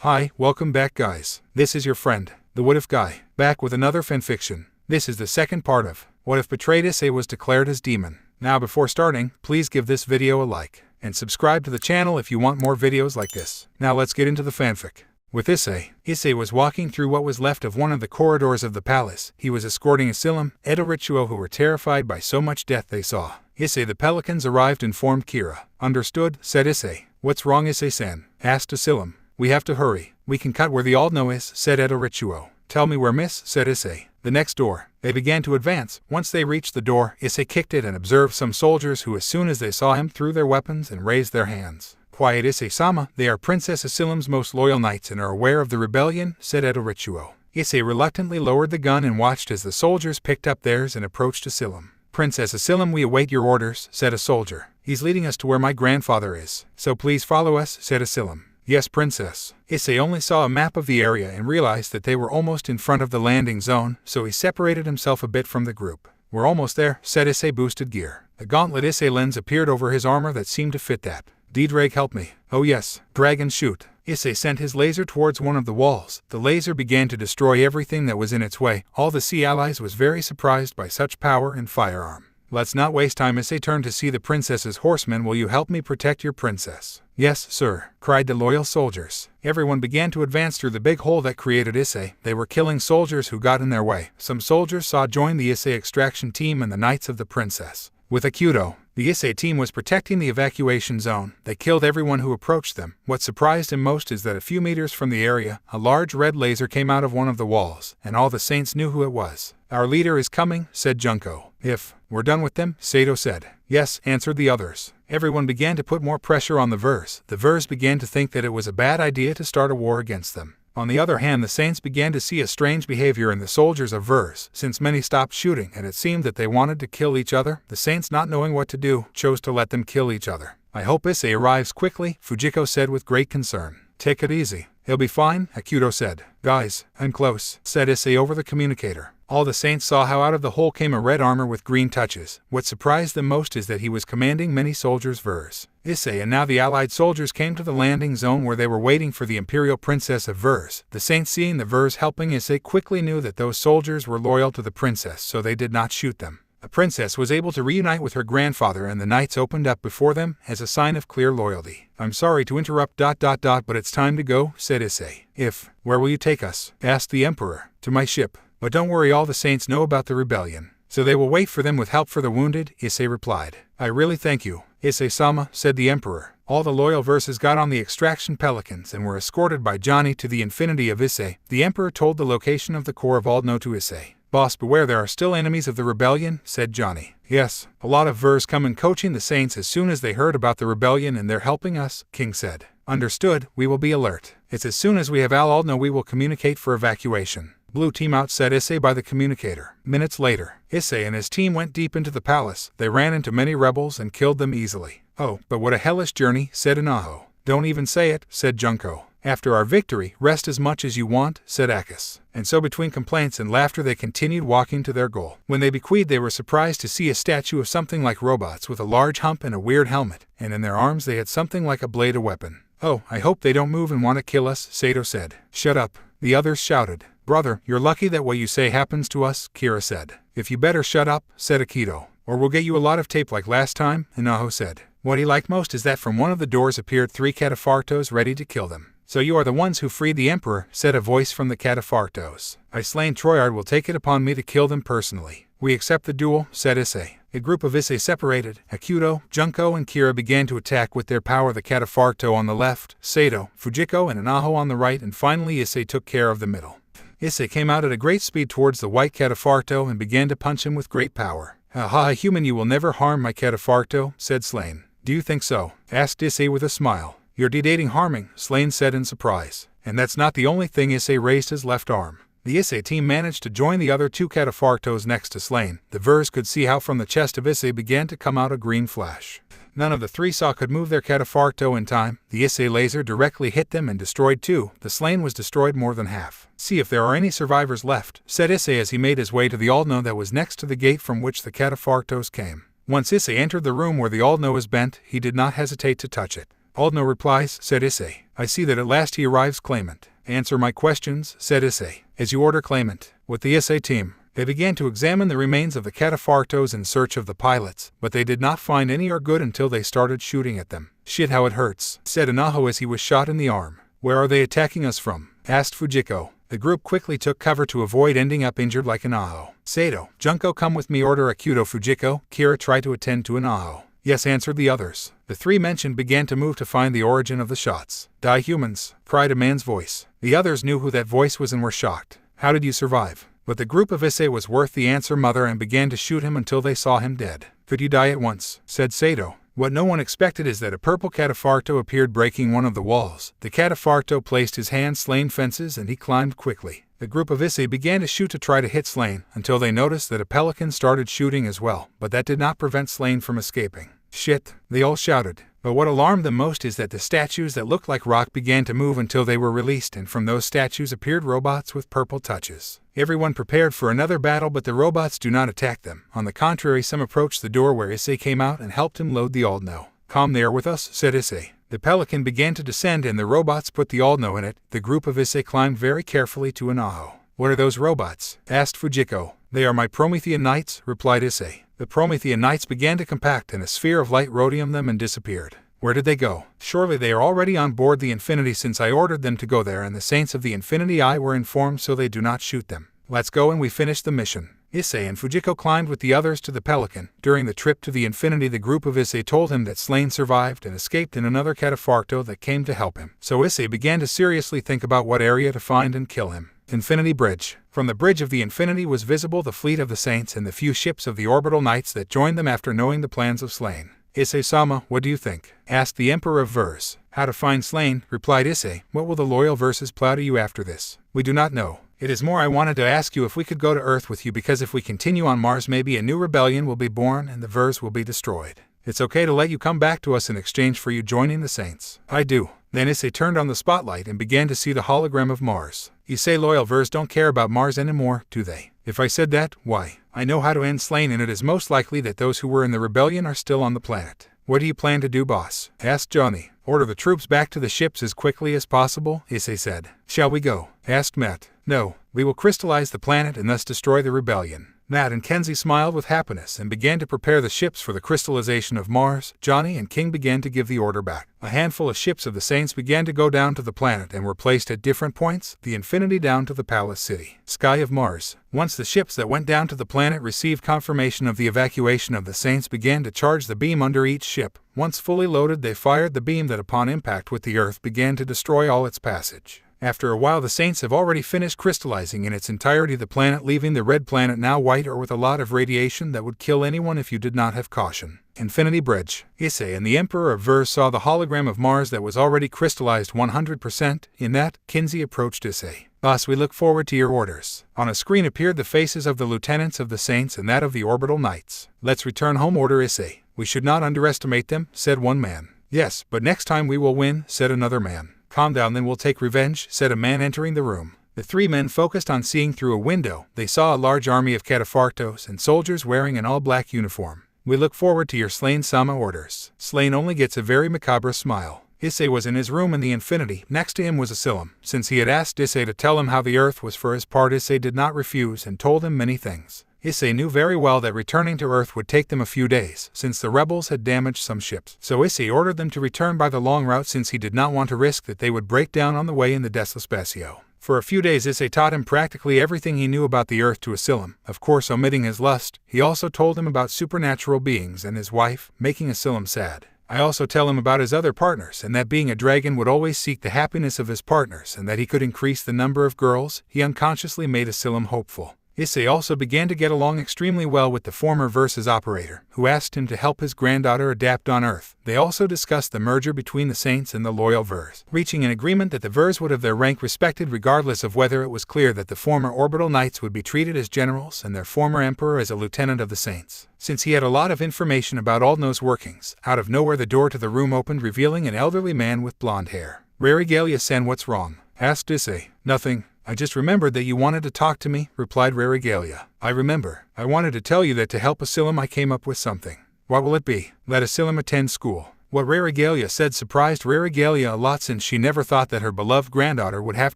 Hi, welcome back guys. This is your friend, the What If Guy, back with another fanfiction. This is the second part of What If Betrayed Issei was declared as demon. Now before starting, please give this video a like, and subscribe to the channel if you want more videos like this. Now let's get into the fanfic. With Issei was walking through what was left of one of the corridors of the palace. He was escorting Asylum, Edoritsuo who were terrified by so much death they saw. Issei the pelicans arrived and informed Kira. Understood, said Issei. What's wrong Issei-san? Asked Asylum. We have to hurry. We can cut where the Aldno is, said Edoritsuo. Tell me where miss, said Issei. The next door. They began to advance. Once they reached the door, Issei kicked it and observed some soldiers who as soon as they saw him threw their weapons and raised their hands. Quiet Issei-sama, they are Princess Asylum's most loyal knights and are aware of the rebellion, said Edoritsuo. Issei reluctantly lowered the gun and watched as the soldiers picked up theirs and approached Asylum. Princess Asylum, we await your orders, said a soldier. He's leading us to where my grandfather is, so please follow us, said Asylum. Yes, Princess. Issei only saw a map of the area and realized that they were almost in front of the landing zone, so he separated himself a bit from the group. We're almost there, said Issei boosted gear. A gauntlet Issei lens appeared over his armor that seemed to fit that. D-Drake help me. Oh yes. Dragon shoot. Issei sent his laser towards one of the walls. The laser began to destroy everything that was in its way. All the sea allies was very surprised by such power and firearm. Let's not waste time. Issei turned to see the princess's horsemen. Will you help me protect your princess? Yes, sir, cried the loyal soldiers. Everyone began to advance through the big hole that created Issei. They were killing soldiers who got in their way. Some soldiers saw join the Issei extraction team and the Knights of the Princess. With Akuto, the Issei team was protecting the evacuation zone. They killed everyone who approached them. What surprised him most is that a few meters from the area, a large red laser came out of one of the walls, and all the saints knew who it was. Our leader is coming, said Junko. If we're done with them, Sato said. Yes, answered the others. Everyone began to put more pressure on the Vers. The Vers began to think that it was a bad idea to start a war against them. On the other hand, the saints began to see a strange behavior in the soldiers of Vers, since many stopped shooting and it seemed that they wanted to kill each other. The saints, not knowing what to do, chose to let them kill each other. I hope Issei arrives quickly, Fujiko said with great concern. Take it easy. He'll be fine, Akuto said. Guys, I'm close, said Issei over the communicator. All the saints saw how out of the hole came a red armor with green touches. What surprised them most is that he was commanding many soldiers Vers. Issei and now the allied soldiers came to the landing zone where they were waiting for the imperial princess of Vers. The saints, seeing the Vers helping Issei, quickly knew that those soldiers were loyal to the princess, so they did not shoot them. The princess was able to reunite with her grandfather and the knights opened up before them as a sign of clear loyalty. I'm sorry to interrupt ... but it's time to go, said Issei. Where will you take us? Asked the emperor. To my ship. But don't worry, all the saints know about the rebellion, so they will wait for them with help for the wounded, Issei replied. I really thank you, Issei-sama, said the emperor. All the loyal Verses got on the extraction pelicans and were escorted by Johnny to the infinity of Issei. The emperor told the location of the core of Aldno to Issei. Boss, beware, there are still enemies of the rebellion, said Johnny. Yes, a lot of Vers come in coaching the saints as soon as they heard about the rebellion and they're helping us, King said. Understood, we will be alert. It's as soon as we have Aldno we will communicate for evacuation. Blue team out, said Issei by the communicator. Minutes later, Issei and his team went deep into the palace. They ran into many rebels and killed them easily. Oh, but what a hellish journey, said Inaho. Don't even say it, said Junko. After our victory, rest as much as you want, said Akis. And so between complaints and laughter they continued walking to their goal. When they bequeathed, they were surprised to see a statue of something like robots with a large hump and a weird helmet, and in their arms they had something like a blade, a weapon. Oh, I hope they don't move and want to kill us, Sato said. Shut up, the others shouted. Brother, you're lucky that what you say happens to us, Kira said. If you better shut up, said Akito, or we'll get you a lot of tape like last time, Inaho said. What he liked most is that from one of the doors appeared 3 cataphartos ready to kill them. So you are the ones who freed the emperor, said a voice from the cataphartos. I slain Troyard will take it upon me to kill them personally. We accept the duel, said Issei. A group of Issei separated. Akuto, Junko and Kira began to attack with their power the catapharto on the left, Sato, Fujiko and Inaho on the right, and finally Issei took care of the middle. Issei came out at a great speed towards the white catapharto and began to punch him with great power. Aha, human, you will never harm my catapharto, said Slain. Do you think so? Asked Issei with a smile. You're dating harming, Slain said in surprise. And that's not the only thing. Issei raised his left arm. The Issei team managed to join the other 2 cataphartos next to Slain. The Vers could see how from the chest of Issei began to come out a green flash. None of the 3 saw could move their catapharto in time. The Issei laser directly hit them and destroyed 2. The Slain was destroyed more than half. See if there are any survivors left, said Issei as he made his way to the Aldno that was next to the gate from which the cataphartos came. Once Issei entered the room where the Aldno was bent, he did not hesitate to touch it. Aldno replies, said Issei. I see that at last he arrives, claimant. Answer my questions, said Issei. As you order, claimant. With the Issei team, they began to examine the remains of the catafartos in search of the pilots, but they did not find any or good until they started shooting at them. Shit, how it hurts, said Anaho as he was shot in the arm. Where are they attacking us from? Asked Fujiko. The group quickly took cover to avoid ending up injured like Anaho. Sato, Junko, come with me, order Akuto. Fujiko, Kira tried to attend to Anaho. Yes, answered the others. The three mentioned began to move to find the origin of the shots. Die humans, cried a man's voice. The others knew who that voice was and were shocked. How did you survive? But the group of Issei was worth the answer, mother, and began to shoot him until they saw him dead. Could you die at once? Said Sato. What no one expected is that a purple catafarto appeared breaking one of the walls. The catafarto placed his hand Slain fences and he climbed quickly. The group of Issei began to shoot to try to hit Slain until they noticed that a pelican started shooting as well, but that did not prevent Slain from escaping. Shit, they all shouted. But what alarmed them most is that the statues that looked like rock began to move until they were released, and from those statues appeared robots with purple touches. Everyone prepared for another battle, but the robots do not attack them. On the contrary, some approached the door where Issei came out and helped him load the Aldno. Come there with us, said Issei. The pelican began to descend and the robots put the Aldno in it. The group of Issei climbed very carefully to Anaho. What are those robots? Asked Fujiko. They are my Promethean Knights, replied Issei. The Promethean Knights began to compact and a sphere of light rhodiumed them and disappeared. Where did they go? Surely they are already on board the Infinity, since I ordered them to go there and the Saints of the Infinity Eye were informed so they do not shoot them. Let's go and we finish the mission. Issei and Fujiko climbed with the others to the Pelican. During the trip to the Infinity, the group of Issei told him that Slain survived and escaped in another catafarto that came to help him. So Issei began to seriously think about what area to find and kill him. Infinity Bridge. From the bridge of the Infinity was visible the fleet of the Saints and the few ships of the Orbital Knights that joined them after knowing the plans of Slain. Issei-sama, what do you think? Asked the Emperor of Verse. How to find Slain, replied Issei. What will the loyal Verses plow to you after this? We do not know. It is more I wanted to ask you if we could go to Earth with you, because if we continue on Mars maybe a new rebellion will be born and the Verse will be destroyed. It's okay to let you come back to us in exchange for you joining the Saints. I do. Then Issei turned on the spotlight and began to see the hologram of Mars. Issei, loyal Verse don't care about Mars anymore, do they? If I said that, why? I know how to end Slain, and it is most likely that those who were in the rebellion are still on the planet. What do you plan to do, boss? Asked Johnny. Order the troops back to the ships as quickly as possible, Issei said. Shall we go? Asked Matt. No, we will crystallize the planet and thus destroy the rebellion. Matt and Kenzie smiled with happiness and began to prepare the ships for the crystallization of Mars. Johnny and King began to give the order back. A handful of ships of the Saints began to go down to the planet and were placed at different points, the Infinity down to the Palace City. Sky of Mars. Once the ships that went down to the planet received confirmation of the evacuation of the Saints, began to charge the beam under each ship. Once fully loaded, they fired the beam that upon impact with the Earth began to destroy all its passage. After a while, the Saints have already finished crystallizing in its entirety the planet, leaving the red planet now white or with a lot of radiation that would kill anyone if you did not have caution. Infinity Bridge. Issei and the Emperor of Verse saw the hologram of Mars that was already crystallized 100%. In that, Kinsey approached Issei. Boss, we look forward to your orders. On a screen appeared the faces of the lieutenants of the Saints and that of the Orbital Knights. Let's return home, order Issei. We should not underestimate them, said one man. Yes, but next time we will win, said another man. Calm down, then we'll take revenge, said a man entering the room. The three men focused on seeing through a window. They saw a large army of catafartos and soldiers wearing an all-black uniform. We look forward to your Slain-sama orders. Slain only gets a very macabre smile. Issei was in his room in the Infinity. Next to him was Asilam. Since he had asked Issei to tell him how the Earth was for his part, Issei did not refuse and told him many things. Issei knew very well that returning to Earth would take them a few days, since the rebels had damaged some ships. So Issei ordered them to return by the long route, since he did not want to risk that they would break down on the way in the Deslaspacio. For a few days, Issei taught him practically everything he knew about the Earth to Asilam, of course omitting his lust. He also told him about supernatural beings and his wife, making Asilam sad. I also tell him about his other partners, and that being a dragon would always seek the happiness of his partners, and that he could increase the number of girls. He unconsciously made Asilam hopeful. Issei also began to get along extremely well with the former Versus operator, who asked him to help his granddaughter adapt on Earth. They also discussed the merger between the Saints and the loyal Vers, reaching an agreement that the Vers would have their rank respected regardless of whether it was clear that the former Orbital Knights would be treated as generals and their former Emperor as a lieutenant of the Saints. Since he had a lot of information about Aldno's workings, out of nowhere the door to the room opened, revealing an elderly man with blonde hair. Rarigalia-san, what's wrong? Asked Issei. Nothing. I just remembered that you wanted to talk to me, replied Rarigalia. I remember. I wanted to tell you that to help Asilam I came up with something. What will it be? Let Asilam attend school. What Rarigalia said surprised Rarigalia a lot since she never thought that her beloved granddaughter would have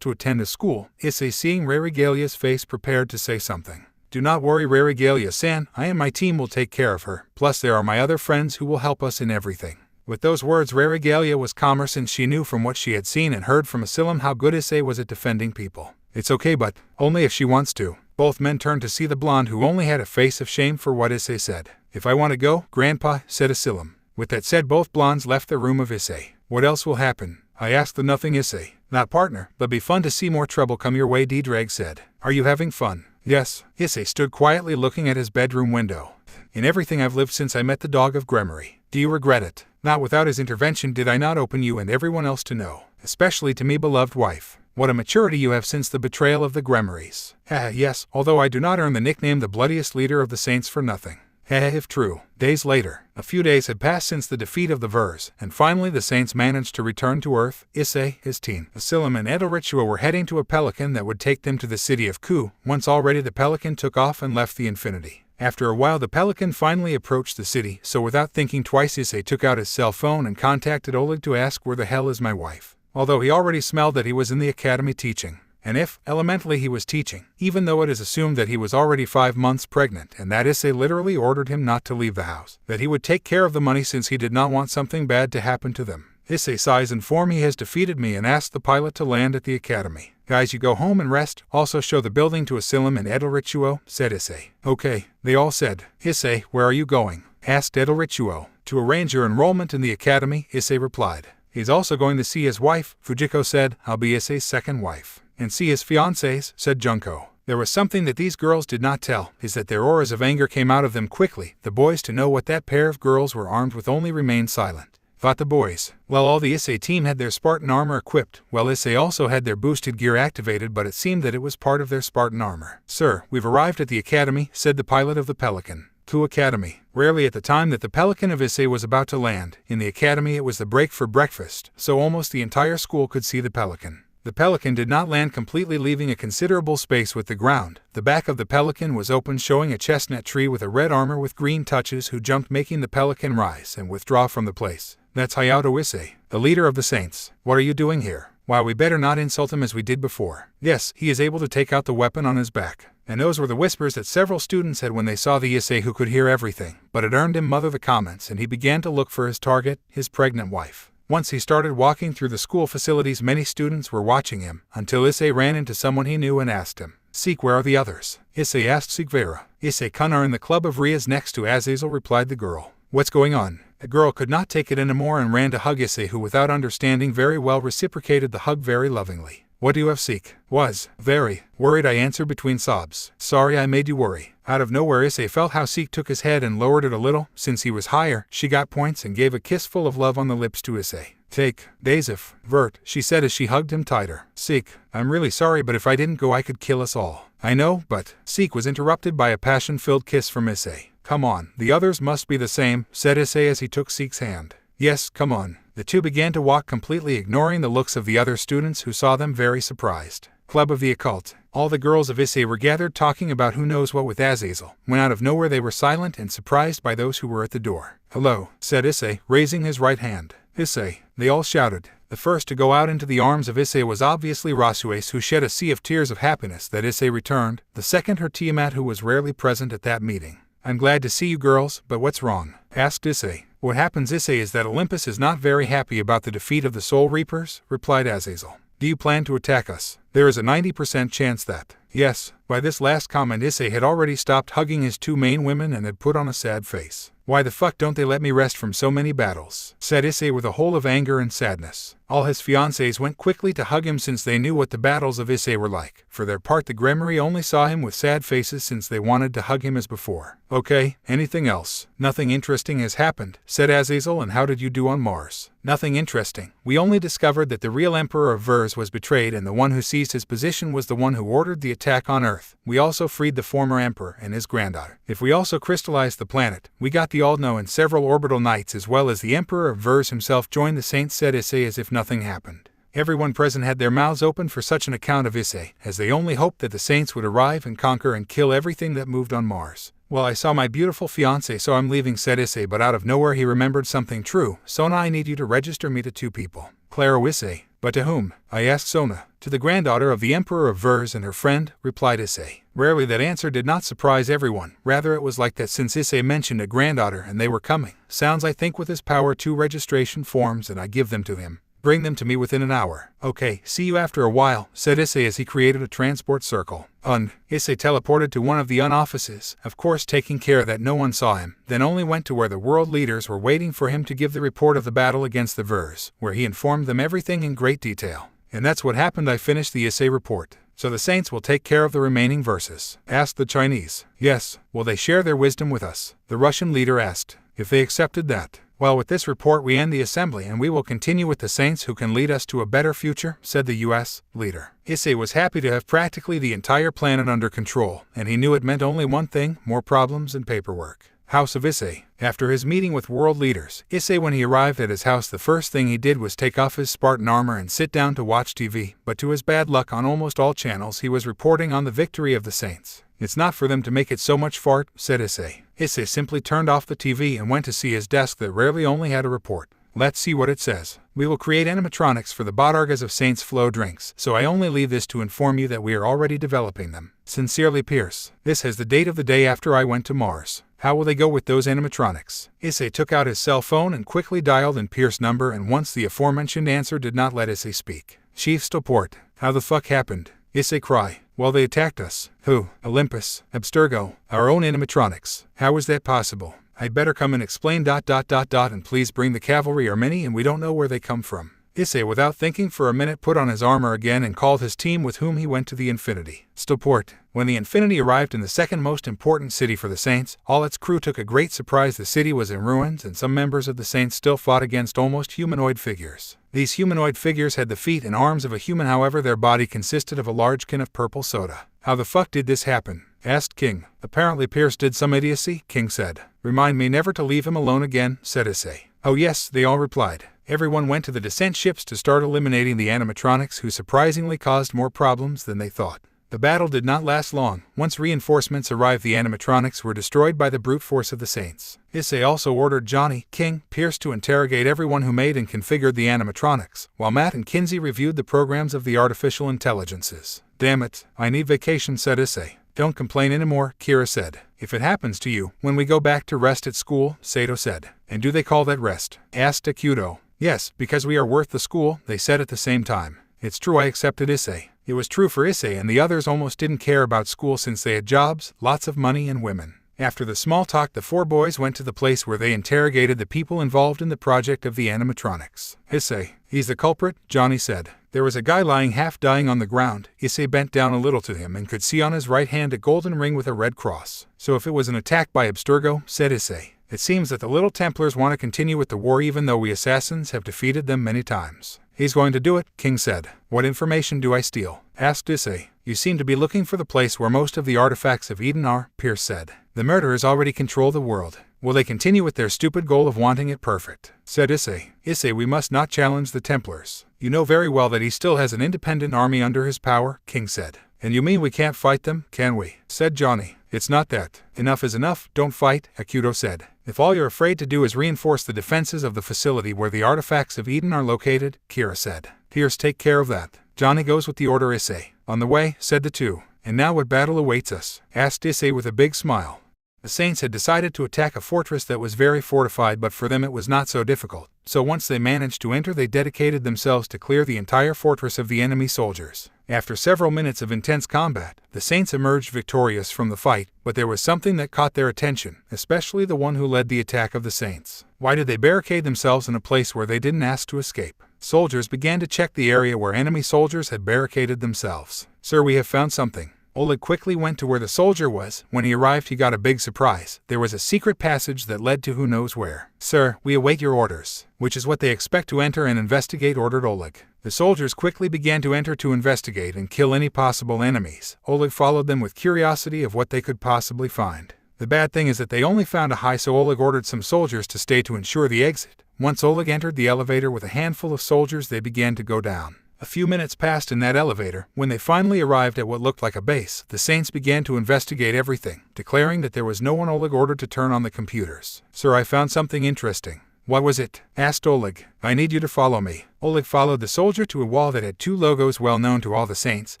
to attend a school. Issei, seeing Rarigalia's face, prepared to say something. Do not worry, Rarigalia-san, I and my team will take care of her, plus there are my other friends who will help us in everything. With those words, Rarigalia was calmer since she knew from what she had seen and heard from Asylum how good Issei was at defending people. It's okay, but only if she wants to. Both men turned to see the blonde, who only had a face of shame for what Issei said. If I want to go, Grandpa, said Asylum. With that said, both blondes left the room of Issei. What else will happen? I asked the nothing Issei. Not partner, but be fun to see more trouble come your way, D-Drag said. Are you having fun? Yes. Issei stood quietly looking at his bedroom window. In everything I've lived since I met the dog of Gremory. Do you regret it? Not without his intervention did I not open you and everyone else to know, especially to me beloved wife. What a maturity you have since the betrayal of the Gremorys. Yes, although I do not earn the nickname the bloodiest leader of the saints for nothing. If true. Days later, a few days had passed since the defeat of the Vers, and finally the saints managed to return to Earth. Issei, his team, Asylum and Edelritua were heading to a pelican that would take them to the city of Ku. Once already the pelican took off and left the infinity. After a while the pelican finally approached the city, so without thinking twice Issei took out his cell phone and contacted Oleg to ask where the hell is my wife. Although he already smelled that he was in the academy teaching. And if, elementally, he was teaching, even though it is assumed that he was already 5 months pregnant and that Issei literally ordered him not to leave the house, that he would take care of the money since he did not want something bad to happen to them. Issei sighs, inform he has defeated me and asked the pilot to land at the academy. Guys, you go home and rest, also show the building to Asylum and Edelritua, said Issei. Okay, they all said. Issei, where are you going? Asked Edelritua. To arrange your enrollment in the academy, Issei replied. He's also going to see his wife, Fujiko said. I'll be Issei's second wife. And see his fiancés, said Junko. There was something that these girls did not tell, is that their auras of anger came out of them quickly. The boys, to know what that pair of girls were armed with, only remained silent. Thought the boys. Well, all the Issei team had their Spartan armor equipped. Well, Issei also had their boosted gear activated, but it seemed that it was part of their Spartan armor. Sir, we've arrived at the academy, said the pilot of the Pelican. Ku Academy. Rarely at the time that the Pelican of Issei was about to land. In the academy it was the break for breakfast, so almost the entire school could see the Pelican. The Pelican did not land completely, leaving a considerable space with the ground. The back of the Pelican was open, showing a chestnut tree with a red armor with green touches who jumped, making the Pelican rise and withdraw from the place. That's Hayato Issei, the leader of the saints. What are you doing here? Why, we better not insult him as we did before. Yes, he is able to take out the weapon on his back. And those were the whispers that several students had when they saw the Issei who could hear everything. But it earned him mother the comments, and he began to look for his target, his pregnant wife. Once he started walking through the school facilities, many students were watching him, until Issei ran into someone he knew and asked him, Seek, where are the others? Issei asked Sigvera. Issei-kun are in the club of Rias next to Azazel, replied the girl. What's going on? The girl could not take it anymore and ran to hug Issei, who without understanding very well reciprocated the hug very lovingly. What do you have, Seek? Was very worried, I answered between sobs. Sorry I made you worry. Out of nowhere Issei felt how Seek took his head and lowered it a little. Since he was higher, she got points and gave a kiss full of love on the lips to Issei. Take Dazif, Vert, she said as she hugged him tighter. Seek, I'm really sorry, but if I didn't go I could kill us all. I know, but Seek was interrupted by a passion-filled kiss from Issei. Come on, the others must be the same, said Issei as he took Seek's hand. Yes, come on. The two began to walk, completely ignoring the looks of the other students who saw them very surprised. Club of the Occult. All the girls of Issei were gathered talking about who knows what with Azazel, when out of nowhere they were silent and surprised by those who were at the door. Hello, said Issei, raising his right hand. Issei, they all shouted. The first to go out into the arms of Issei was obviously Rasues, who shed a sea of tears of happiness that Issei returned. The second her Tiamat, who was rarely present at that meeting. I'm glad to see you girls, but what's wrong? Asked Issei. What happens, Issei, is that Olympus is not very happy about the defeat of the Soul Reapers, replied Azazel. Do you plan to attack us? There is a 90% chance that. Yes. By this last comment Issei had already stopped hugging his two main women and had put on a sad face. Why the fuck don't they let me rest from so many battles? Said Issei with a whole of anger and sadness. All his fiancés went quickly to hug him since they knew what the battles of Issei were like. For their part the Gremory only saw him with sad faces since they wanted to hug him as before. Okay, anything else? Nothing interesting has happened, said Azazel, and how did you do on Mars? Nothing interesting. We only discovered that the real Emperor of Vers was betrayed and the one who seized his position was the one who ordered the attack on Earth. We also freed the former Emperor and his granddaughter. If we also crystallized the planet, we got the Aldno and several orbital knights as well as the Emperor of Vers himself joined the saints, said Issei as if nothing happened. Everyone present had their mouths open for such an account of Issei, as they only hoped that the saints would arrive and conquer and kill everything that moved on Mars. Well, I saw my beautiful fiancée, so I'm leaving, said Issei, but out of nowhere he remembered something true. Sona, I need you to register me to 2 people. Clara, Issei. But to whom? I asked Sona. To the granddaughter of the Emperor of Vers and her friend, replied Issei. Rarely that answer did not surprise everyone. Rather, it was like that since Issei mentioned a granddaughter and they were coming. Sounds, I think, with his power, 2 registration forms, and I give them to him. Bring them to me within an hour. Okay, see you after a while, said Issei as he created a transport circle. Issei teleported to one of the offices, of course taking care that no one saw him, then only went to where the world leaders were waiting for him to give the report of the battle against the Vers, where he informed them everything in great detail. And that's what happened. I finished the Issei report. So the Saints will take care of the remaining verses? Asked the Chinese. Yes. Will they share their wisdom with us? The Russian leader asked. If they accepted that. Well, with this report we end the assembly and we will continue with the Saints who can lead us to a better future, said the U.S. leader. Issei was happy to have practically the entire planet under control, and he knew it meant only one thing, more problems and paperwork. House of Issei. After his meeting with world leaders, Issei, when he arrived at his house, the first thing he did was take off his Spartan armor and sit down to watch TV, but to his bad luck on almost all channels he was reporting on the victory of the Saints. It's not for them to make it so much fart, said Issei. Issei simply turned off the TV and went to see his desk that rarely only had a report. Let's see what it says. We will create animatronics for the botargas of Saints Flow drinks, so I only leave this to inform you that we are already developing them. Sincerely, Pierce. This has the date of the day after I went to Mars. How will they go with those animatronics? Issei took out his cell phone and quickly dialed in Pierce's number, and once the aforementioned answer did not let Issei speak. Chief Stillport. How the fuck happened? Issei cry. Well, they attacked us. Who? Olympus. Abstergo. Our own animatronics. How is that possible? I'd better come and explain ... and please bring the cavalry, are many and we don't know where they come from. Issei, without thinking for a minute, put on his armor again and called his team, with whom he went to the Infinity. Stillport. When the Infinity arrived in the second most important city for the Saints, all its crew took a great surprise. The city was in ruins and some members of the Saints still fought against almost humanoid figures. These humanoid figures had the feet and arms of a human, however their body consisted of a large can of purple soda. How the fuck did this happen? Asked King. Apparently Pierce did some idiocy, King said. Remind me never to leave him alone again, said Issei. Oh yes, they all replied. Everyone went to the descent ships to start eliminating the animatronics, who surprisingly caused more problems than they thought. The battle did not last long. Once reinforcements arrived, the animatronics were destroyed by the brute force of the Saints. Issei also ordered Johnny, King, Pierce to interrogate everyone who made and configured the animatronics, while Matt and Kinsey reviewed the programs of the artificial intelligences. Damn it, I need vacation, said Issei. Don't complain anymore, Kira said. If it happens to you, when we go back to rest at school, Sato said. And do they call that rest? Asked Akuto. Yes, because we are worth the school, they said at the same time. It's true, I accepted Issei. It was true for Issei, and the others almost didn't care about school since they had jobs, lots of money and women. After the small talk, the 4 boys went to the place where they interrogated the people involved in the project of the animatronics. Issei. He's the culprit, Johnny said. There was a guy lying half dying on the ground. Issei bent down a little to him and could see on his right hand a golden ring with a red cross. So if it was an attack by Abstergo, said Issei. It seems that the little Templars want to continue with the war even though we assassins have defeated them many times. He's going to do it, King said. What information do I steal? Asked Issei. You seem to be looking for the place where most of the artifacts of Eden are, Pierce said. The murderers already control the world. Will they continue with their stupid goal of wanting it perfect? Said Issei. Issei, we must not challenge the Templars. You know very well that he still has an independent army under his power, King said. And you mean we can't fight them, can we? Said Johnny. It's not that. Enough is enough, don't fight, Akuto said. If all you're afraid to do is reinforce the defenses of the facility where the artifacts of Eden are located, Kira said. Pierce, take care of that. Johnny goes with the order, Issei. On the way, said the 2. And now what battle awaits us? Asked Issei with a big smile. The Saints had decided to attack a fortress that was very fortified, but for them it was not so difficult. So once they managed to enter, they dedicated themselves to clear the entire fortress of the enemy soldiers. After several minutes of intense combat, the Saints emerged victorious from the fight, but there was something that caught their attention, especially the one who led the attack of the Saints. Why did they barricade themselves in a place where they didn't ask to escape? Soldiers began to check the area where enemy soldiers had barricaded themselves. Sir, we have found something. Oleg quickly went to where the soldier was. When he arrived, he got a big surprise. There was a secret passage that led to who knows where. Sir, we await your orders. Which is what they expect to enter and investigate, ordered Oleg. The soldiers quickly began to enter to investigate and kill any possible enemies. Oleg followed them with curiosity of what they could possibly find. The bad thing is that they only found a high, so Oleg ordered some soldiers to stay to ensure the exit. Once Oleg entered the elevator with a handful of soldiers, they began to go down. A few minutes passed in that elevator. When they finally arrived at what looked like a base, the Saints began to investigate everything, declaring that there was no one. Oleg ordered to turn on the computers. "Sir, I found something interesting." "What was it?" asked Oleg. "I need you to follow me." Oleg followed the soldier to a wall that had two logos well known to all the Saints.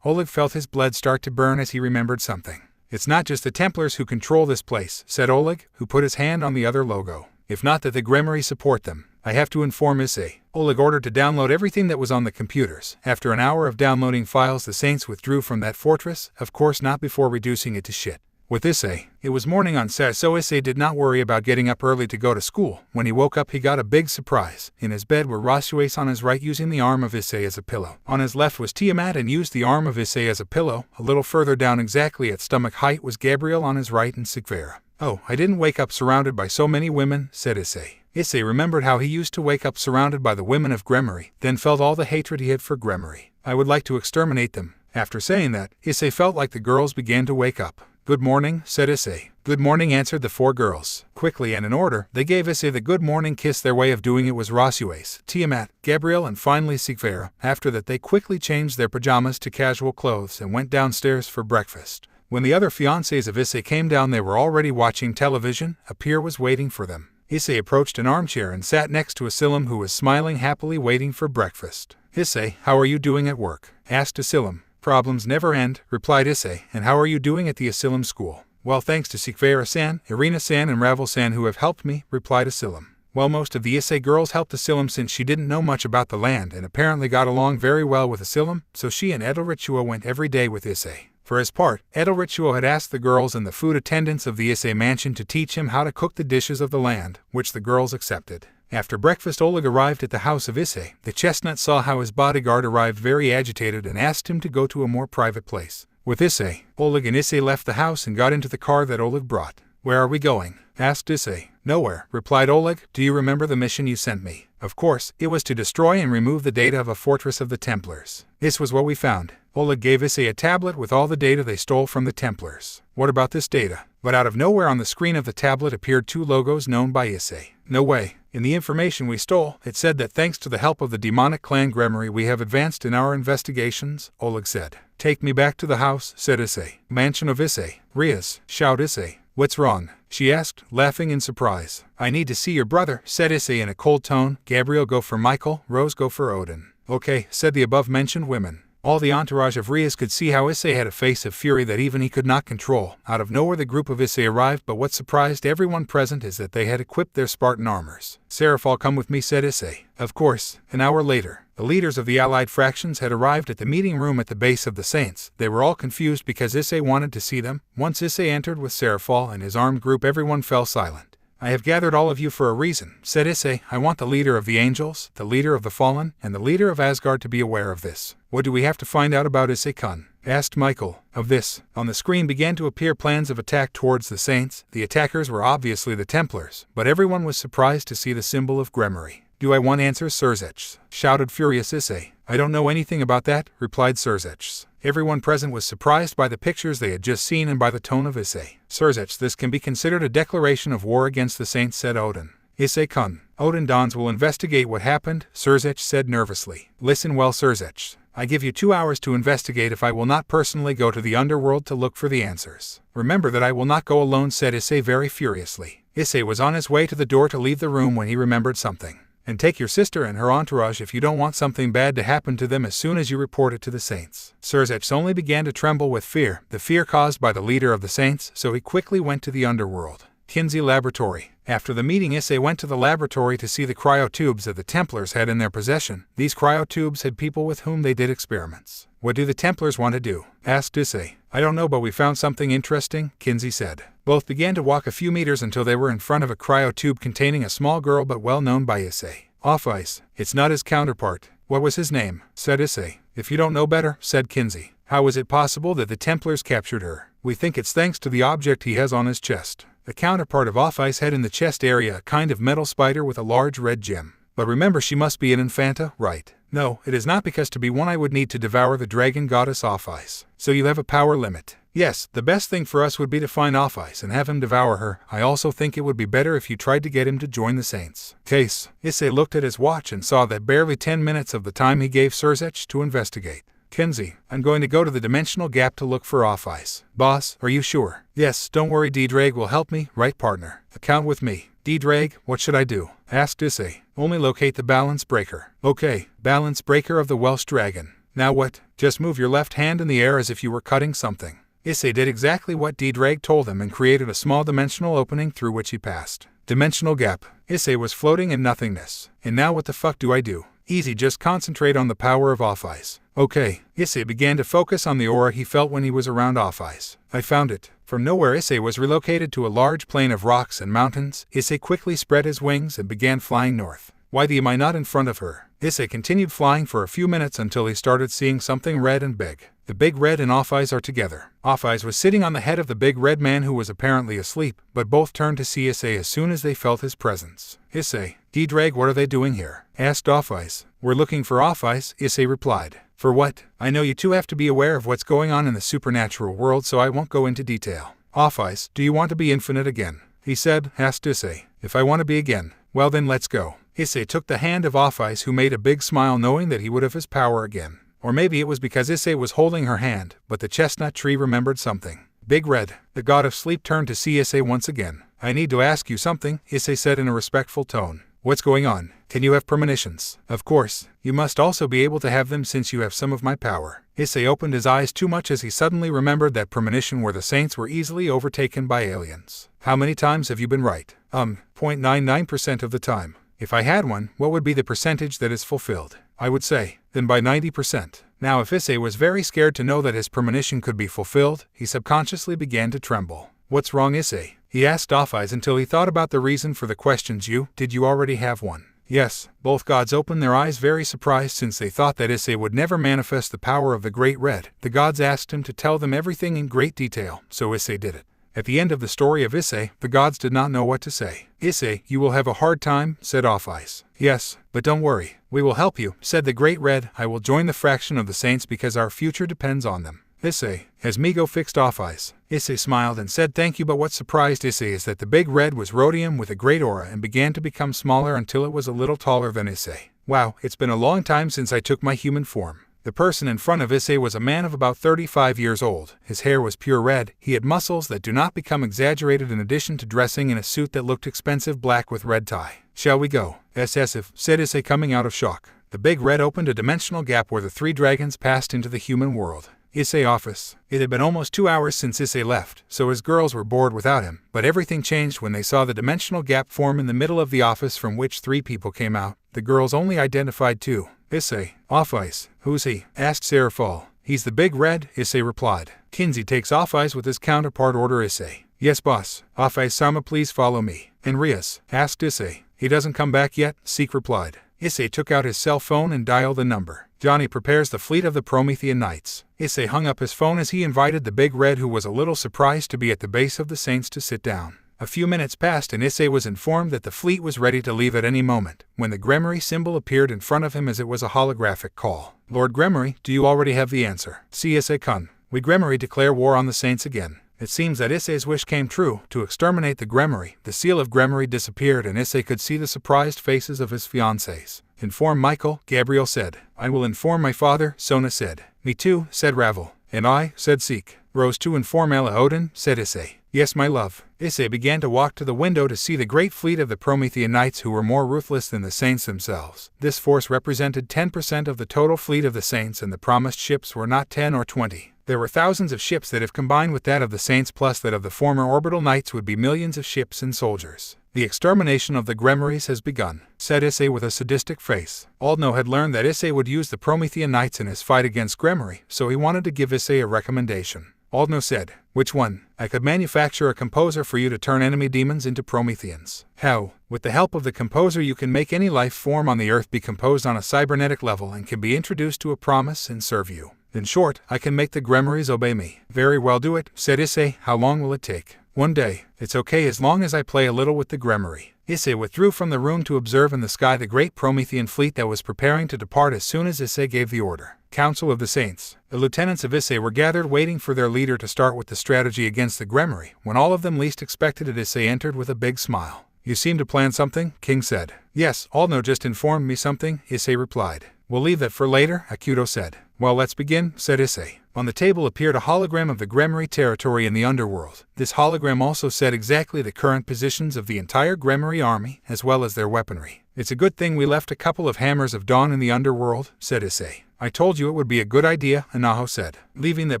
Oleg felt his blood start to burn as he remembered something. "It's not just the Templars who control this place," said Oleg, who put his hand on the other logo. "If not that the Grimoire support them. I have to inform Issei." Oleg ordered to download everything that was on the computers. After an hour of downloading files, the Saints withdrew from that fortress, of course not before reducing it to shit. With Issei, it was morning on Saturday, so Issei did not worry about getting up early to go to school. When he woke up, he got a big surprise. In his bed were Rasues on his right, using the arm of Issei as a pillow. On his left was Tiamat, and used the arm of Issei as a pillow. A little further down, exactly at stomach height, was Gabriel on his right, and Sigvera. "Oh, I didn't wake up surrounded by so many women," said Issei. Issei remembered how he used to wake up surrounded by the women of Grimoire, then felt all the hatred he had for Grimoire. "I would like to exterminate them." After saying that, Issei felt like the girls began to wake up. "Good morning," said Issei. "Good morning," answered the four girls. Quickly and in order, they gave Issei the good morning kiss. Their way of doing it was Rasues, Tiamat, Gabriel, and finally Sigvera. After that, they quickly changed their pajamas to casual clothes and went downstairs for breakfast. When the other fiancés of Issei came down, they were already watching television. A peer was waiting for them. Issei approached an armchair and sat next to Asilim, who was smiling happily waiting for breakfast. "Issei, how are you doing at work?" asked Asilim. "Problems never end," replied Issei. "And how are you doing at the Asilim school?" "Well, thanks to Sigvera-san, Irina-san, and Ravel-san who have helped me," replied Asilim. Well, most of the Issei girls helped Asilim since she didn't know much about the land and apparently got along very well with Asilim, so she and Edelritua went every day with Issei. For his part, Edelritua had asked the girls and the food attendants of the Issei mansion to teach him how to cook the dishes of the land, which the girls accepted. After breakfast, Oleg arrived at the house of Issei. The chestnut saw how his bodyguard arrived very agitated and asked him to go to a more private place. With Issei, Oleg and Issei left the house and got into the car that Oleg brought. "Where are we going?" asked Issei. "Nowhere," replied Oleg. "Do you remember the mission you sent me?" "Of course, it was to destroy and remove the data of a fortress of the Templars. This was what we found." Oleg gave Issei a tablet with all the data they stole from the Templars. "What about this data?" But out of nowhere on the screen of the tablet appeared two logos known by Issei. "No way. In the information we stole, it said that thanks to the help of the demonic clan Grimoire we have advanced in our investigations," Oleg said. "Take me back to the house," said Issei. "Mansion of Issei. Rias," shouted Issei. "What's wrong?" she asked, laughing in surprise. "I need to see your brother," said Issei in a cold tone. "Gabriel, go for Michael. Rose, go for Odin." "Okay," said the above-mentioned women. All the entourage of Rias could see how Issei had a face of fury that even he could not control. Out of nowhere the group of Issei arrived, but what surprised everyone present is that they had equipped their Spartan armors. "Seraph, come with me," said Issei. Of course, an hour later, the leaders of the allied fractions had arrived at the meeting room at the base of the Saints. They were all confused because Issei wanted to see them. Once Issei entered with Seraphal and his armed group, everyone fell silent. "I have gathered all of you for a reason," said Issei. "I want the leader of the angels, the leader of the fallen, and the leader of Asgard to be aware of this." "What do we have to find out about Issei-kun?" asked Michael. Of this, on the screen began to appear plans of attack towards the Saints. The attackers were obviously the Templars, but everyone was surprised to see the symbol of Grimoire. "Do I want answers, Sirzech?" shouted furious Issei. "I don't know anything about that," replied Sirzech. Everyone present was surprised by the pictures they had just seen and by the tone of Issei. "Sirzech, this can be considered a declaration of war against the Saints," said Odin. "Issei-kun, Odin Dons will investigate what happened," Sirzech said nervously. "Listen well, Sirzech. I give you 2 hours to investigate if I will not personally go to the underworld to look for the answers." "Remember that I will not go alone," said Issei very furiously. Issei was on his way to the door to leave the room when he remembered something. "And take your sister and her entourage if you don't want something bad to happen to them as soon as you report it to the Saints." Sirzech only began to tremble with fear, the fear caused by the leader of the Saints, so he quickly went to the underworld. Kinsey Laboratory. After the meeting, Issei went to the laboratory to see the cryotubes that the Templars had in their possession. These cryotubes had people with whom they did experiments. "What do the Templars want to do?" asked Issei. "I don't know, but we found something interesting," Kinsey said. Both began to walk a few meters until they were in front of a cryotube containing a small girl but well known by Issei. "Off Ice. It's not his counterpart." "What was his name?" said Issei. "If you don't know better," said Kinsey. "How is it possible that the Templars captured her?" "We think it's thanks to the object he has on his chest. The counterpart of Off Ice had in the chest area a kind of metal spider with a large red gem. But remember, she must be an Infanta, right?" "No, it is not, because to be one I would need to devour the dragon goddess Off Ice. So you have a power limit." Yes, the best thing for us would be to find Issei and have him devour her. I also think it would be better if you tried to get him to join the Saints. Case. Issei looked at his watch and saw that barely 10 minutes of the time he gave Surzech to investigate. Kenzie, I'm going to go to the dimensional gap to look for Issei. Boss, are you sure? Yes, don't worry, D-Drag will help me, right partner? Account with me. D-Drag, what should I do? Asked Issei. Only locate the balance breaker. Okay, balance breaker of the Welsh dragon. Now what? Just move your left hand in the air as if you were cutting something. Issei did exactly what D-Drag told him and created a small dimensional opening through which he passed. Dimensional gap. Issei was floating in nothingness. And now what the fuck do I do? Easy, just concentrate on the power of Issei. Okay. Issei began to focus on the aura he felt when he was around Issei. I found it. From nowhere, Issei was relocated to a large plain of rocks and mountains. Issei quickly spread his wings and began flying north. Why am I not in front of her? Issei continued flying for a few minutes until he started seeing something red and big. The big red and Issei are together. Issei was sitting on the head of the big red man who was apparently asleep, but both turned to see Issei as soon as they felt his presence. Issei, D-Drag, what are they doing here? Asked Issei. We're looking for Issei, Issei replied. For what? I know you two have to be aware of what's going on in the supernatural world, so I won't go into detail. Issei, do you want to be infinite again? He said, asked Issei. If I want to be again, well then let's go. Issei took the hand of Issei, who made a big smile knowing that he would have his power again. Or maybe it was because Issei was holding her hand, but the chestnut tree remembered something. Big Red, the god of sleep, turned to see Issei once again. I need to ask you something, Issei said in a respectful tone. What's going on? Can you have premonitions? Of course. You must also be able to have them since you have some of my power. Issei opened his eyes too much as he suddenly remembered that premonition where the Saints were easily overtaken by aliens. How many times have you been right? 0.99% of the time. If I had one, what would be the percentage that is fulfilled? I would say, then by 90%. Now if Issei was very scared to know that his premonition could be fulfilled, he subconsciously began to tremble. What's wrong, Issei? He asked Issei until he thought about the reason for the questions. Did you already have one? Yes. Both gods opened their eyes very surprised since they thought that Issei would never manifest the power of the Great Red. The gods asked him to tell them everything in great detail, so Issei did it. At the end of the story of Issei, the gods did not know what to say. Issei, you will have a hard time, said Issei. Yes, but don't worry. We will help you, said the Great Red. I will join the fraction of the Saints because our future depends on them. Issei, has Migo fixed Issei? Issei smiled and said thank you, but what surprised Issei is that the Big Red was rhodium with a great aura and began to become smaller until it was a little taller than Issei. Wow, it's been a long time since I took my human form. The person in front of Issei was a man of about 35 years old. His hair was pure red. He had muscles that do not become exaggerated, in addition to dressing in a suit that looked expensive, black with red tie. Shall we go? Excessive, said Issei, coming out of shock. The Big Red opened a dimensional gap where the three dragons passed into the human world. Issei office. It had been almost 2 hours since Issei left, so his girls were bored without him, but everything changed when they saw the dimensional gap form in the middle of the office from which 3 people came out. The girls only identified 2. Issei. Issei. Who's he? Asked Serafal. He's the Big Red, Issei replied. Kinsey takes Issei with his counterpart. Order, Issei. Yes, boss. Issei-sama, please follow me. And Rias? Asked Issei. He doesn't come back yet, Seek replied. Issei took out his cell phone and dialed the number. Johnny prepares the fleet of the Promethean Knights. Issei hung up his phone as he invited the Big Red, who was a little surprised to be at the base of the Saints, to sit down. A few minutes passed and Issei was informed that the fleet was ready to leave at any moment, when the Gremory symbol appeared in front of him as it was a holographic call. Lord Gremory, do you already have the answer? See, Issei-kun. We Gremory declare war on the Saints again. It seems that Issei's wish came true, to exterminate the Gremory. The seal of Gremory disappeared and Issei could see the surprised faces of his fiancés. Inform Michael, Gabriel said. I will inform my father, Sona said. Me too, said Ravel. And I, said Seek. Rose to inform Ella Odin, said Issei. Yes, my love. Issei began to walk to the window to see the great fleet of the Promethean Knights, who were more ruthless than the Saints themselves. This force represented 10% of the total fleet of the Saints, and the promised ships were not 10 or 20. There were thousands of ships that, if combined with that of the Saints plus that of the former orbital knights, would be millions of ships and soldiers. The extermination of the Gremorys has begun, said Issei with a sadistic face. Aldno had learned that Issei would use the Promethean Knights in his fight against Gremory, so he wanted to give Issei a recommendation. Aldno said, which one? I could manufacture a composer for you to turn enemy demons into Prometheans. How? With the help of the composer you can make any life form on the earth be composed on a cybernetic level and can be introduced to a promise and serve you. In short, I can make the Gremorys obey me. Very well, do it, said Issei. How long will it take? 1 day. It's okay as long as I play a little with the Gremory. Issei withdrew from the room to observe in the sky the great Promethean fleet that was preparing to depart as soon as Issei gave the order. Council of the Saints. The lieutenants of Issei were gathered waiting for their leader to start with the strategy against the Gremmery, when all of them least expected it. Issei entered with a big smile. You seem to plan something, King said. Yes, Aldno just informed me something, Issei replied. We'll leave that for later, Akuto said. Well, let's begin, said Issei. On the table appeared a hologram of the Gremmery territory in the underworld. This hologram also said exactly the current positions of the entire Gremmery army, as well as their weaponry. It's a good thing we left a couple of hammers of dawn in the underworld, said Issei. I told you it would be a good idea, Inaho said. Leaving that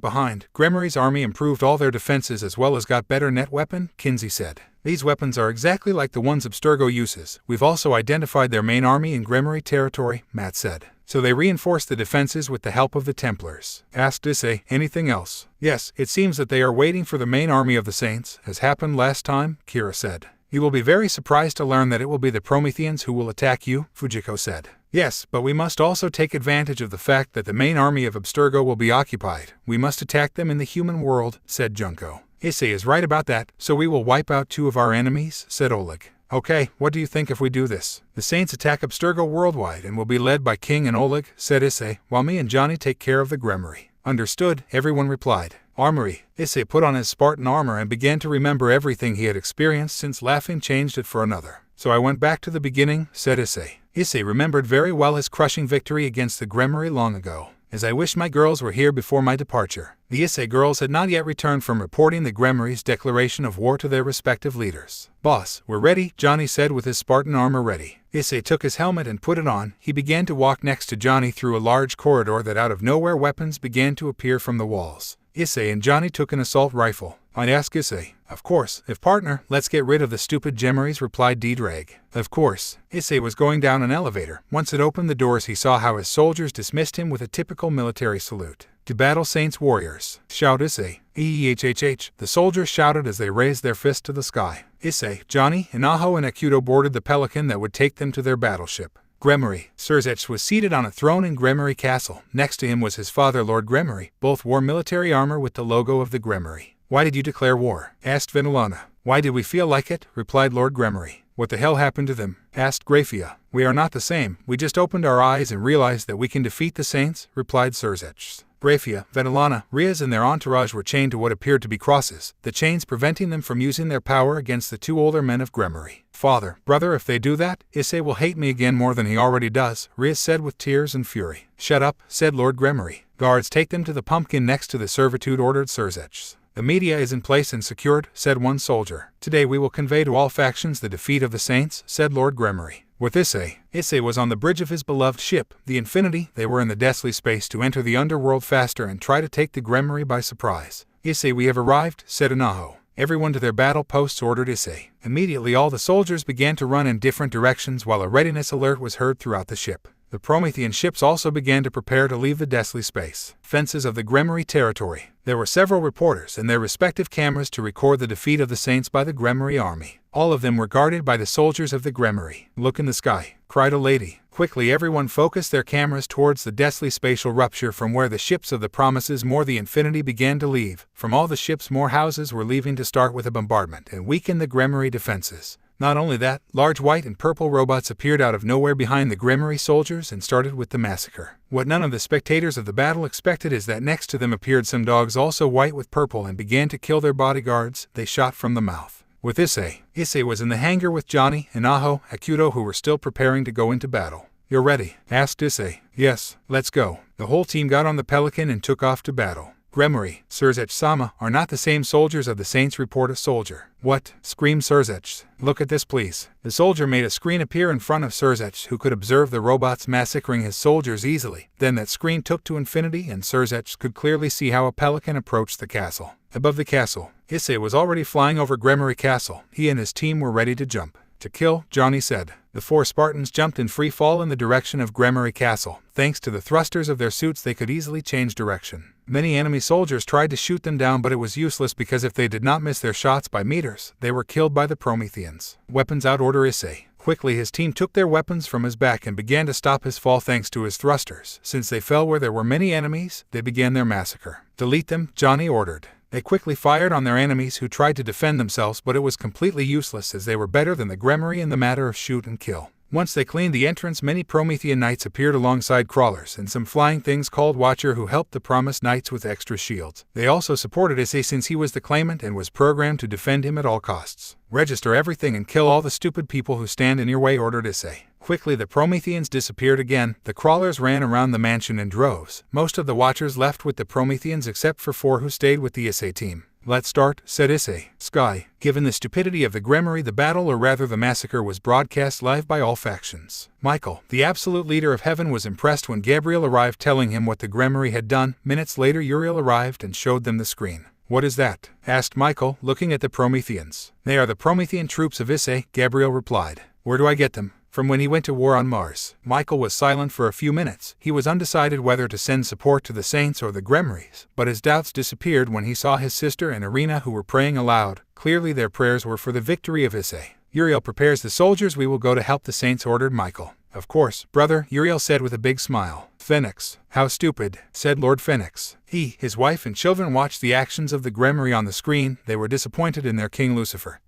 behind, Gremmery's army improved all their defenses as well as got better net weapon, Kinsey said. These weapons are exactly like the ones Abstergo uses. We've also identified their main army in Gremmery territory, Matt said. So they reinforced the defenses with the help of the Templars. Asked Issei, anything else? Yes, it seems that they are waiting for the main army of the Saints, as happened last time, Kira said. You will be very surprised to learn that it will be the Prometheans who will attack you, Fujiko said. Yes, but we must also take advantage of the fact that the main army of Abstergo will be occupied. We must attack them in the human world, said Junko. Issei is right about that, so we will wipe out 2 of our enemies, said Oleg. Okay, what do you think if we do this? The Saints attack Abstergo worldwide and will be led by King and Oleg, said Issei, while me and Johnny take care of the Gremmery. Understood, everyone replied. Armory. Issei put on his Spartan armor and began to remember everything he had experienced since laughing changed it for another. So I went back to the beginning, said Issei. Issei remembered very well his crushing victory against the Gremmery long ago. As I wish my girls were here before my departure. The Issei girls had not yet returned from reporting the Gremmery's declaration of war to their respective leaders. Boss, we're ready, Johnny said with his Spartan armor ready. Issei took his helmet and put it on. He began to walk next to Johnny through a large corridor that out of nowhere weapons began to appear from the walls. Issei and Johnny took an assault rifle. I'd ask Issei. Of course, if partner, let's get rid of the stupid Gemmeries, replied D-Drag. Of course. Issei was going down an elevator. Once it opened the doors he saw how his soldiers dismissed him with a typical military salute. To battle Saints warriors, shout Issei. E-E-H-H-H, the soldiers shouted as they raised their fists to the sky. Issei, Johnny, Inaho and Akuto boarded the pelican that would take them to their battleship. Gremmery. Surzech was seated on a throne in Gremmery Castle. Next to him was his father, Lord Gremmery. Both wore military armor with the logo of the Gremmery. Why did you declare war? Asked Vinalana. Why did we feel like it? Replied Lord Gremmery. What the hell happened to them? Asked Grafia. We are not the same. We just opened our eyes and realized that we can defeat the Saints, replied Surzech. Grafia, Venelana, Riaz and their entourage were chained to what appeared to be crosses, the chains preventing them from using their power against the 2 older men of Gremmery. Father, brother, if they do that, Issei will hate me again more than he already does, Riaz said with tears and fury. Shut up, said Lord Gremmery. Guards, take them to the pumpkin next to the servitude, ordered Surzech. The media is in place and secured, said one soldier. Today we will convey to all factions the defeat of the Saints, said Lord Gremmery. With Issei was on the bridge of his beloved ship, the Infinity. They were in the deathly space to enter the underworld faster and try to take the Gremmery by surprise. Issei, we have arrived, said Inaho. Everyone to their battle posts, ordered Issei. Immediately all the soldiers began to run in different directions while a readiness alert was heard throughout the ship. The Promethean ships also began to prepare to leave the deathly space. Fences of the Gremmery territory. There were several reporters and their respective cameras to record the defeat of the Saints by the Gremmery army. All of them were guarded by the soldiers of the Gremmery. Look in the sky, cried a lady. Quickly everyone focused their cameras towards the deathly spatial rupture from where the ships of the Promises more the Infinity began to leave. From all the ships more houses were leaving to start with a bombardment and weaken the Gremmery defenses. Not only that, large white and purple robots appeared out of nowhere behind the Gremmery soldiers and started with the massacre. What none of the spectators of the battle expected is that next to them appeared some dogs also white with purple and began to kill their bodyguards. They shot from the mouth. With Issei was in the hangar with Johnny, Inaho, Akuto, who were still preparing to go into battle. You're ready? Asked Issei. Yes, let's go. The whole team got on the Pelican and took off to battle. Gremmery, Surzech-sama, are not the same soldiers of the Saints, report a soldier. What? Screamed Surzech. Look at this, please. The soldier made a screen appear in front of Surzech, who could observe the robots massacring his soldiers easily. Then that screen took to infinity and Surzech could clearly see how a pelican approached the castle. Above the castle, Issei was already flying over Gremmery Castle. He and his team were ready to jump. To kill, Johnny said. The 4 Spartans jumped in free fall in the direction of Gremmery Castle. Thanks to the thrusters of their suits they could easily change direction. Many enemy soldiers tried to shoot them down, but it was useless because if they did not miss their shots by meters, they were killed by the Prometheans. Weapons out, order Issei. Quickly his team took their weapons from his back and began to stop his fall thanks to his thrusters. Since they fell where there were many enemies, they began their massacre. Delete them, Johnny ordered. They quickly fired on their enemies who tried to defend themselves, but it was completely useless as they were better than the Gremmery in the matter of shoot and kill. Once they cleaned the entrance, many Promethean knights appeared alongside crawlers and some flying things called Watcher who helped the promised knights with extra shields. They also supported Issei since he was the claimant and was programmed to defend him at all costs. Register everything and kill all the stupid people who stand in your way, ordered Issei. Quickly the Prometheans disappeared again. The crawlers ran around the mansion in droves. Most of the Watchers left with the Prometheans except for 4 who stayed with the Issei team. Let's start, said Issei. Sky. Given the stupidity of the Gremmery, the battle, or rather the massacre, was broadcast live by all factions. Michael, the absolute leader of heaven, was impressed when Gabriel arrived telling him what the Gremmery had done. Minutes later Uriel arrived and showed them the screen. What is that? Asked Michael, looking at the Prometheans. They are the Promethean troops of Issei, Gabriel replied. Where do I get them? From when he went to war on Mars. Michael was silent for a few minutes. He was undecided whether to send support to the Saints or the Gremmeries, but his doubts disappeared when he saw his sister and Irina, who were praying aloud. Clearly their prayers were for the victory of Issei. Uriel prepares the soldiers. We will go to help the Saints, ordered Michael. Of course, brother, Uriel said with a big smile. Phoenix. How stupid, said Lord Phoenix. He, his wife and children watched the actions of the Gremmery on the screen. They were disappointed in their king Lucifer,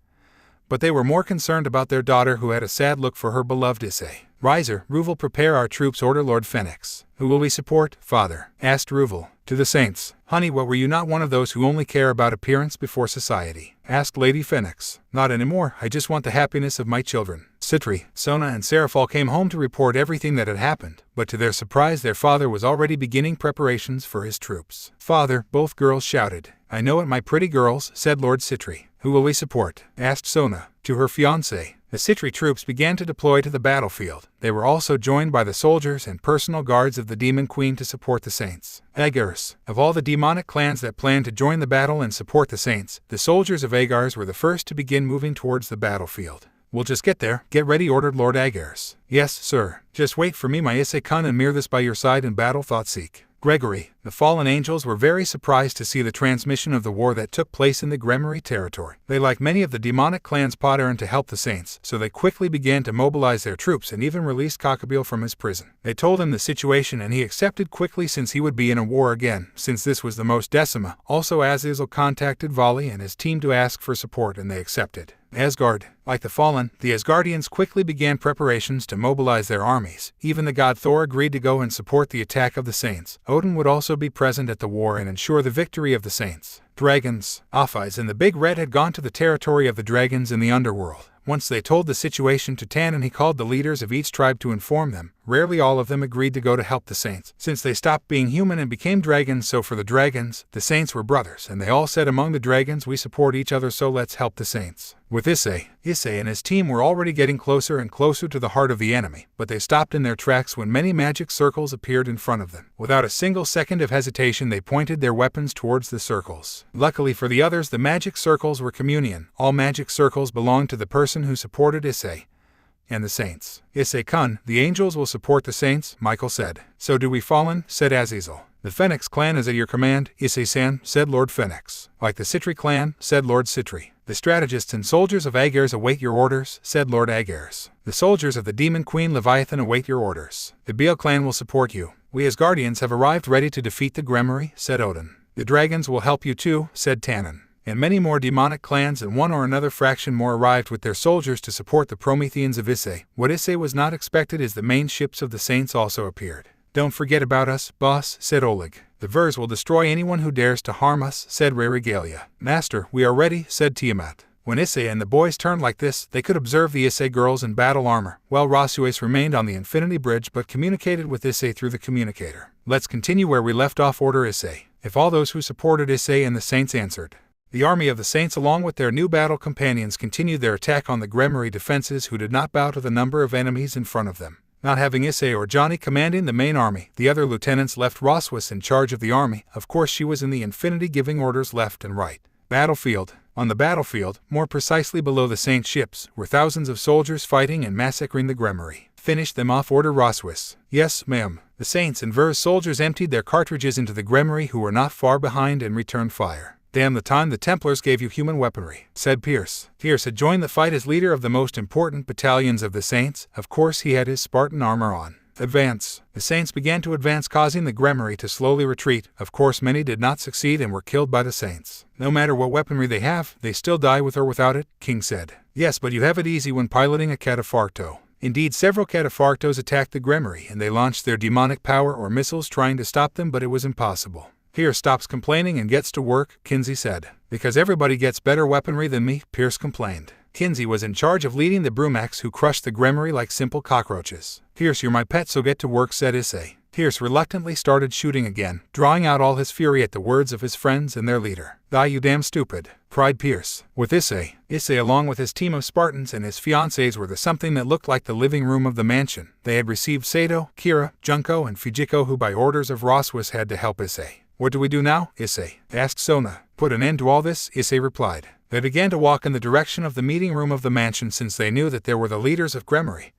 but they were more concerned about their daughter, who had a sad look for her beloved Issei. Riser, Ruvel, prepare our troops, order Lord Phoenix. Who will we support, father? Asked Ruvel. To the Saints. Honey, what, were you not one of those who only care about appearance before society? Asked Lady Phoenix. Not anymore, I just want the happiness of my children. Citri, Sona and Seraphol came home to report everything that had happened, but to their surprise their father was already beginning preparations for his troops. Father, both girls shouted. I know it, my pretty girls, said Lord Citri. Who will we support? Asked Sona. To her fiancé. The Citri troops began to deploy to the battlefield. They were also joined by the soldiers and personal guards of the Demon Queen to support the Saints. Agars. Of all the demonic clans that planned to join the battle and support the Saints, the soldiers of Agars were the first to begin moving towards the battlefield. We'll just get there. Get ready, ordered Lord Agars. Yes, sir. Just wait for me, my Issei-kun, and Mirthus by your side in battle, thought Seek. Gregory. The fallen angels were very surprised to see the transmission of the war that took place in the Gremmery territory. They, like many of the demonic clans, plotted to help the Saints, so they quickly began to mobilize their troops and even released Cockabeel from his prison. They told him the situation and he accepted quickly since he would be in a war again, since this was the most Decima. Also Azazel contacted Vali and his team to ask for support and they accepted. Asgard. Like the fallen, the Asgardians quickly began preparations to mobilize their armies. Even the god Thor agreed to go and support the attack of the Saints. Odin would also be present at the war and ensure the victory of the Saints. Dragons. Aphais and the Big Red had gone to the territory of the dragons in the underworld. Once they told the situation to Tannen, he called the leaders of each tribe to inform them. Rarely all of them agreed to go to help the Saints, since they stopped being human and became dragons. So for the dragons, the Saints were brothers, and they all said among the dragons, we support each other, so let's help the Saints. With Issei and his team were already getting closer and closer to the heart of the enemy, but they stopped in their tracks when many magic circles appeared in front of them. Without a single second of hesitation, they pointed their weapons towards the circles. Luckily for the others, the magic circles were communion. All magic circles belonged to the person who supported Issei and the Saints. Issei-kun, the angels will support the Saints, Michael said. So do we, fallen, said Azazel. The Phoenix clan is at your command, Issei-san, said Lord Phoenix. Like the Citri clan, said Lord Citri. The strategists and soldiers of Agars await your orders, said Lord Agars. The soldiers of the Demon Queen Leviathan await your orders. The Beal clan will support you. We Asgardians have arrived ready to defeat the Gremmery, said Odin. The dragons will help you too, said Tannen. And many more demonic clans and one or another fraction more arrived with their soldiers to support the Prometheans of Issei. What Issei was not expected is the main ships of the Saints also appeared. Don't forget about us, boss, said Oleg. The Vers will destroy anyone who dares to harm us, said Regalia. Master, we are ready, said Tiamat. When Issei and the boys turned like this, they could observe the Issei girls in battle armor, while Rasues remained on the Infinity Bridge but communicated with Issei through the communicator. Let's continue where we left off, order Issei. If all those who supported Issei and the Saints answered. The army of the Saints along with their new battle companions continued their attack on the Gremmery defenses, who did not bow to the number of enemies in front of them. Not having Issei or Johnny commanding the main army, the other lieutenants left Roswis in charge of the army. Of course she was in the Infinity giving orders left and right. Battlefield. On the battlefield, more precisely below the Saint ships, were thousands of soldiers fighting and massacring the Gremmery. Finish them off, order Roswis. Yes, ma'am. The Saints and Vers soldiers emptied their cartridges into the Gremmery, who were not far behind, and returned fire. Damn the time the Templars gave you human weaponry, said Pierce. Pierce had joined the fight as leader of the most important battalions of the Saints. Of course he had his Spartan armor on. Advance. The Saints began to advance, causing the Gremmery to slowly retreat. Of course, many did not succeed and were killed by the Saints. No matter what weaponry they have, they still die with or without it, King said. Yes, but you have it easy when piloting a cataphracto. Indeed, several cataphractos attacked the Gremmery, and they launched their demonic power or missiles trying to stop them, but it was impossible. Pierce stops complaining and gets to work, Kinsey said. Because everybody gets better weaponry than me, Pierce complained. Kinsey was in charge of leading the Brumacs, who crushed the Gremmery like simple cockroaches. Pierce, you're my pet, so get to work, said Issei. Pierce reluctantly started shooting again, drawing out all his fury at the words of his friends and their leader. Die, you damn stupid, cried Pierce. With Issei, along with his team of Spartans and his fiancées, were the something that looked like the living room of the mansion. They had received Sato, Kira, Junko, and Fujiko, who by orders of Roswas had to help Issei. What do we do now, Issei? Asked Sona. Put an end to all this, Issei replied. They began to walk in the direction of the meeting room of the mansion, since they knew that there were the leaders of Gremmery,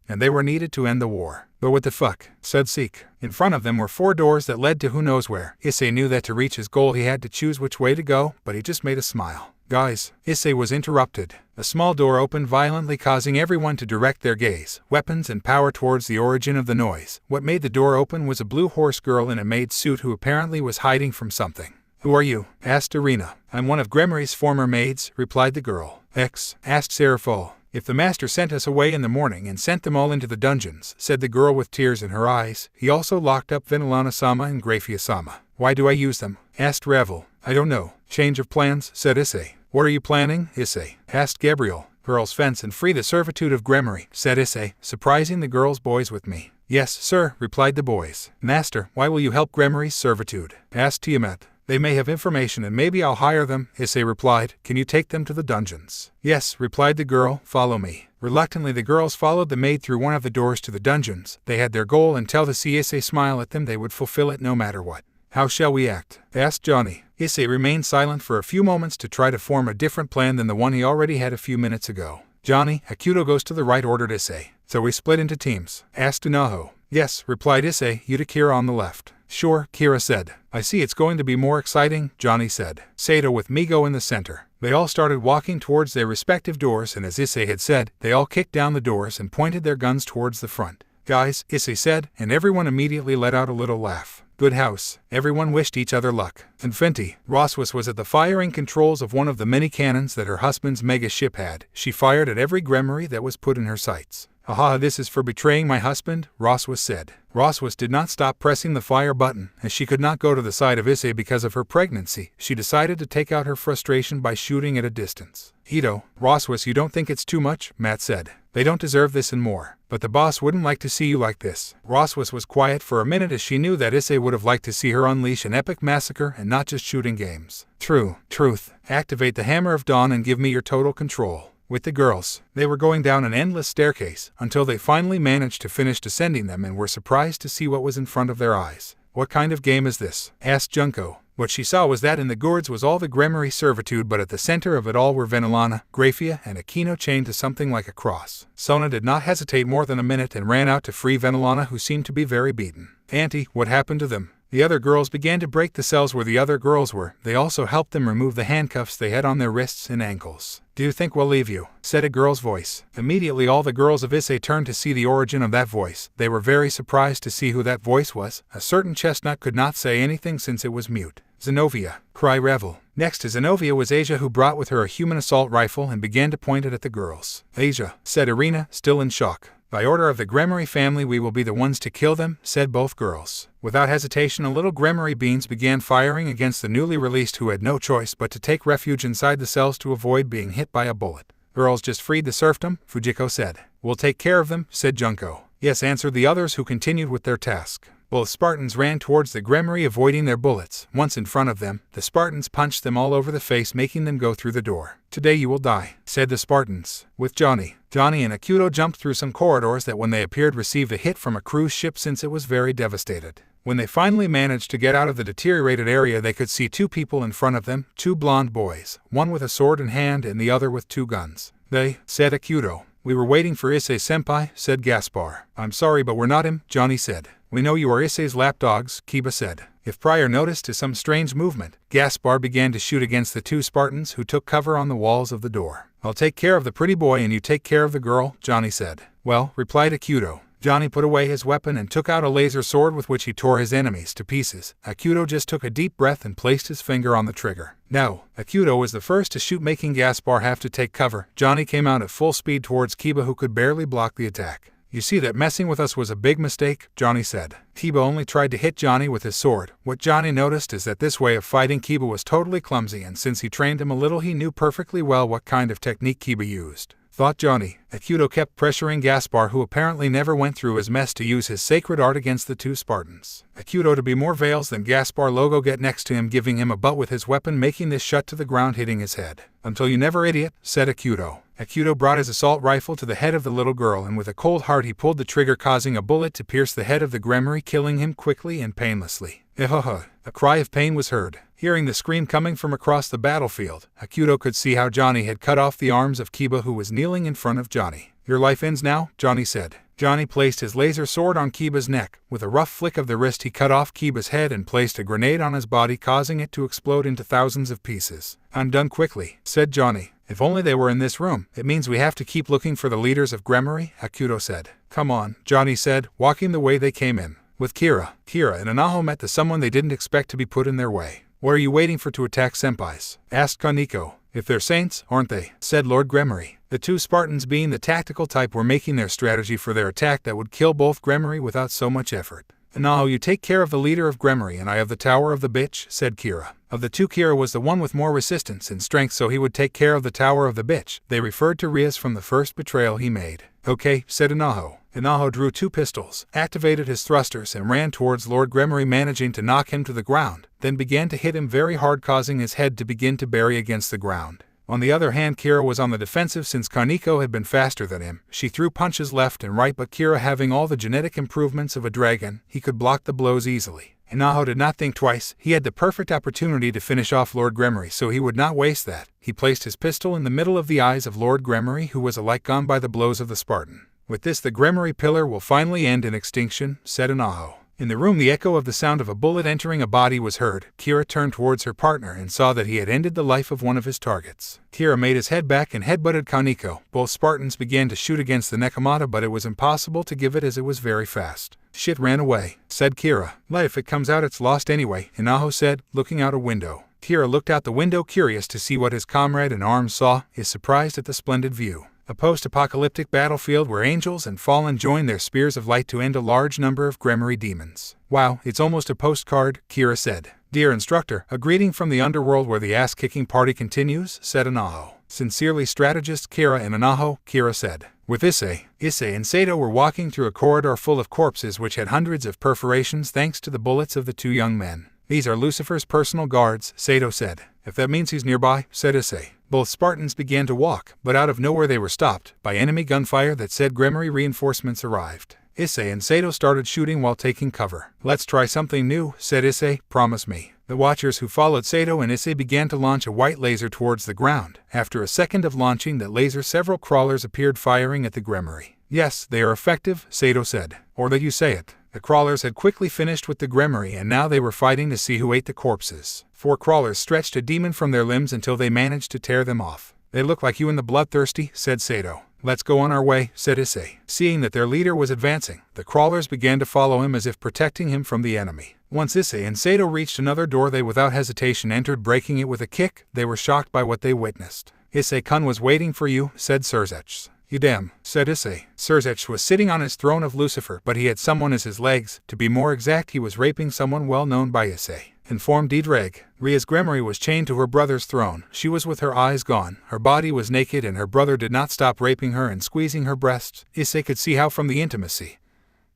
and they were needed to end the war. But what the fuck, said Seek. In front of them were 4 doors that led to who knows where. Issei knew that to reach his goal he had to choose which way to go, but he just made a smile. Guys, Issei was interrupted. A small door opened violently, causing everyone to direct their gaze, weapons, and power towards the origin of the noise. What made the door open was a blue horse girl in a maid's suit who apparently was hiding from something. Who are you? Asked Irina. I'm one of Gremmery's former maids, replied the girl. Asked Serapho. If the master sent us away in the morning and sent them all into the dungeons, said the girl with tears in her eyes, he also locked up Venelana-sama and Grafia-sama. Why do I use them? Asked Revel. I don't know. Change of plans, said Issei. What are you planning, Issei? Asked Gabriel. Girls fence and free the servitude of Gremmery, said Issei, surprising the girls' boys with me. Yes, sir, replied the boys. Master, why will you help Gremmery's servitude? Asked Tiamat. They may have information and maybe I'll hire them, Issei replied. Can you take them to the dungeons? Yes, replied the girl. Follow me. Reluctantly, the girls followed the maid through one of the doors to the dungeons. They had their goal, and till to see Issei smile at them they would fulfill it no matter what. How shall we act? Asked Johnny. Issei remained silent for a few moments to try to form a different plan than the one he already had a few minutes ago. Johnny, Akuto goes to the right, ordered Issei. So we split into teams. Asked Unaho. Yes, replied Issei, you to Kira on the left. Sure, Kira said. I see it's going to be more exciting, Johnny said. Sato with Migo in the center. They all started walking towards their respective doors, and as Issei had said, they all kicked down the doors and pointed their guns towards the front. Guys, Issei said, and everyone immediately let out a little laugh. Good house. Everyone wished each other luck. And Fenty, Roswas was at the firing controls of one of the many cannons that her husband's mega ship had. She fired at every Gremmery that was put in her sights. Aha, this is for betraying my husband, Roswas said. Roswas did not stop pressing the fire button. As she could not go to the side of Issei because of her pregnancy, she decided to take out her frustration by shooting at a distance. Ito, Roswas, you don't think it's too much? Matt said. They don't deserve this and more. But the boss wouldn't like to see you like this. Roswas was quiet for a minute as she knew that Issei would have liked to see her unleash an epic massacre and not just shooting games. Truth. Activate the Hammer of Dawn and give me your total control. With the girls, they were going down an endless staircase until they finally managed to finish descending them and were surprised to see what was in front of their eyes. What kind of game is this? Asked Junko. What she saw was that in the gourds was all the Gremmery servitude, but at the center of it all were Venelana, Grafia, and Aquino chained to something like a cross. Sona did not hesitate more than a minute and ran out to free Venelana, who seemed to be very beaten. Auntie, what happened to them? The other girls began to break the cells where the other girls were. They also helped them remove the handcuffs they had on their wrists and ankles. Do you think we'll leave you? Said a girl's voice. Immediately all the girls of Issei turned to see the origin of that voice. They were very surprised to see who that voice was. A certain chestnut could not say anything since it was mute. Zenovia, cried Revel. Next to Zenovia was Asia, who brought with her a human assault rifle and began to point it at the girls. Asia, said Irina, still in shock. By order of the Gremmery family, we will be the ones to kill them, said both girls. Without hesitation, a little Gremmery beings began firing against the newly released, who had no choice but to take refuge inside the cells to avoid being hit by a bullet. Girls just freed the serfdom, Fujiko said. We'll take care of them, said Junko. Yes, answered the others, who continued with their task. Both Spartans ran towards the Gremmery, avoiding their bullets. Once in front of them, the Spartans punched them all over the face, making them go through the door. Today you will die, said the Spartans. With Johnny and Akuto jumped through some corridors that when they appeared received a hit from a cruise ship, since it was very devastated. When they finally managed to get out of the deteriorated area, they could see 2 people in front of them, 2 blonde boys, one with a sword in hand and the other with 2 guns. They, said Akuto. We were waiting for Issei-senpai, said Gaspar. I'm sorry, but we're not him, Johnny said. We know you are Issei's lapdogs, Kiba said. If prior notice to some strange movement, Gaspar began to shoot against the 2 Spartans, who took cover on the walls of the door. I'll take care of the pretty boy and you take care of the girl, Johnny said. Well, replied Akuto. Johnny put away his weapon and took out a laser sword with which he tore his enemies to pieces. Akuto just took a deep breath and placed his finger on the trigger. No, Akuto was the first to shoot, making Gaspar have to take cover. Johnny came out at full speed towards Kiba, who could barely block the attack. You see that messing with us was a big mistake, Johnny said. Kiba only tried to hit Johnny with his sword. What Johnny noticed is that this way of fighting Kiba was totally clumsy, and since he trained him a little, he knew perfectly well what kind of technique Kiba used. Thought Johnny. Akuto kept pressuring Gaspar, who apparently never went through his mess, to use his sacred art against the two Spartans. Akuto, to be more veils than Gaspar, Logo get next to him, giving him a butt with his weapon, making this shut to the ground, hitting his head. Until you never, idiot, said Akuto. Akuto brought his assault rifle to the head of the little girl, and with a cold heart he pulled the trigger, causing a bullet to pierce the head of the Gremry, killing him quickly and painlessly. A cry of pain was heard. Hearing the scream coming from across the battlefield, Akuto could see how Johnny had cut off the arms of Kiba, who was kneeling in front of Johnny. Your life ends now, Johnny said. Johnny placed his laser sword on Kiba's neck. With a rough flick of the wrist, he cut off Kiba's head and placed a grenade on his body, causing it to explode into thousands of pieces. I'm done quickly, said Johnny. If only they were in this room. It means we have to keep looking for the leaders of Gremry, Akuto said. Come on, Johnny said, walking the way they came in. With Kira and Anaho met someone they didn't expect to be put in their way. What are you waiting for to attack senpais? Asked Kaneko. If they're saints, aren't they? Said Lord Gremry. The two Spartans, being the tactical type, were making their strategy for their attack that would kill both Gremry without so much effort. Anaho, you take care of the leader of Gremry, and I of the Tower of the Bitch, said Kira. Of the two, Kira was the one with more resistance and strength, so he would take care of the Tower of the Bitch. They referred to Rias from the first betrayal he made. Okay, said Anaho. Anaho drew two pistols, activated his thrusters, and ran towards Lord Gremry, managing to knock him to the ground, then began to hit him very hard, causing his head to begin to bury against the ground. On the other hand, Kira was on the defensive since Kaneko had been faster than him. She threw punches left and right, but Kira, having all the genetic improvements of a dragon, he could block the blows easily. Anaho did not think twice. He had the perfect opportunity to finish off Lord Gremry, so he would not waste that. He placed his pistol in the middle of the eyes of Lord Gremry, who was alike gone by the blows of the Spartan. With this, the Gremry pillar will finally end in extinction, said Anaho. In the room, the echo of the sound of a bullet entering a body was heard. Kira turned towards her partner and saw that he had ended the life of one of his targets. Kira made his head back and headbutted Kaneko. Both Spartans began to shoot against the Nekomata, but it was impossible to give it as it was very fast. Shit ran away, said Kira. If it comes out, it's lost anyway, Anaho said, looking out a window. Kira looked out the window, curious to see what his comrade in arms saw, is surprised at the splendid view. A post-apocalyptic battlefield where angels and fallen join their spears of light to end a large number of Gremry demons. Wow, it's almost a postcard, Kira said. Dear instructor, a greeting from the underworld where the ass-kicking party continues, said Anaho. Sincerely, strategist Kira and Anaho, Kira said. With Issei and Sato were walking through a corridor full of corpses which had hundreds of perforations thanks to the bullets of the two young men. These are Lucifer's personal guards, Sato said. If that means he's nearby, said Issei. Both Spartans began to walk, but out of nowhere they were stopped by enemy gunfire that said Gremry reinforcements arrived. Issei and Sato started shooting while taking cover. Let's try something new, said Issei, promise me. The watchers who followed Sato and Issei began to launch a white laser towards the ground. After a second of launching that laser, several crawlers appeared firing at the Gremry. Yes, they are effective, Sato said. Or that you say it. The crawlers had quickly finished with the Gremry, and now they were fighting to see who ate the corpses. 4 crawlers stretched a demon from their limbs until they managed to tear them off. They look like you and the bloodthirsty, said Sato. Let's go on our way, said Issei. Seeing that their leader was advancing, the crawlers began to follow him as if protecting him from the enemy. Once Issei and Sato reached another door, they without hesitation entered, breaking it with a kick. They were shocked by what they witnessed. Issei-kun was waiting for you, said Serzech. You damn, said Issei. Serzech was sitting on his throne of Lucifer, but he had someone as his legs. To be more exact, he was raping someone well known by Issei. Informed Didreg, Ria's Gremry was chained to her brother's throne. She was with her eyes gone. Her body was naked, and her brother did not stop raping her and squeezing her breasts. Issei could see how from the intimacy.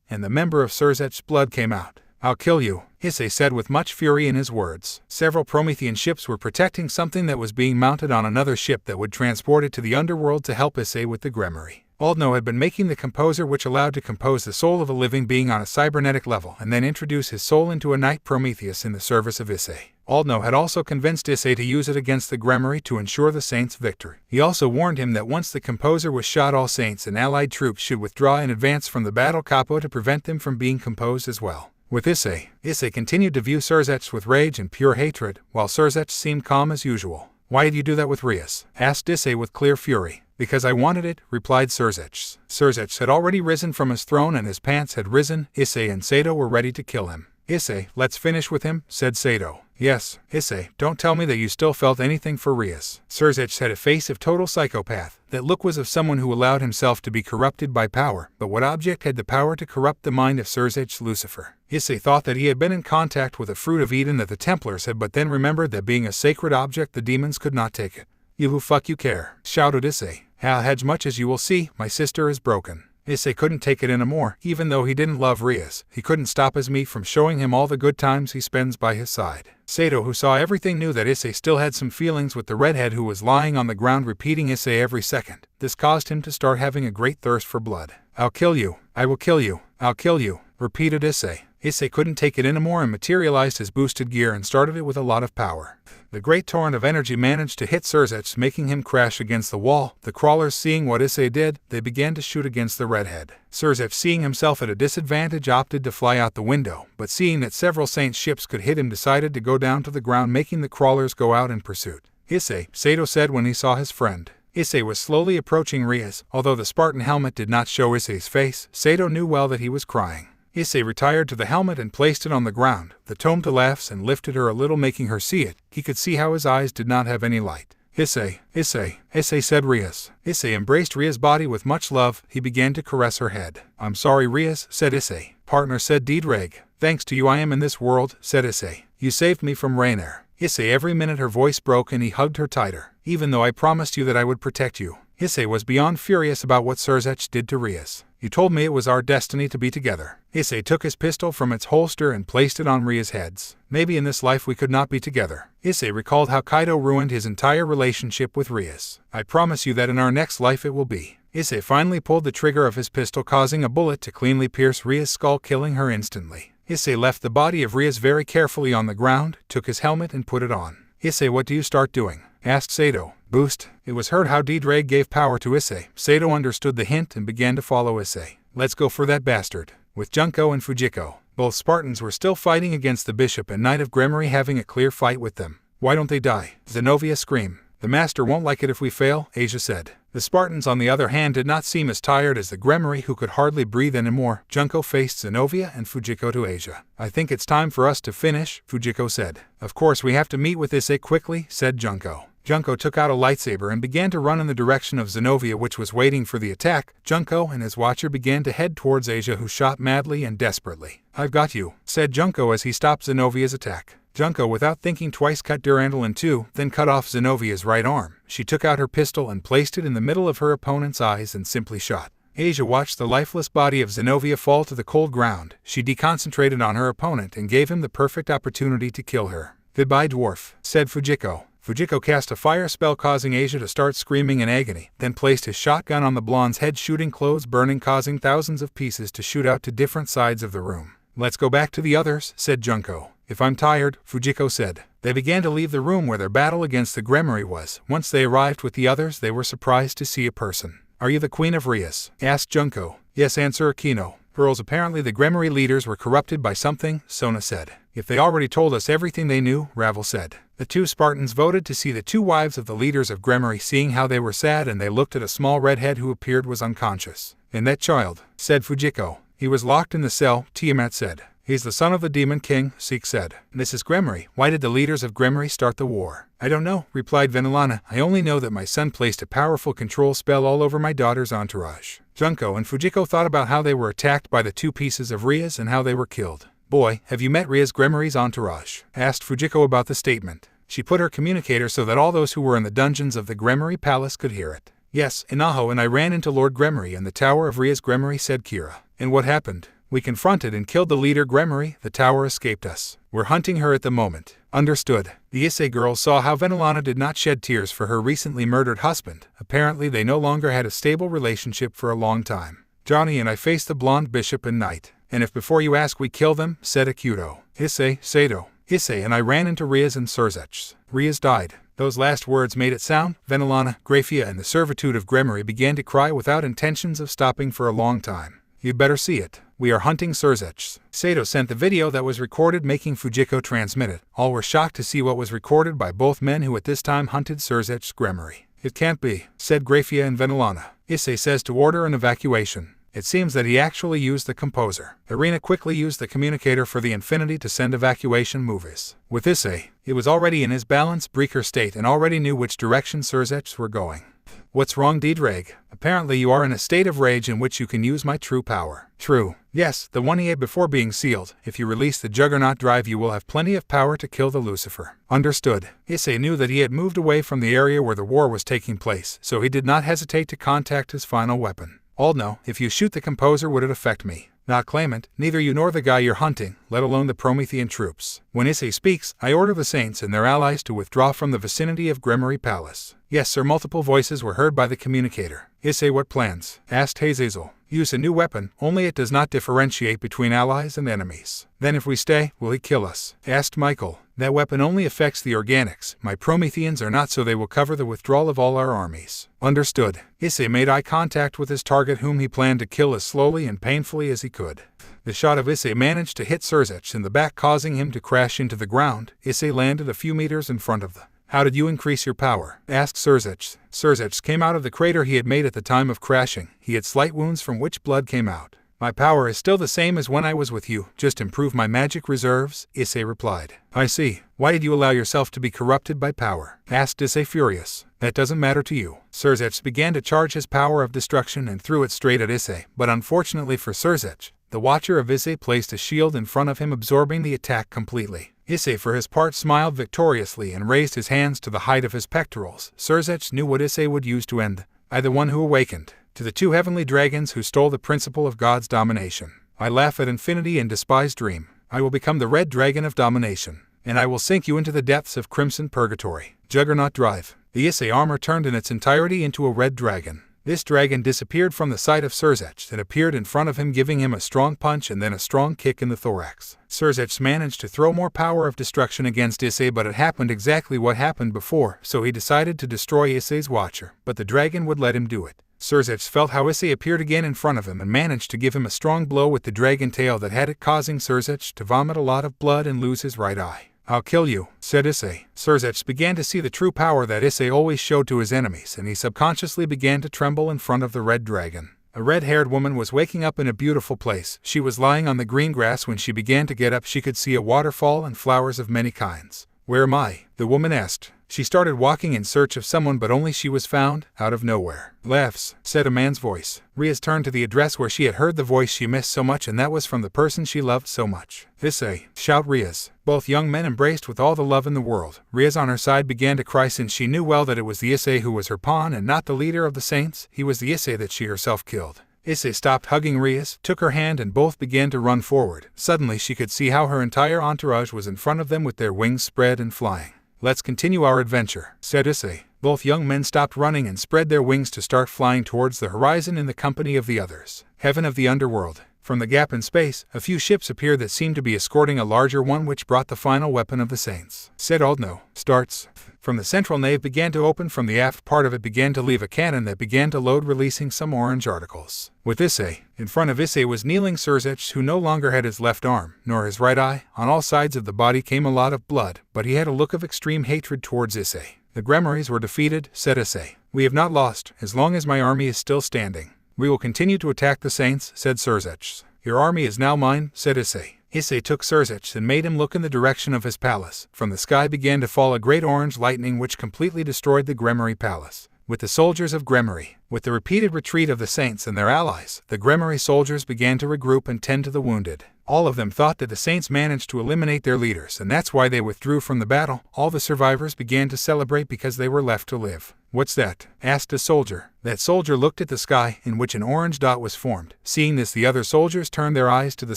And the member of Serzech's blood came out. I'll kill you, Issei said with much fury in his words. Several Promethean ships were protecting something that was being mounted on another ship that would transport it to the underworld to help Issei with the Gremry. Aldno had been making the composer which allowed to compose the soul of a living being on a cybernetic level and then introduce his soul into a knight Prometheus in the service of Issei. Aldno had also convinced Issei to use it against the Gremry to ensure the Saints' victory. He also warned him that once the composer was shot, all Saints and allied troops should withdraw in advance from the battle capo to prevent them from being composed as well. With Issei continued to view Serzech with rage and pure hatred, while Serzech seemed calm as usual. Why did you do that with Rias? Asked Issei with clear fury. Because I wanted it, replied Surzech. Surzech had already risen from his throne and his pants had risen. Issei and Sato were ready to kill him. Issei, let's finish with him, said Sato. Yes, Issei, don't tell me that you still felt anything for Rias. Surzech had a face of total psychopath. That look was of someone who allowed himself to be corrupted by power. But what object had the power to corrupt the mind of Surzech? Lucifer. Issei thought that he had been in contact with a fruit of Eden that the Templars had, but then remembered that being a sacred object the demons could not take it. You who fuck you care, shouted Issei. How hedge much as you will see, my sister is broken. Issei couldn't take it anymore. Even though he didn't love Rias, he couldn't stop his meat from showing him all the good times he spends by his side. Sato, who saw everything, knew that Issei still had some feelings with the redhead who was lying on the ground repeating Issei every second. This caused him to start having a great thirst for blood. I'll kill you, I will kill you, I'll kill you, repeated Issei. Issei couldn't take it anymore and materialized his boosted gear and started it with a lot of power. The great torrent of energy managed to hit Surzech, making him crash against the wall. The crawlers, seeing what Issei did, they began to shoot against the redhead. Surzech, seeing himself at a disadvantage, opted to fly out the window, but seeing that several Saint ships could hit him, decided to go down to the ground, making the crawlers go out in pursuit. Issei, Sato said when he saw his friend. Issei was slowly approaching Rias. Although the Spartan helmet did not show Issei's face, Sato knew well that he was crying. Issei retired to the helmet and placed it on the ground. The tome to laughs and lifted her a little, making her see it. He could see how his eyes did not have any light. Issei, Issei, Issei, said Rias. Issei embraced Rias' body with much love. He began to caress her head. I'm sorry, Rias, said Issei. Partner, said Diedrag. Thanks to you I am in this world, said Issei. You saved me from Rainer. Issei, every minute her voice broke and he hugged her tighter. Even though I promised you that I would protect you. Issei was beyond furious about what Surzech did to Rias. You told me it was our destiny to be together. Issei took his pistol from its holster and placed it on Ria's heads. Maybe in this life we could not be together. Issei recalled how Kaido ruined his entire relationship with Rias. I promise you that in our next life it will be. Issei finally pulled the trigger of his pistol, causing a bullet to cleanly pierce Ria's skull, killing her instantly. Issei left the body of Rias very carefully on the ground, took his helmet and put it on. Issei, what do you start doing? Asked Sato. Boost. It was heard how Diedrag gave power to Issei. Sato understood the hint and began to follow Issei. Let's go for that bastard. With Junko and Fujiko, both Spartans were still fighting against the Bishop and Knight of Gremory, having a clear fight with them. Why don't they die? Zenobia screamed. The master won't like it if we fail, Asia said. The Spartans, on the other hand, did not seem as tired as the Gremory, who could hardly breathe anymore. Junko faced Zenobia and Fujiko to Asia. I think it's time for us to finish, Fujiko said. Of course we have to meet with Issei quickly, said Junko. Junko took out a lightsaber and began to run in the direction of Zenobia, which was waiting for the attack. Junko and his watcher began to head towards Asia, who shot madly and desperately. I've got you, said Junko as he stopped Zenovia's attack. Junko, without thinking twice, cut Durandal in two, then cut off Zenovia's right arm. She took out her pistol and placed it in the middle of her opponent's eyes and simply shot. Asia watched the lifeless body of Zenobia fall to the cold ground. She deconcentrated on her opponent and gave him the perfect opportunity to kill her. Goodbye, dwarf, said Fujiko. Fujiko cast a fire spell, causing Asia to start screaming in agony, then placed his shotgun on the blonde's head, shooting clothes burning, causing thousands of pieces to shoot out to different sides of the room. Let's go back to the others, said Junko. If I'm tired, Fujiko said. They began to leave the room where their battle against the Gremory was. Once they arrived with the others, they were surprised to see a person. Are you the Queen of Rias? Asked Junko. Yes, answered Akino. Girls, apparently the Gremory leaders were corrupted by something, Sona said. If they already told us everything they knew, Ravel said. The two Spartans voted to see the two wives of the leaders of Gremory, seeing how they were sad, and they looked at a small redhead who appeared was unconscious. And that child, said Fujiko. He was locked in the cell, Tiamat said. He's the son of the Demon King, Seek said. This is Gremory. Why did the leaders of Gremory start the war? I don't know, replied Venelana. I only know that my son placed a powerful control spell all over my daughter's entourage. Junko and Fujiko thought about how they were attacked by the two pieces of Rias and how they were killed. Boy, have you met Rias Gremory's entourage? Asked Fujiko about the statement. She put her communicator so that all those who were in the dungeons of the Gremory Palace could hear it. Yes, Inaho and I ran into Lord Gremory in the Tower of Rias Gremory, said Kira. And what happened? We confronted and killed the leader Gremory. The tower escaped us. We're hunting her at the moment. Understood. The Issei girls saw how Venelana did not shed tears for her recently murdered husband. Apparently they no longer had a stable relationship for a long time. Johnny and I faced the blonde bishop and knight. And if before you ask we kill them, said Akuto. Issei, Sato. Issei and I ran into Rias and Surzech. Rias died. Those last words made it sound. Venelana, Grafia and the servitude of Gremory began to cry without intentions of stopping for a long time. You'd better see it. We are hunting Surzech. Sato sent the video that was recorded, making Fujiko transmit it. All were shocked to see what was recorded by both men who at this time hunted Surzech's Gremory. It can't be, said Grafia and Venelana. Issei says to order an evacuation. It seems that he actually used the composer. Irina quickly used the communicator for the Infinity to send evacuation movies. With Issei, it was already in his balanced breaker state and already knew which direction Surzechs were going. What's wrong, Diedrag? Apparently you are in a state of rage in which you can use my true power. True. Yes, the one he had before being sealed. If you release the Juggernaut drive you will have plenty of power to kill the Lucifer. Understood. Issei knew that he had moved away from the area where the war was taking place, so he did not hesitate to contact his final weapon. Aldno, if you shoot the composer would it affect me? Not claimant, neither you nor the guy you're hunting, let alone the Promethean troops. When Issei speaks, I order the Saints and their allies to withdraw from the vicinity of Gremory Palace. Yes, sir, multiple voices were heard by the communicator. Issei, what plans? Asked Hazazel. Use a new weapon, only it does not differentiate between allies and enemies. Then if we stay, will he kill us? Asked Michael. That weapon only affects the organics. My Prometheans are not, so they will cover the withdrawal of all our armies. Understood. Issei made eye contact with his target, whom he planned to kill as slowly and painfully as he could. The shot of Issei managed to hit Surzech in the back, causing him to crash into the ground. Issei landed a few meters in front of the. How did you increase your power? Asked Surzech. Surzech came out of the crater he had made at the time of crashing. He had slight wounds from which blood came out. My power is still the same as when I was with you, just improve my magic reserves, Issei replied. I see. Why did you allow yourself to be corrupted by power? Asked Issei, furious. That doesn't matter to you. Surzech began to charge his power of destruction and threw it straight at Issei, but unfortunately for Surzech, the Watcher of Issei placed a shield in front of him, absorbing the attack completely. Issei for his part smiled victoriously and raised his hands to the height of his pectorals. Surzech knew what Issei would use to end. I, the one who awakened. To the two heavenly dragons who stole the principle of God's domination. I laugh at infinity and despise dream. I will become the red dragon of domination. And I will sink you into the depths of crimson purgatory. Juggernaut drive. The Issei armor turned in its entirety into a red dragon. This dragon disappeared from the sight of Surzech and appeared in front of him, giving him a strong punch and then a strong kick in the thorax. Surzech managed to throw more power of destruction against Issei, but it happened exactly what happened before, so he decided to destroy Issei's Watcher, but the dragon would let him do it. Surzech felt how Issei appeared again in front of him and managed to give him a strong blow with the dragon tail that had it, causing Surzech to vomit a lot of blood and lose his right eye. I'll kill you, said Issei. Surzech began to see the true power that Issei always showed to his enemies, and he subconsciously began to tremble in front of the red dragon. A red-haired woman was waking up in a beautiful place. She was lying on the green grass. When she began to get up, she could see a waterfall and flowers of many kinds. Where am I? The woman asked. She started walking in search of someone, but only she was found, out of nowhere. Laughs, said a man's voice. Riaz turned to the address where she had heard the voice she missed so much, and that was from the person she loved so much. Issei, shout Riaz. Both young men embraced with all the love in the world. Riaz on her side began to cry, since she knew well that it was the Issei who was her pawn and not the leader of the Saints. He was the Issei that she herself killed. Issei stopped hugging Riaz, took her hand, and both began to run forward. Suddenly she could see how her entire entourage was in front of them with their wings spread and flying. Let's continue our adventure, said Issei. Both young men stopped running and spread their wings to start flying towards the horizon in the company of the others. Heaven of the underworld. From the gap in space, a few ships appeared that seemed to be escorting a larger one which brought the final weapon of the Saints. Said Aldno. Starts. From the central nave began to open. From the aft part of it began to leave a cannon that began to load, releasing some orange articles. With Issei, in front of Issei was kneeling Surzech, who no longer had his left arm, nor his right eye. On all sides of the body came a lot of blood, but he had a look of extreme hatred towards Issei. The Gremories were defeated, said Issei. We have not lost, as long as my army is still standing. We will continue to attack the Saints, said Surzech. Your army is now mine, said Issei. Issei took Surzech and made him look in the direction of his palace. From the sky began to fall a great orange lightning which completely destroyed the Gremory Palace. With the soldiers of Gremory, with the repeated retreat of the Saints and their allies, the Gremory soldiers began to regroup and tend to the wounded. All of them thought that the Saints managed to eliminate their leaders, and that's why they withdrew from the battle. All the survivors began to celebrate because they were left to live. What's that? Asked a soldier. That soldier looked at the sky, in which an orange dot was formed. Seeing this, the other soldiers turned their eyes to the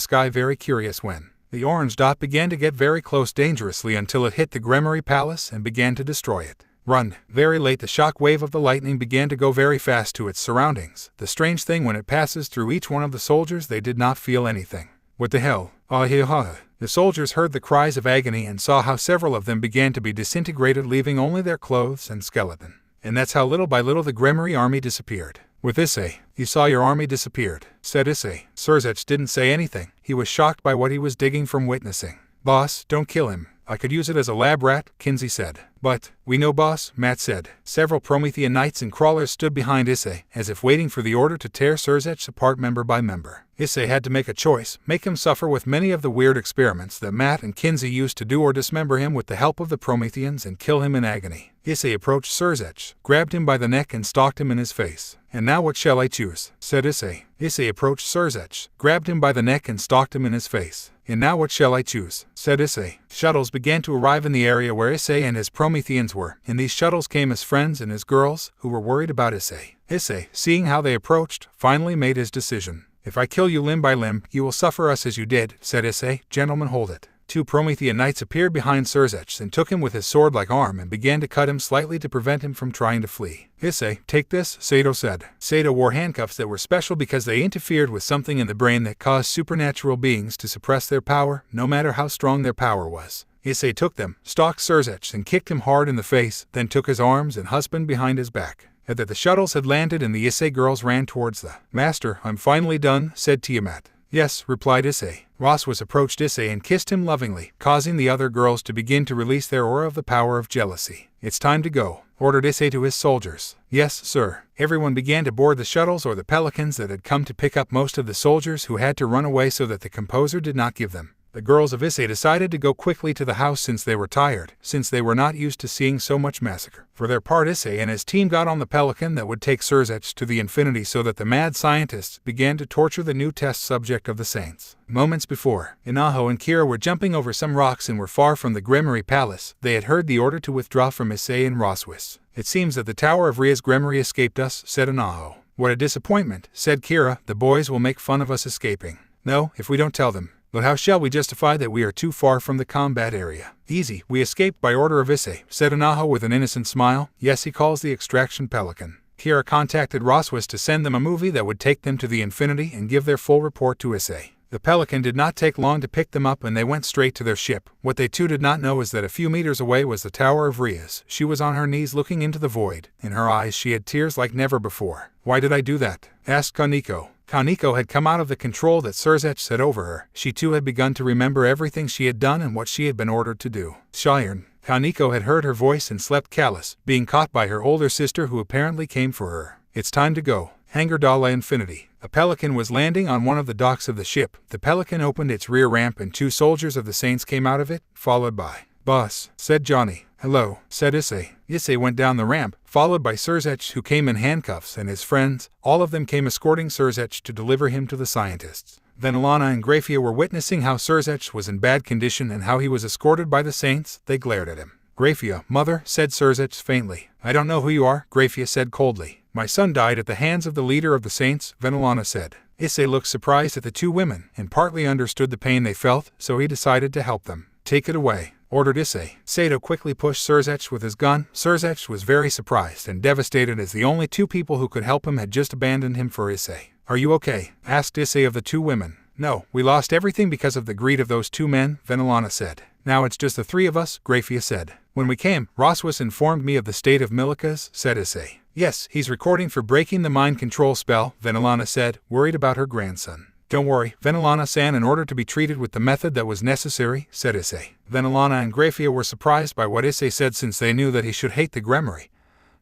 sky, very curious, when the orange dot began to get very close dangerously until it hit the Gremory Palace and began to destroy it. Run. Very late, the shock wave of the lightning began to go very fast to its surroundings. The strange thing, when it passes through each one of the soldiers, they did not feel anything. What the hell? Ah-ha-ha. The soldiers heard the cries of agony and saw how several of them began to be disintegrated, leaving only their clothes and skeleton. And that's how little by little the Gremory army disappeared. With Issei, you saw your army disappeared, said Issei. Surzech didn't say anything. He was shocked by what he was digging from witnessing. Boss, don't kill him. I could use it as a lab rat, Kinsey said. But, we know boss, Matt said. Several Promethean knights and crawlers stood behind Issei, as if waiting for the order to tear Surzech apart member by member. Issei had to make a choice, make him suffer with many of the weird experiments that Matt and Kinsey used to do, or dismember him with the help of the Prometheans and kill him in agony. Issei approached Surzech, grabbed him by the neck and stalked him in his face. And now what shall I choose? Said Issei. Issei approached Surzech, grabbed him by the neck and stalked him in his face. And now what shall I choose? Said Issei. Shuttles began to arrive in the area where Issei and his Prometheans were. In these shuttles came his friends and his girls, who were worried about Issei. Issei, seeing how they approached, finally made his decision. If I kill you limb by limb, you will suffer us as you did, said Issei. Gentlemen, hold it. Two Promethean knights appeared behind Surzech and took him with his sword-like arm and began to cut him slightly to prevent him from trying to flee. Issei, take this, Sato said. Sato wore handcuffs that were special because they interfered with something in the brain that caused supernatural beings to suppress their power, no matter how strong their power was. Issei took them, stalked Surzech and kicked him hard in the face, then took his arms and husband behind his back. At that the shuttles had landed and the Issei girls ran towards the master. I'm finally done, said Tiamat. Yes, replied Issei. Roswis approached Issei and kissed him lovingly, causing the other girls to begin to release their aura of the power of jealousy. It's time to go, ordered Issei to his soldiers. Yes, sir. Everyone began to board the shuttles or the pelicans that had come to pick up most of the soldiers who had to run away so that the composer did not give them. The girls of Issei decided to go quickly to the house since they were tired, since they were not used to seeing so much massacre. For their part, Issei and his team got on the pelican that would take Surzech to the infinity so that the mad scientists began to torture the new test subject of the saints. Moments before, Inaho and Kira were jumping over some rocks and were far from the Gremory Palace. They had heard the order to withdraw from Issei and Roswis. It seems that the Tower of Ria's Gremory escaped us, said Inaho. What a disappointment, said Kira. The boys will make fun of us escaping. No, if we don't tell them. But how shall we justify that we are too far from the combat area? Easy, we escaped by order of Issei, said Inaho with an innocent smile. Yes, he calls the extraction pelican. Kira contacted Roswis to send them a movie that would take them to the infinity and give their full report to Issei. The pelican did not take long to pick them up and they went straight to their ship. What they too did not know is that a few meters away was the Tower of Ria's. She was on her knees looking into the void. In her eyes she had tears like never before. Why did I do that? Asked Kaneko. Kaneko had come out of the control that Surzech set over her. She too had begun to remember everything she had done and what she had been ordered to do. Shiren. Kaneko had heard her voice and slept callous, being caught by her older sister who apparently came for her. It's time to go. Hangar Dala Infinity. A pelican was landing on one of the docks of the ship. The pelican opened its rear ramp and two soldiers of the Saints came out of it, followed by Boss, said Johnny. Hello, said Issei. Issei went down the ramp, followed by Surzech who came in handcuffs and his friends. All of them came escorting Surzech to deliver him to the scientists. Then Alana and Grafia were witnessing how Surzech was in bad condition and how he was escorted by the Saints. They glared at him. Grafia, mother, said Surzech faintly. I don't know who you are, Grafia said coldly. My son died at the hands of the leader of the Saints, Venelana said. Issei looked surprised at the two women, and partly understood the pain they felt, so he decided to help them. Take it away, ordered Issei. Sato quickly pushed Surzech with his gun. Surzech was very surprised and devastated as the only two people who could help him had just abandoned him for Issei. Are you okay? Asked Issei of the two women. No, we lost everything because of the greed of those two men, Venelana said. Now it's just the three of us, Grafia said. When we came, Roswis informed me of the state of Milikas, said Issei. Yes, he's recording for breaking the mind control spell, Venelana said, worried about her grandson. Don't worry, Venelana-san, in order to be treated with the method that was necessary, said Issei. Venelana and Grafia were surprised by what Issei said since they knew that he should hate the Gremory.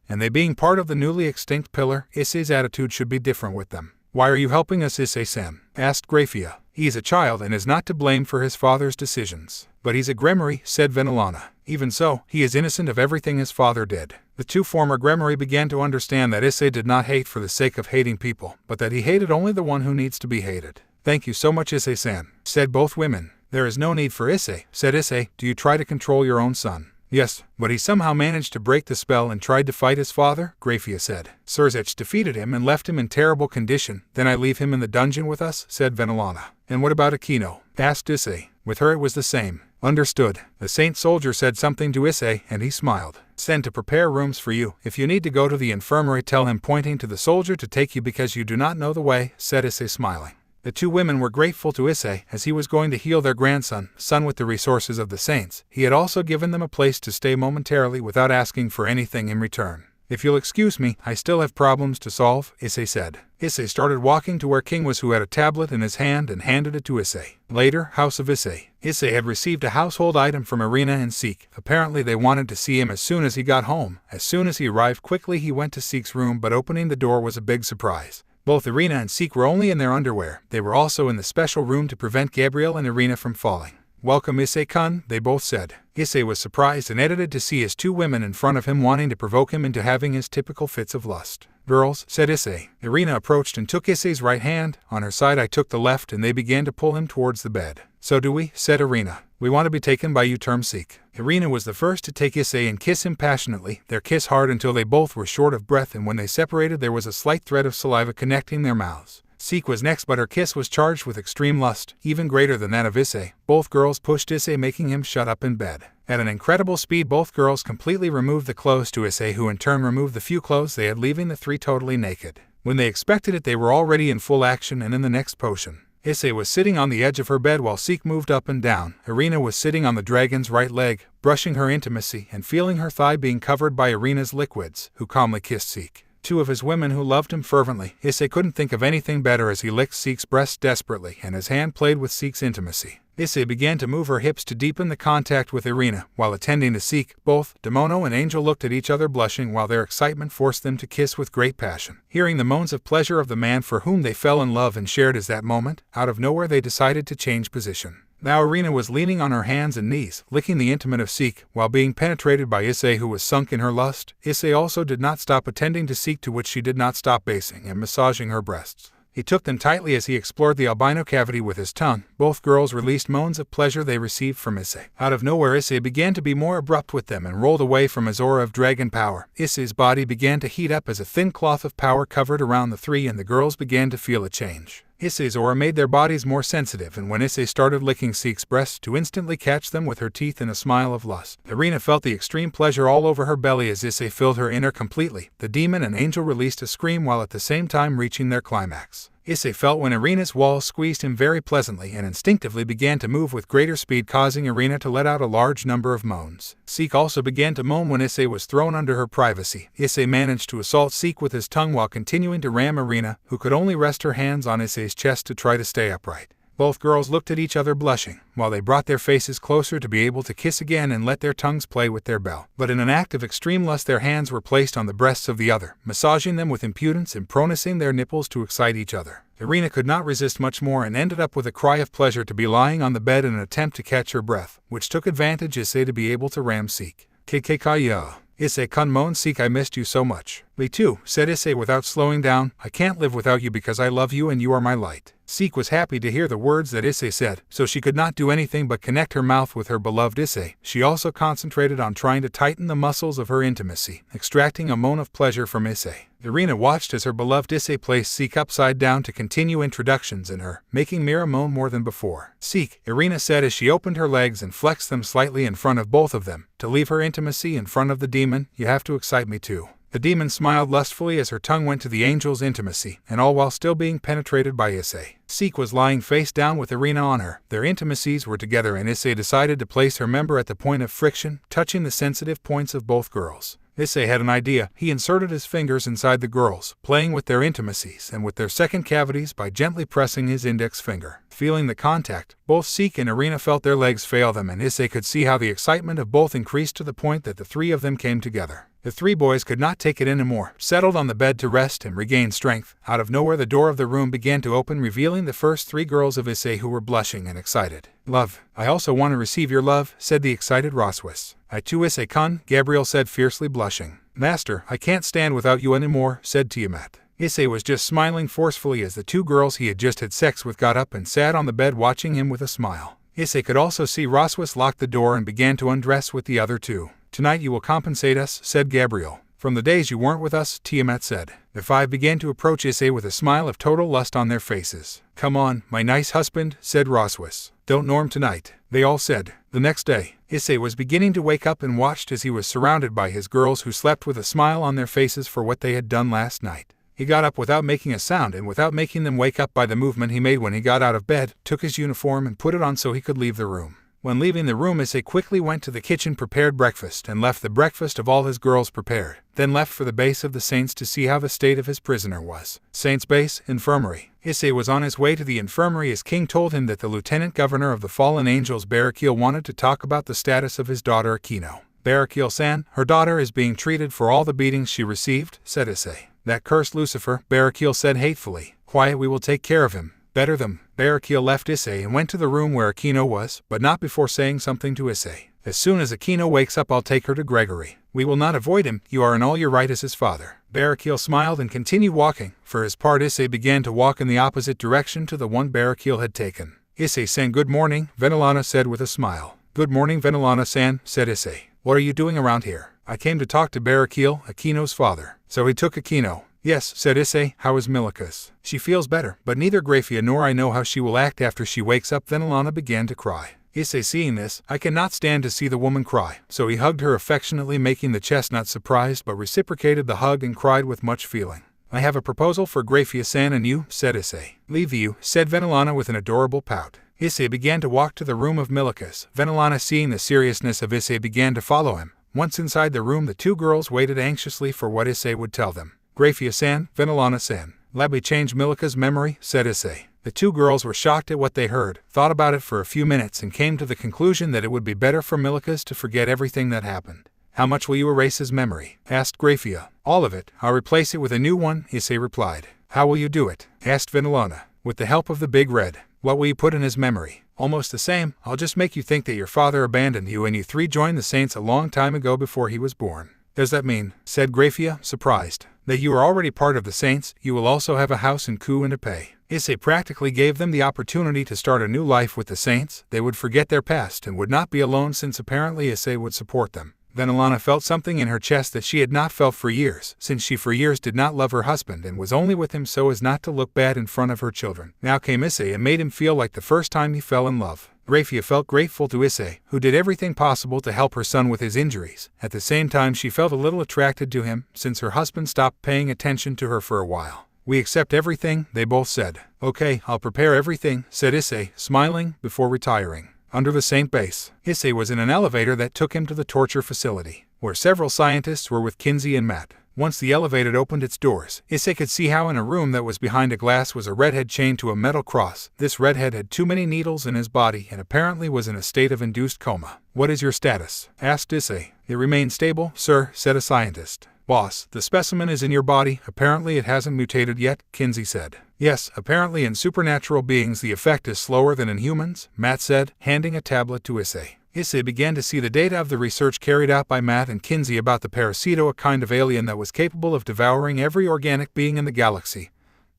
And they being part of the newly extinct pillar, Issei's attitude should be different with them. Why are you helping us, Issei-san? Asked Grafia. He is a child and is not to blame for his father's decisions. But he's a Gremory, said Venelana. Even so, he is innocent of everything his father did. The two former Gremory began to understand that Issei did not hate for the sake of hating people, but that he hated only the one who needs to be hated. Thank you so much, Issei-san, said both women. There is no need for Issei, said Issei. Do you try to control your own son? Yes, but he somehow managed to break the spell and tried to fight his father, Grafia said. Surzech defeated him and left him in terrible condition. Then I leave him in the dungeon with us, said Venelana. And what about Aquino? Asked Issei. With her it was the same. Understood. The Saint soldier said something to Issei, and he smiled. Send to prepare rooms for you. If you need to go to the infirmary, tell him, pointing to the soldier, to take you because you do not know the way, said Issei smiling. The two women were grateful to Issei, as he was going to heal their grandson, son with the resources of the Saints. He had also given them a place to stay momentarily without asking for anything in return. If you'll excuse me, I still have problems to solve, Issei said. Issei started walking to where King was, who had a tablet in his hand, and handed it to Issei. Later, House of Issei. Issei had received a household item from Irina and Seek. Apparently they wanted to see him as soon as he got home. As soon as he arrived, quickly he went to Seek's room, but opening the door was a big surprise. Both Irina and Seek were only in their underwear. They were also in the special room to prevent Gabriel and Irina from falling. "Welcome, Issei-kun," they both said. Issei was surprised and edited to see his two women in front of him, wanting to provoke him into having his typical fits of lust. "Girls," said Issei. Irina approached and took Issei's right hand. On her side I took the left, and they began to pull him towards the bed. "So do we," said Irina. "We want to be taken by you," termed Seek. Irina was the first to take Issei and kiss him passionately. Their kiss hard until they both were short of breath, and when they separated there was a slight thread of saliva connecting their mouths. Seek was next, but her kiss was charged with extreme lust, even greater than that of Issei. Both girls pushed Issei, making him shut up in bed. At an incredible speed, both girls completely removed the clothes to Issei, who in turn removed the few clothes they had, leaving the three totally naked. When they expected it, they were already in full action and in the next potion. Issei was sitting on the edge of her bed while Seek moved up and down. Irina was sitting on the dragon's right leg, brushing her intimacy and feeling her thigh being covered by Irina's liquids, who calmly kissed Seek. Two of his women who loved him fervently. Issei couldn't think of anything better as he licked Seek's breast desperately, and his hand played with Seek's intimacy. Issei began to move her hips to deepen the contact with Irina, while attending to Seek. Both Demono and Angel looked at each other blushing, while their excitement forced them to kiss with great passion. Hearing the moans of pleasure of the man for whom they fell in love and shared at that moment, out of nowhere they decided to change position. Now Irina was leaning on her hands and knees, licking the intimate of Seek, while being penetrated by Issei, who was sunk in her lust. Issei also did not stop attending to Seek, to which she did not stop basing and massaging her breasts. He took them tightly as he explored the albino cavity with his tongue. Both girls released moans of pleasure they received from Issei. Out of nowhere, Issei began to be more abrupt with them and rolled away from his aura of dragon power. Issei's body began to heat up as a thin cloth of power covered around the three, and the girls began to feel a change. Issei's aura made their bodies more sensitive, and when Issei started licking Seek's breasts to instantly catch them with her teeth in a smile of lust, Irina felt the extreme pleasure all over her belly as Issei filled her inner completely. The demon and Angel released a scream while at the same time reaching their climax. Issei felt when Irina's walls squeezed him very pleasantly and instinctively began to move with greater speed, causing Irina to let out a large number of moans. Seek also began to moan when Issei was thrown under her privacy. Issei managed to assault Seek with his tongue while continuing to ram Irina, who could only rest her hands on Issei's chest to try to stay upright. Both girls looked at each other blushing, while they brought their faces closer to be able to kiss again and let their tongues play with their bell. But in an act of extreme lust, their hands were placed on the breasts of the other, massaging them with impudence and pronouncing their nipples to excite each other. Irina could not resist much more and ended up with a cry of pleasure to be lying on the bed in an attempt to catch her breath, which took advantage Issei to be able to ram Seek. "Kkk. Issei-kun," moaned Seek, "I missed you so much." "Me too," said Issei without slowing down. "I can't live without you because I love you and you are my light." Seek was happy to hear the words that Issei said, so she could not do anything but connect her mouth with her beloved Issei. She also concentrated on trying to tighten the muscles of her intimacy, extracting a moan of pleasure from Issei. Irina watched as her beloved Issei placed Seek upside down to continue introductions in her, making Mira moan more than before. "Seek," Irina said as she opened her legs and flexed them slightly in front of both of them. To leave her intimacy in front of the demon, you have to excite me too. The demon smiled lustfully as her tongue went to the angel's intimacy, and all while still being penetrated by Issei. Seek was lying face down with Irina on her. Their intimacies were together, and Issei decided to place her member at the point of friction, touching the sensitive points of both girls. Issei had an idea. He inserted his fingers inside the girls, playing with their intimacies and with their second cavities by gently pressing his index finger. Feeling the contact, both Seek and Irina felt their legs fail them, and Issei could see how the excitement of both increased to the point that the three of them came together. The three boys could not take it anymore, settled on the bed to rest and regain strength. Out of nowhere, the door of the room began to open, revealing the first three girls of Issei, who were blushing and excited. "Love, I also want to receive your love," said the excited Roswis. "I too, Issei-kun," Gabriel said, fiercely blushing. "Master, I can't stand without you anymore," said Tiamat. Issei was just smiling forcefully as the two girls he had just had sex with got up and sat on the bed watching him with a smile. Issei could also see Roswis lock the door and began to undress with the other two. "Tonight you will compensate us," said Gabriel. "From the days you weren't with us," Tiamat said. The five began to approach Issei with a smile of total lust on their faces. "Come on, my nice husband," said Roswis. "Don't norm tonight," they all said. The next day, Issei was beginning to wake up and watched as he was surrounded by his girls, who slept with a smile on their faces for what they had done last night. He got up without making a sound and without making them wake up by the movement he made when he got out of bed, took his uniform and put it on so he could leave the room. When leaving the room, Issei quickly went to the kitchen, prepared breakfast, and left the breakfast of all his girls prepared, then left for the base of the Saints to see how the state of his prisoner was. Saints Base, Infirmary. Issei was on his way to the infirmary as King told him that the Lieutenant Governor of the Fallen Angels, Barakiel, wanted to talk about the status of his daughter Akino. Barakiel-san, her daughter is being treated for all the beatings she received, said Issei. That cursed Lucifer, Barakiel said hatefully. Quiet, we will take care of him. Better them. Barakiel left Issei and went to the room where Akino was, but not before saying something to Issei. As soon as Akino wakes up, I'll take her to Gregory. We will not avoid him, you are in all your right as his father. Barakiel smiled and continued walking. For his part, Issei began to walk in the opposite direction to the one Barakiel had taken. Issei-san, good morning, Venelana said with a smile. Good morning, Venelana-san, said Issei. What are you doing around here? I came to talk to Barakiel, Akino's father. So he took Akino. Yes, said Issei. How is Milikas? She feels better, but neither Grafia nor I know how she will act after she wakes up. Venelana began to cry. Issei, seeing this, I cannot stand to see the woman cry, so he hugged her affectionately, making the chestnut surprised but reciprocated the hug and cried with much feeling. I have a proposal for Grafia-san and you, said Issei. Leave you, said Venelana with an adorable pout. Issei began to walk to the room of Milikas. Venelana, seeing the seriousness of Issei, began to follow him. Once inside the room, the two girls waited anxiously for what Issei would tell them. Grafia-san, Venelana-san. Let me change Milika's memory, said Issei. The two girls were shocked at what they heard, thought about it for a few minutes, and came to the conclusion that it would be better for Milikas to forget everything that happened. How much will you erase his memory? Asked Grafia. All of it. I'll replace it with a new one, Issei replied. How will you do it? Asked Venelana. With the help of the Big Red. What will you put in his memory? Almost the same. I'll just make you think that your father abandoned you and you three joined the Saints a long time ago before he was born. Does that mean, said Grafia, surprised, that you are already part of the Saints? You will also have a house in Ku and to pay. Issei practically gave them the opportunity to start a new life with the Saints. They would forget their past and would not be alone, since apparently Issei would support them. Venelana felt something in her chest that she had not felt for years, since she for years did not love her husband and was only with him so as not to look bad in front of her children. Now came Issei and made him feel like the first time he fell in love. Grafia felt grateful to Issei, who did everything possible to help her son with his injuries. At the same time, she felt a little attracted to him, since her husband stopped paying attention to her for a while. We accept everything, they both said. Okay, I'll prepare everything, said Issei, smiling, before retiring. Under the Saint base, Issei was in an elevator that took him to the torture facility, where several scientists were with Kinsey and Matt. Once the elevator opened its doors, Issei could see how in a room that was behind a glass was a redhead chained to a metal cross. This redhead had too many needles in his body and apparently was in a state of induced coma. What is your status? Asked Issei. It remains stable, sir, said a scientist. Boss, the specimen is in your body. Apparently it hasn't mutated yet, Kinsey said. Yes, apparently in supernatural beings the effect is slower than in humans, Matt said, handing a tablet to Issei. Issei began to see the data of the research carried out by Matt and Kinsey about the parasito, a kind of alien that was capable of devouring every organic being in the galaxy,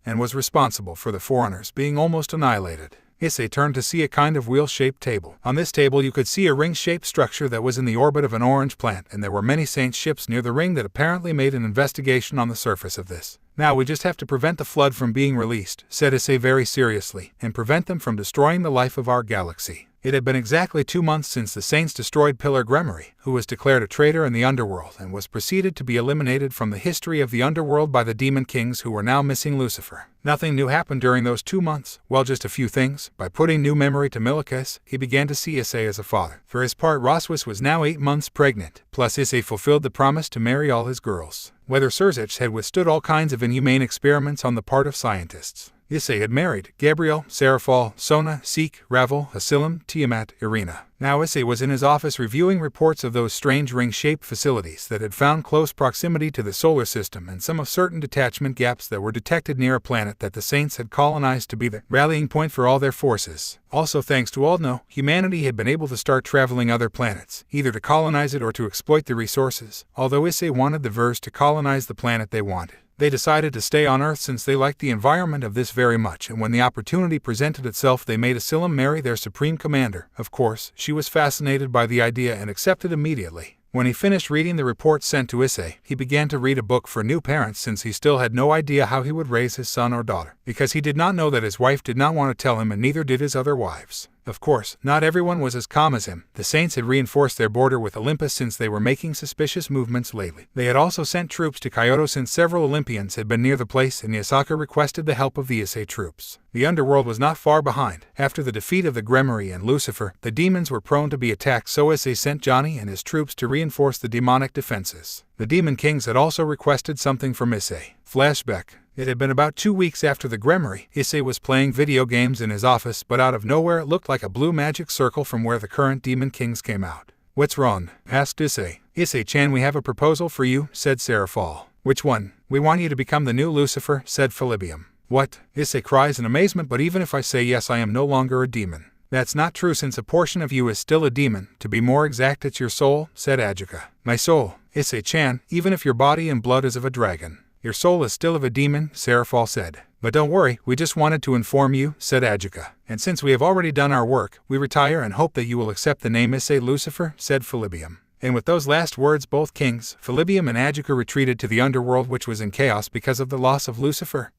and was responsible for the Forerunners being almost annihilated. Issei turned to see a kind of wheel-shaped table. On this table you could see a ring-shaped structure that was in the orbit of an orange plant, and there were many Saint ships near the ring that apparently made an investigation on the surface of this. Now we just have to prevent the flood from being released, said Issei very seriously, and prevent them from destroying the life of our galaxy. It had been exactly 2 months since the Saints destroyed Pillar Gremory, who was declared a traitor in the underworld and was preceded to be eliminated from the history of the underworld by the demon kings who were now missing Lucifer. Nothing new happened during those 2 months, well, just a few things. By putting new memory to Milikas, he began to see Issei as a father. For his part, Roswis was now 8 months pregnant, plus Issei fulfilled the promise to marry all his girls. Whether Surzich had withstood all kinds of inhumane experiments on the part of scientists. Issei had married Gabriel, Serafal, Sona, Seek, Ravel, Asilim, Tiamat, Irina. Now Issei was in his office reviewing reports of those strange ring-shaped facilities that had found close proximity to the solar system and some of certain detachment gaps that were detected near a planet that the Saints had colonized to be the rallying point for all their forces. Also, thanks to Aldno, humanity had been able to start traveling other planets, either to colonize it or to exploit the resources, although Issei wanted the Vers to colonize the planet they wanted. They decided to stay on Earth since they liked the environment of this very much, and when the opportunity presented itself they made Asilim marry their supreme commander. Of course, she was fascinated by the idea and accepted immediately. When he finished reading the report sent to Issei, he began to read a book for new parents since he still had no idea how he would raise his son or daughter, because he did not know that his wife did not want to tell him and neither did his other wives. Of course, not everyone was as calm as him. The Saints had reinforced their border with Olympus since they were making suspicious movements lately. They had also sent troops to Kyoto since several Olympians had been near the place, and Yasaka requested the help of the Issei troops. The underworld was not far behind. After the defeat of the Grimoire and Lucifer, the demons were prone to be attacked, so Issei sent Johnny and his troops to reinforce the demonic defenses. The Demon Kings had also requested something from Issei. Flashback. It had been about 2 weeks after the Grimoire. Issei was playing video games in his office, but out of nowhere it looked like a blue magic circle from where the current Demon Kings came out. "What's wrong?" asked Issei. "Issei-chan, we have a proposal for you," said Seraphol. "Which one?" "We want you to become the new Lucifer," said Philibium. "What?" Issei cries in amazement. "But even if I say yes, I am no longer a demon." "That's not true, since a portion of you is still a demon. To be more exact, it's your soul," said Ajika. "My soul?" "Issei-chan, even if your body and blood is of a dragon, your soul is still of a demon," Seraphol said. "But don't worry, we just wanted to inform you," said Ajika. "And since we have already done our work, we retire and hope that you will accept the name Issei Lucifer," said Philibium. And with those last words, both kings, Philibium and Ajika, retreated to the underworld, which was in chaos because of the loss of Lucifer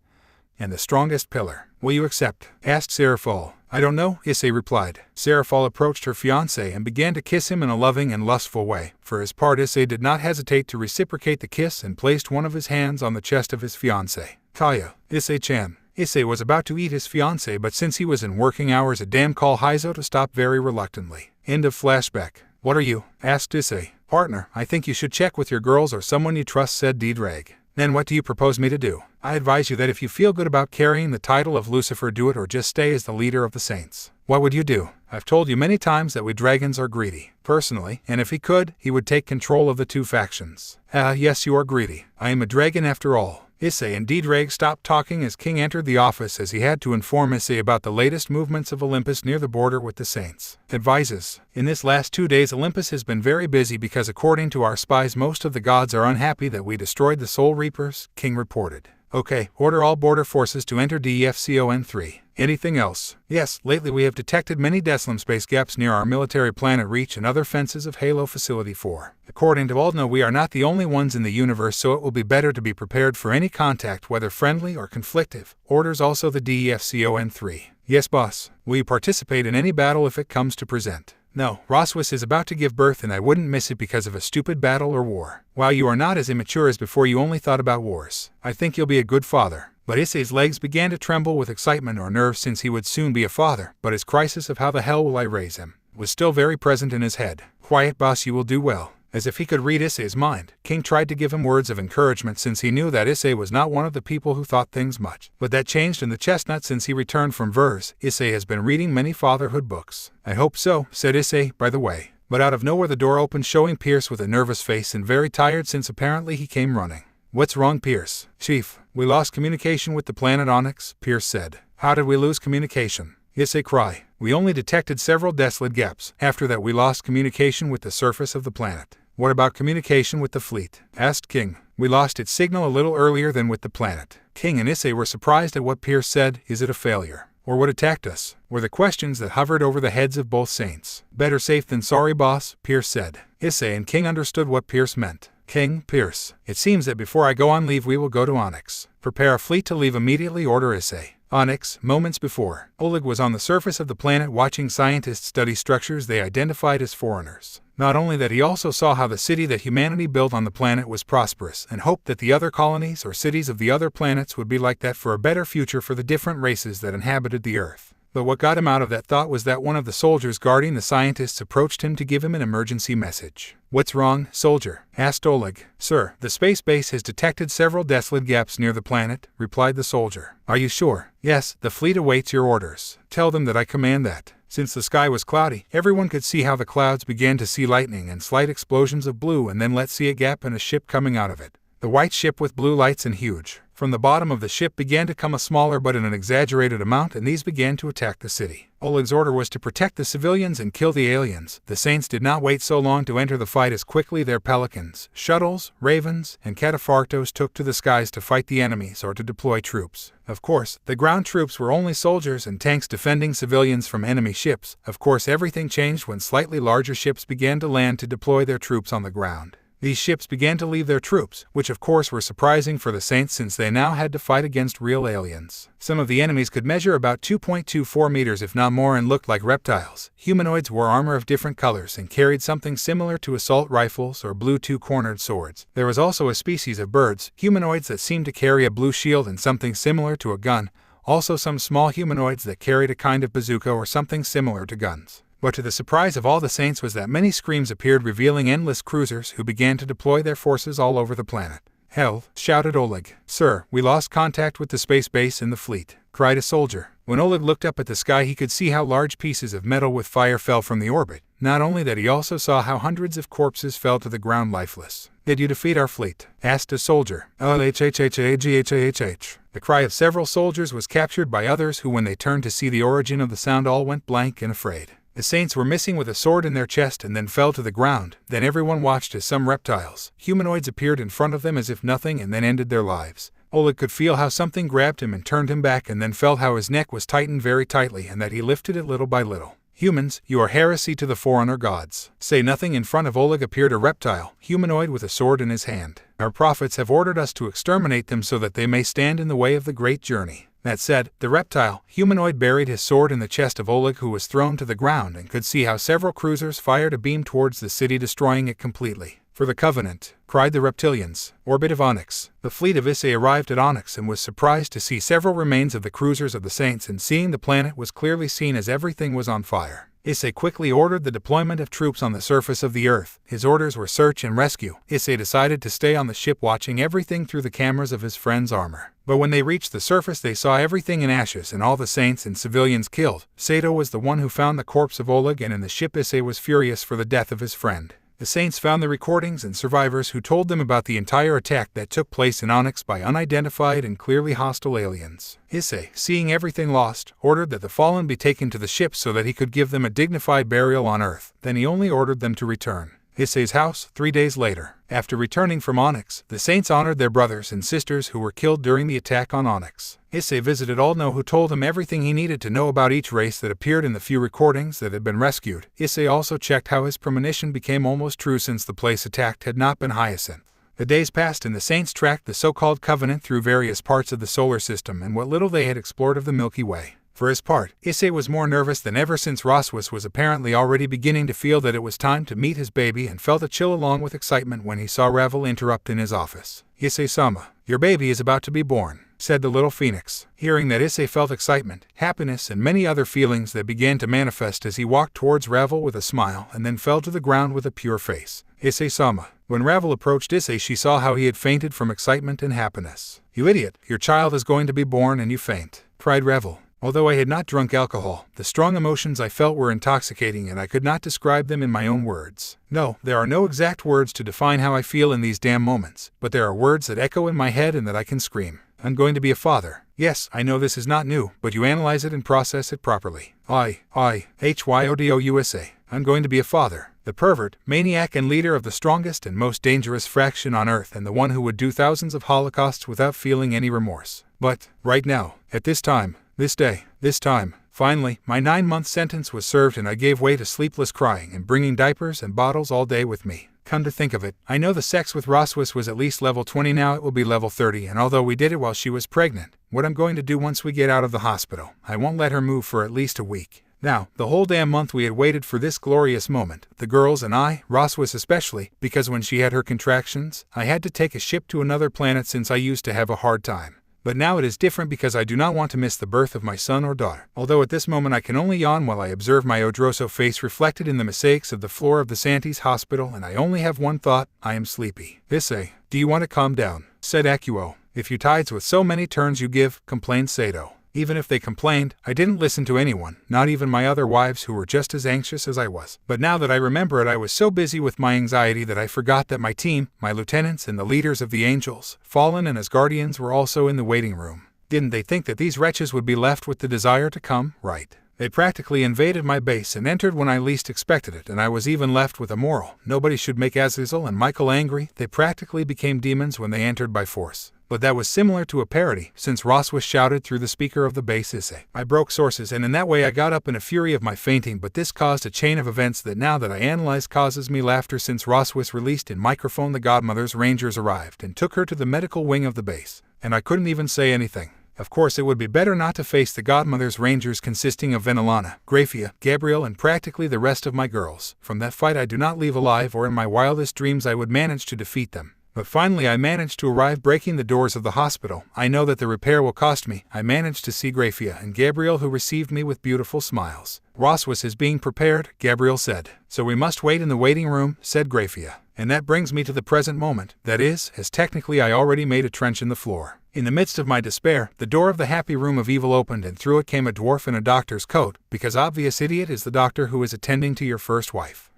and the strongest pillar. "Will you accept?" asked Seraphol. "I don't know," Issei replied. Seraphol approached her fiancé and began to kiss him in a loving and lustful way. For his part, Issei did not hesitate to reciprocate the kiss and placed one of his hands on the chest of his fiancé. "Kaya, Issei-chan." Issei was about to eat his fiancé, but since he was in working hours, a damn call Heizo to stop very reluctantly. End of flashback. "What are you?" asked Issei. "Partner, I think you should check with your girls or someone you trust," said Didrag. "Then what do you propose me to do?" "I advise you that if you feel good about carrying the title of Lucifer, do it, or just stay as the leader of the Saints." "What would you do?" "I've told you many times that we dragons are greedy. Personally, and if he could, he would take control of the two factions." Yes, you are greedy. I am a dragon after all." Issei and Didrag stopped talking as King entered the office, as he had to inform Issei about the latest movements of Olympus near the border with the Saints. Advises. "In this last 2 days, Olympus has been very busy because, according to our spies, most of the gods are unhappy that we destroyed the Soul Reapers," King reported. "Okay, order all border forces to enter DEFCON 3. Anything else?" "Yes, lately we have detected many Deslam space gaps near our military planet Reach and other fences of Halo Facility 4. According to Aldno, we are not the only ones in the universe, so it will be better to be prepared for any contact, whether friendly or conflictive. Orders also the DEFCON 3. "Yes, boss." "Will you participate in any battle if it comes to present?" "No, Roswis is about to give birth and I wouldn't miss it because of a stupid battle or war." "While you are not as immature as before, you only thought about wars. I think you'll be a good father." But Issei's legs began to tremble with excitement or nerves, since he would soon be a father, but his crisis of "how the hell will I raise him?" was still very present in his head. "Quiet, boss, you will do well." As if he could read Issei's mind, King tried to give him words of encouragement, since he knew that Issei was not one of the people who thought things much. But that changed in the chestnut since he returned from Vers. Issei has been reading many fatherhood books. "I hope so," said Issei, "by the way." But out of nowhere the door opened, showing Pierce with a nervous face and very tired, since apparently he came running. "What's wrong, Pierce?" "Chief, we lost communication with the planet Onyx," Pierce said. "How did we lose communication?" Issei cried. "We only detected several desolate gaps. After that we lost communication with the surface of the planet." "What about communication with the fleet?" asked King. "We lost its signal a little earlier than with the planet." King and Issei were surprised at what Pierce said. "Is it a failure? Or what attacked us?" were the questions that hovered over the heads of both Saints. "Better safe than sorry, boss," Pierce said. Issei and King understood what Pierce meant. "King, Pierce, it seems that before I go on leave we will go to Onyx. Prepare a fleet to leave immediately," order Issei. Onyx. Moments before, Oleg was on the surface of the planet watching scientists study structures they identified as foreigners. Not only that, he also saw how the city that humanity built on the planet was prosperous, and hoped that the other colonies or cities of the other planets would be like that for a better future for the different races that inhabited the Earth. But what got him out of that thought was that one of the soldiers guarding the scientists approached him to give him an emergency message. "What's wrong, soldier?" asked Oleg. "Sir, the space base has detected several desolate gaps near the planet," replied the soldier. "Are you sure?" "Yes, the fleet awaits your orders." "Tell them that I command that." Since the sky was cloudy, everyone could see how the clouds began to see lightning and slight explosions of blue, and then let's see a gap and a ship coming out of it. The white ship with blue lights and huge. From the bottom of the ship began to come a smaller but in an exaggerated amount, and these began to attack the city. Oleg's order was to protect the civilians and kill the aliens. The Saints did not wait so long to enter the fight, as quickly their pelicans, shuttles, ravens, and cataphractos took to the skies to fight the enemies or to deploy troops. Of course, the ground troops were only soldiers and tanks defending civilians from enemy ships. Of course, everything changed when slightly larger ships began to land to deploy their troops on the ground. These ships began to leave their troops, which of course were surprising for the Saints since they now had to fight against real aliens. Some of the enemies could measure about 2.24 meters if not more and looked like reptiles. Humanoids wore armor of different colors and carried something similar to assault rifles or blue two-cornered swords. There was also a species of birds, humanoids that seemed to carry a blue shield and something similar to a gun, also some small humanoids that carried a kind of bazooka or something similar to guns. But to the surprise of all the Saints was that many screams appeared revealing endless cruisers who began to deploy their forces all over the planet. "Hell!" shouted Oleg. "Sir, we lost contact with the space base in the fleet," cried a soldier. When Oleg looked up at the sky he could see how large pieces of metal with fire fell from the orbit. Not only that, he also saw how hundreds of corpses fell to the ground lifeless. "Did you defeat our fleet?" asked a soldier. "LHHHAGHHH." The cry of several soldiers was captured by others who, when they turned to see the origin of the sound, all went blank and afraid. The Saints were missing with a sword in their chest and then fell to the ground. Then everyone watched as some reptiles, humanoids, appeared in front of them as if nothing and then ended their lives. Oleg could feel how something grabbed him and turned him back, and then felt how his neck was tightened very tightly and that he lifted it little by little. "Humans, you are heresy to the Forerunner gods." Say nothing. In front of Oleg appeared a reptile, humanoid with a sword in his hand. "Our prophets have ordered us to exterminate them so that they may stand in the way of the great journey." That said, the reptile, humanoid buried his sword in the chest of Oleg, who was thrown to the ground, and could see how several cruisers fired a beam towards the city, destroying it completely. "For the Covenant!" cried the reptilians. Orbit of Onyx. The fleet of Issei arrived at Onyx and was surprised to see several remains of the cruisers of the Saints, and seeing the planet was clearly seen as everything was on fire. Issei quickly ordered the deployment of troops on the surface of the Earth. His orders were search and rescue. Issei decided to stay on the ship watching everything through the cameras of his friend's armor. But when they reached the surface they saw everything in ashes and all the Saints and civilians killed. Sato was the one who found the corpse of Oleg, and in the ship Issei was furious for the death of his friend. The Saints found the recordings and survivors who told them about the entire attack that took place in Onyx by unidentified and clearly hostile aliens. Issei, seeing everything lost, ordered that the fallen be taken to the ship so that he could give them a dignified burial on Earth. Then he only ordered them to return. Issei's house, 3 days later. After returning from Onyx, the Saints honored their brothers and sisters who were killed during the attack on Onyx. Issei visited Aldno, who told him everything he needed to know about each race that appeared in the few recordings that had been rescued. Issei also checked how his premonition became almost true since the place attacked had not been Hyacinth. The days passed and the Saints tracked the so-called Covenant through various parts of the solar system and what little they had explored of the Milky Way. For his part, Issei was more nervous than ever since Roswus was apparently already beginning to feel that it was time to meet his baby, and felt a chill along with excitement when he saw Ravel interrupt in his office. "Issei-sama, your baby is about to be born," said the little phoenix. Hearing that, Issei felt excitement, happiness, and many other feelings that began to manifest as he walked towards Ravel with a smile and then fell to the ground with a pure face. "Issei-sama." When Ravel approached Issei, she saw how he had fainted from excitement and happiness. "You idiot, your child is going to be born and you faint," cried Ravel. Although I had not drunk alcohol, the strong emotions I felt were intoxicating and I could not describe them in my own words. No, there are no exact words to define how I feel in these damn moments, but there are words that echo in my head and that I can scream. I'm going to be a father. Yes, I know this is not new, but you analyze it and process it properly. HYODOUSA. I'm going to be a father. The pervert, maniac, and leader of the strongest and most dangerous faction on Earth, and the one who would do thousands of holocausts without feeling any remorse. But, right now, at this time, this day, this time, finally, my 9-month sentence was served and I gave way to sleepless crying and bringing diapers and bottles all day with me. Come to think of it, I know the sex with Roswus was at least level 20, now it will be level 30, and although we did it while she was pregnant, what I'm going to do once we get out of the hospital, I won't let her move for at least a week. Now, the whole damn month we had waited for this glorious moment, the girls and I, Roswus especially, because when she had her contractions, I had to take a ship to another planet since I used to have a hard time. But now it is different because I do not want to miss the birth of my son or daughter. Although at this moment I can only yawn while I observe my Odroso face reflected in the mosaics of the floor of the Santis hospital, and I only have one thought: I am sleepy. "Issei, do you want to calm down?" said Akuo. "If you tides with so many turns you give," complained Sato. Even if they complained, I didn't listen to anyone, not even my other wives who were just as anxious as I was. But now that I remember it, I was so busy with my anxiety that I forgot that my team, my lieutenants and the leaders of the angels, Fallen and Asgardians, were also in the waiting room. Didn't they think that these wretches would be left with the desire to come? Right. They practically invaded my base and entered when I least expected it, and I was even left with a moral. Nobody should make Azazel and Michael angry. They practically became demons when they entered by force. But that was similar to a parody, since Ross was shouted through the speaker of the base Issei. I broke sources, and in that way I got up in a fury of my fainting, but this caused a chain of events that now that I analyze causes me laughter, since Ross was released in microphone. The Godmother's Rangers arrived and took her to the medical wing of the base, and I couldn't even say anything. Of course, it would be better not to face the Godmother's Rangers consisting of Venelana, Grafia, Gabrielle, and practically the rest of my girls. From that fight I do not leave alive, or in my wildest dreams I would manage to defeat them. But finally I managed to arrive, breaking the doors of the hospital. I know that the repair will cost me. I managed to see Grafia and Gabrielle, who received me with beautiful smiles. Roswas is being prepared, Gabrielle said. So we must wait in the waiting room, said Grafia. And that brings me to the present moment, that is, as technically I already made a trench in the floor. In the midst of my despair, the door of the happy room of evil opened, and through it came a dwarf in a doctor's coat, because obvious idiot is the doctor who is attending to your first wife.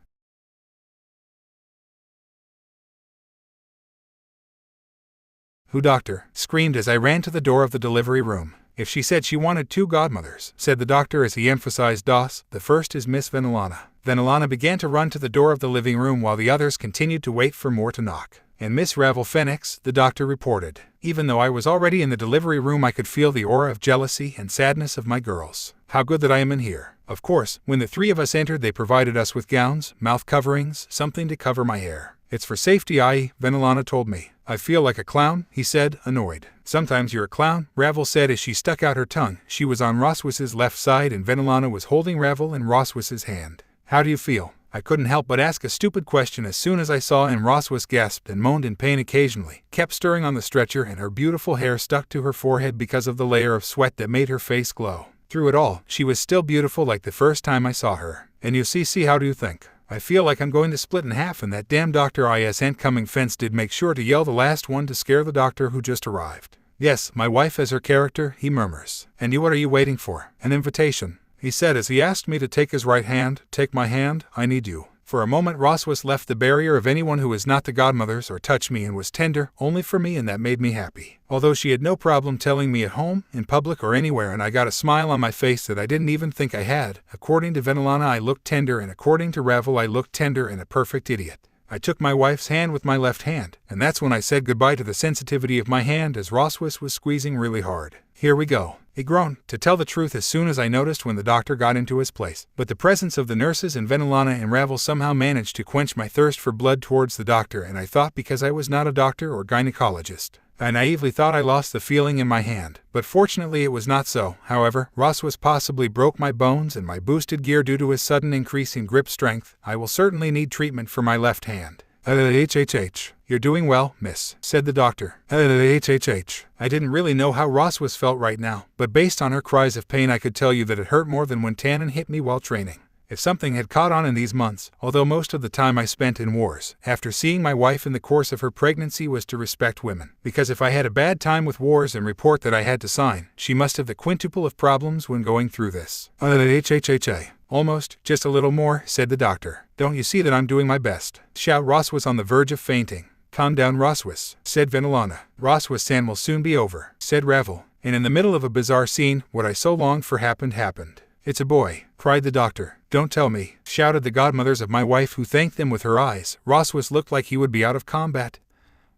Who doctor? Screamed as I ran to the door of the delivery room. If she said she wanted 2 godmothers, said the doctor as he emphasized DOS, the first is Miss Venelana. Venelana began to run to the door of the living room while the others continued to wait for more to knock. And Miss Ravel Phoenix, the doctor reported. Even though I was already in the delivery room, I could feel the aura of jealousy and sadness of my girls. How good that I am in here. Of course, when the 3 of us entered, they provided us with gowns, mouth coverings, something to cover my hair. It's for safety, Venelana told me. I feel like a clown, he said, annoyed. Sometimes you're a clown, Ravel said as she stuck out her tongue. She was on Roswis's left side and Venelana was holding Ravel in Roswis's hand. How do you feel? I couldn't help but ask a stupid question as soon as I saw, and Roswas gasped and moaned in pain occasionally, kept stirring on the stretcher, and her beautiful hair stuck to her forehead because of the layer of sweat that made her face glow. Through it all, she was still beautiful like the first time I saw her. And you see, how do you think? I feel like I'm going to split in half, and that damn Dr. Is incoming fence did make sure to yell the last one to scare the doctor who just arrived. Yes, my wife as her character, he murmurs. And what are you waiting for? An invitation, he said as he asked me to take his right hand. Take my hand, I need you. For a moment Roswas left the barrier of anyone who was not the godmothers or touch me, and was tender only for me, and that made me happy. Although she had no problem telling me at home, in public, or anywhere, and I got a smile on my face that I didn't even think I had. According to Venelana I looked tender, and according to Ravel I looked tender and a perfect idiot. I took my wife's hand with my left hand, and that's when I said goodbye to the sensitivity of my hand as Roswas was squeezing really hard. Here we go. He groaned, to tell the truth, as soon as I noticed when the doctor got into his place. But the presence of the nurses and Venelana and Ravel somehow managed to quench my thirst for blood towards the doctor, and I thought, because I was not a doctor or gynecologist, I naively thought I lost the feeling in my hand. But fortunately it was not so. However, Roswas possibly broke my bones and my boosted gear due to his sudden increase in grip strength. I will certainly need treatment for my left hand. You're doing well, miss, said the doctor. I didn't really know how Roswas felt right now, but based on her cries of pain I could tell you that it hurt more than when Tannen hit me while training. If something had caught on in these months, although most of the time I spent in wars, after seeing my wife in the course of her pregnancy, was to respect women. Because if I had a bad time with wars and report that I had to sign, she must have the quintuple of problems when going through this. Almost, just a little more, said the doctor. Don't you see that I'm doing my best? Ross was on the verge of fainting. Calm down, Roswas, said Venelana. Roswas-san will soon be over, said Ravel. And in the middle of a bizarre scene, what I so longed for happened. It's a boy, cried the doctor. Don't tell me, shouted the godmothers of my wife, who thanked them with her eyes. Roswas looked like he would be out of combat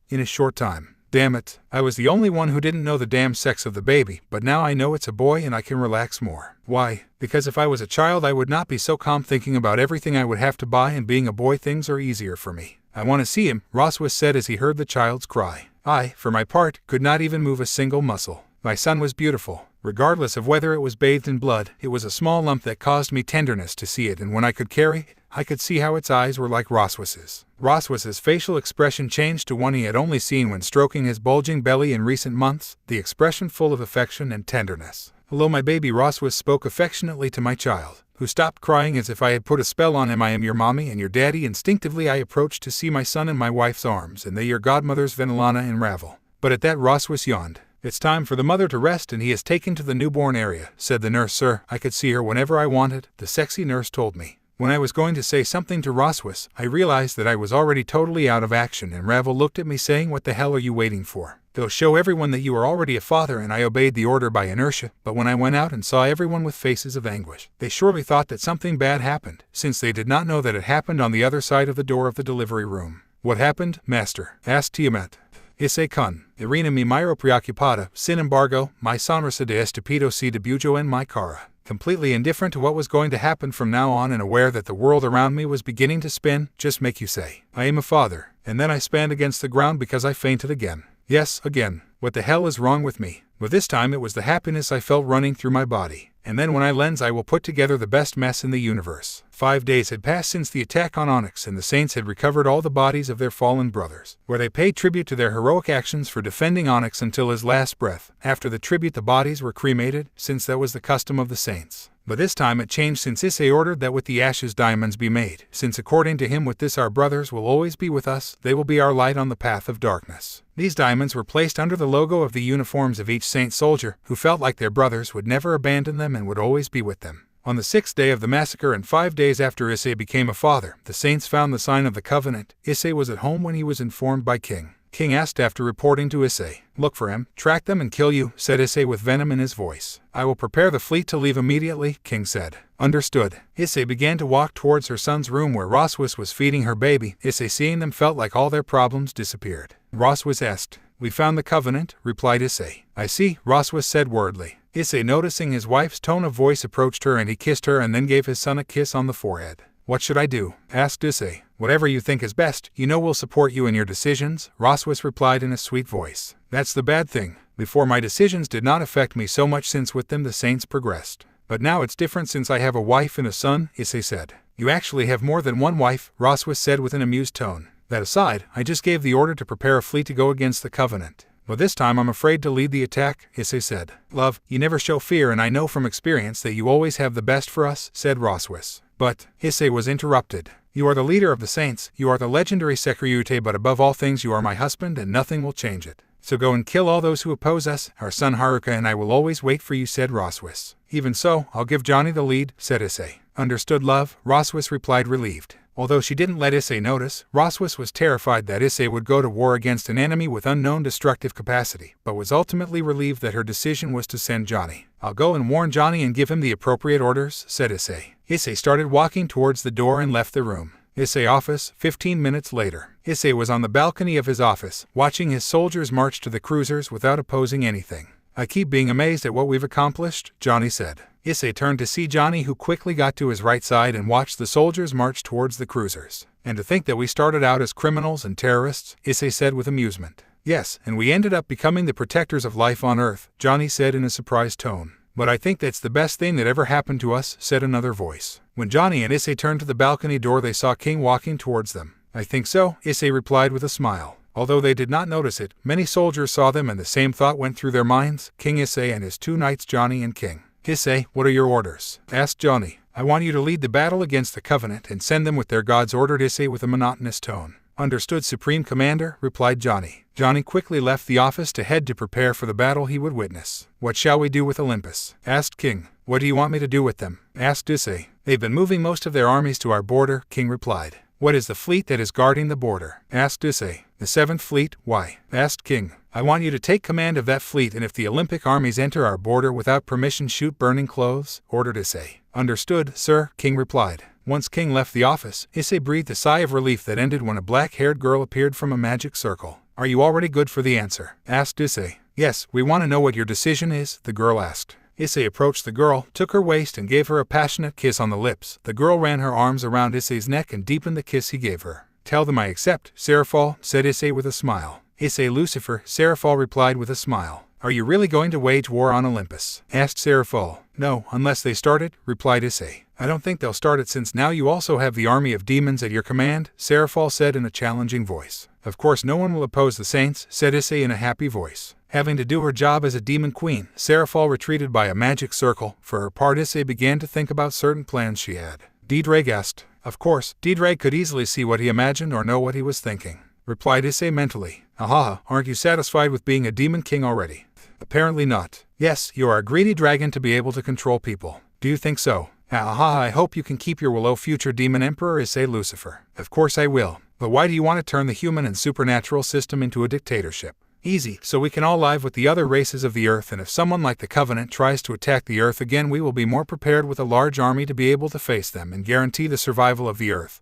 in a short time. Damn it, I was the only one who didn't know the damn sex of the baby, but now I know it's a boy and I can relax more. Why? Because if I was a child I would not be so calm thinking about everything I would have to buy, and being a boy things are easier for me. I want to see him, Roswas said as he heard the child's cry. I, for my part, could not even move a single muscle. My son was beautiful. Regardless of whether it was bathed in blood, it was a small lump that caused me tenderness to see it, and when I could carry it, I could see how its eyes were like Roswas's. Roswas's facial expression changed to one he had only seen when stroking his bulging belly in recent months, the expression full of affection and tenderness. Hello, my baby, Roswas spoke affectionately to my child, who stopped crying as if I had put a spell on him. I am your mommy and your daddy. Instinctively I approached to see my son in my wife's arms, and they your godmothers Venelana and Ravel. But at that Roswas yawned. It's time for the mother to rest, and he is taken to the newborn area, said the nurse. Sir, I could see her whenever I wanted, the sexy nurse told me. When I was going to say something to Roswis, I realized that I was already totally out of action, and Ravel looked at me saying, "What the hell are you waiting for? They'll show everyone that you are already a father," and I obeyed the order by inertia, but when I went out and saw everyone with faces of anguish, they surely thought that something bad happened, since they did not know that it happened on the other side of the door of the delivery room. "What happened, master?" asked Tiamat. Issei-kun, Irina mi miro preoccupada, sin embargo, my sonrisa de estúpido si debujo en mi cara. Completely indifferent to what was going to happen from now on and aware that the world around me was beginning to spin, just make you say, "I am a father," and then I spanned against the ground because I fainted again. Yes, again. What the hell is wrong with me? But this time it was the happiness I felt running through my body. And then when I lens, I will put together the best mess in the universe. 5 days had passed since the attack on Onyx, and the Saints had recovered all the bodies of their fallen brothers, where they paid tribute to their heroic actions for defending Onyx until his last breath. After the tribute, the bodies were cremated, since that was the custom of the Saints. But this time it changed, since Issei ordered that with the ashes diamonds be made, since according to him, with this our brothers will always be with us, they will be our light on the path of darkness. These diamonds were placed under the logo of the uniforms of each Saint soldier, who felt like their brothers would never abandon them and would always be with them. On the 6th day of the massacre and 5 days after Issei became a father, the Saints found the sign of the covenant. Issei was at home when he was informed by King. King asked after reporting to Issei, "Look for him, track them and kill you," said Issei with venom in his voice. "I will prepare the fleet to leave immediately," King said. "Understood." Issei began to walk towards her son's room where Roswis was feeding her baby. Issei, seeing them, felt like all their problems disappeared. Roswis asked, "We found the covenant," replied Issei. "I see," Roswis said wordly. Issei, noticing his wife's tone of voice, approached her and he kissed her and then gave his son a kiss on the forehead. "What should I do?" asked Issei. "Whatever you think is best, you know we'll support you in your decisions," Roswis replied in a sweet voice. "That's the bad thing. Before, my decisions did not affect me so much, since with them the Saints progressed. But now it's different since I have a wife and a son," Issei said. "You actually have more than one wife," Roswis said with an amused tone. "That aside, I just gave the order to prepare a fleet to go against the Covenant. But this time I'm afraid to lead the attack," Issei said. "Love, you never show fear, and I know from experience that you always have the best for us," said Roswis. "But," Issei was interrupted, "you are the leader of the Saints, you are the legendary Securiute, but above all things you are my husband and nothing will change it. So go and kill all those who oppose us. Our son Haruka and I will always wait for you," said Roswis. "Even so, I'll give Johnny the lead," said Issei. "Understood, love," Roswis replied, relieved. Although she didn't let Issei notice, Roswis was terrified that Issei would go to war against an enemy with unknown destructive capacity, but was ultimately relieved that her decision was to send Johnny. "I'll go and warn Johnny and give him the appropriate orders," said Issei. Issei started walking towards the door and left the room. Issei office, 15 minutes later. Issei was on the balcony of his office, watching his soldiers march to the cruisers without opposing anything. "I keep being amazed at what we've accomplished," Johnny said. Issei turned to see Johnny, who quickly got to his right side and watched the soldiers march towards the cruisers. "And to think that we started out as criminals and terrorists," Issei said with amusement. "Yes, and we ended up becoming the protectors of life on Earth," Johnny said in a surprised tone. "But I think that's the best thing that ever happened to us," said another voice. When Johnny and Issei turned to the balcony door, they saw King walking towards them. "I think so," Issei replied with a smile. Although they did not notice it, many soldiers saw them and the same thought went through their minds, King Issei and his 2 knights Johnny and King. "Issei, what are your orders?" asked Johnny. "I want you to lead the battle against the Covenant and send them with their gods," ordered Issei with a monotonous tone. "Understood, Supreme Commander," replied Johnny. Johnny quickly left the office to head to prepare for the battle he would witness. "What shall we do with Olympus?" asked King. "What do you want me to do with them?" asked Issei. "They've been moving most of their armies to our border," King replied. "What is the fleet that is guarding the border?" asked Issei. "The 7th Fleet, why?" asked King. "I want you to take command of that fleet, and if the Olympic armies enter our border without permission, shoot burning clothes," ordered Issei. "Understood, sir," King replied. Once King left the office, Issei breathed a sigh of relief that ended when a black-haired girl appeared from a magic circle. "Are you already good for the answer?" asked Issei. "Yes, we want to know what your decision is," the girl asked. Issei approached the girl, took her waist and gave her a passionate kiss on the lips. The girl ran her arms around Issei's neck and deepened the kiss he gave her. "Tell them I accept, Seraphol," said Issei with a smile. "Issei Lucifer," Seraphol replied with a smile. "Are you really going to wage war on Olympus?" asked Seraphol. "No, unless they start it," replied Issei. "I don't think they'll start it since now you also have the army of demons at your command," Seraphol said in a challenging voice. "Of course no one will oppose the Saints," said Issei in a happy voice. Having to do her job as a demon queen, Seraphol retreated by a magic circle. For her part, Issei began to think about certain plans she had. Diedrag asked. Of course, Diedrag could easily see what he imagined or know what he was thinking. Replied Issei mentally. "Aha, aren't you satisfied with being a demon king already?" "Apparently not." "Yes, you are a greedy dragon to be able to control people." "Do you think so?" Aha, I hope you can keep your will, O future demon emperor, Issei Lucifer. Of course I will. But why do you want to turn the human and supernatural system into a dictatorship? Easy, so we can all live with the other races of the earth, and if someone like the Covenant tries to attack the earth again, we will be more prepared with a large army to be able to face them and guarantee the survival of the earth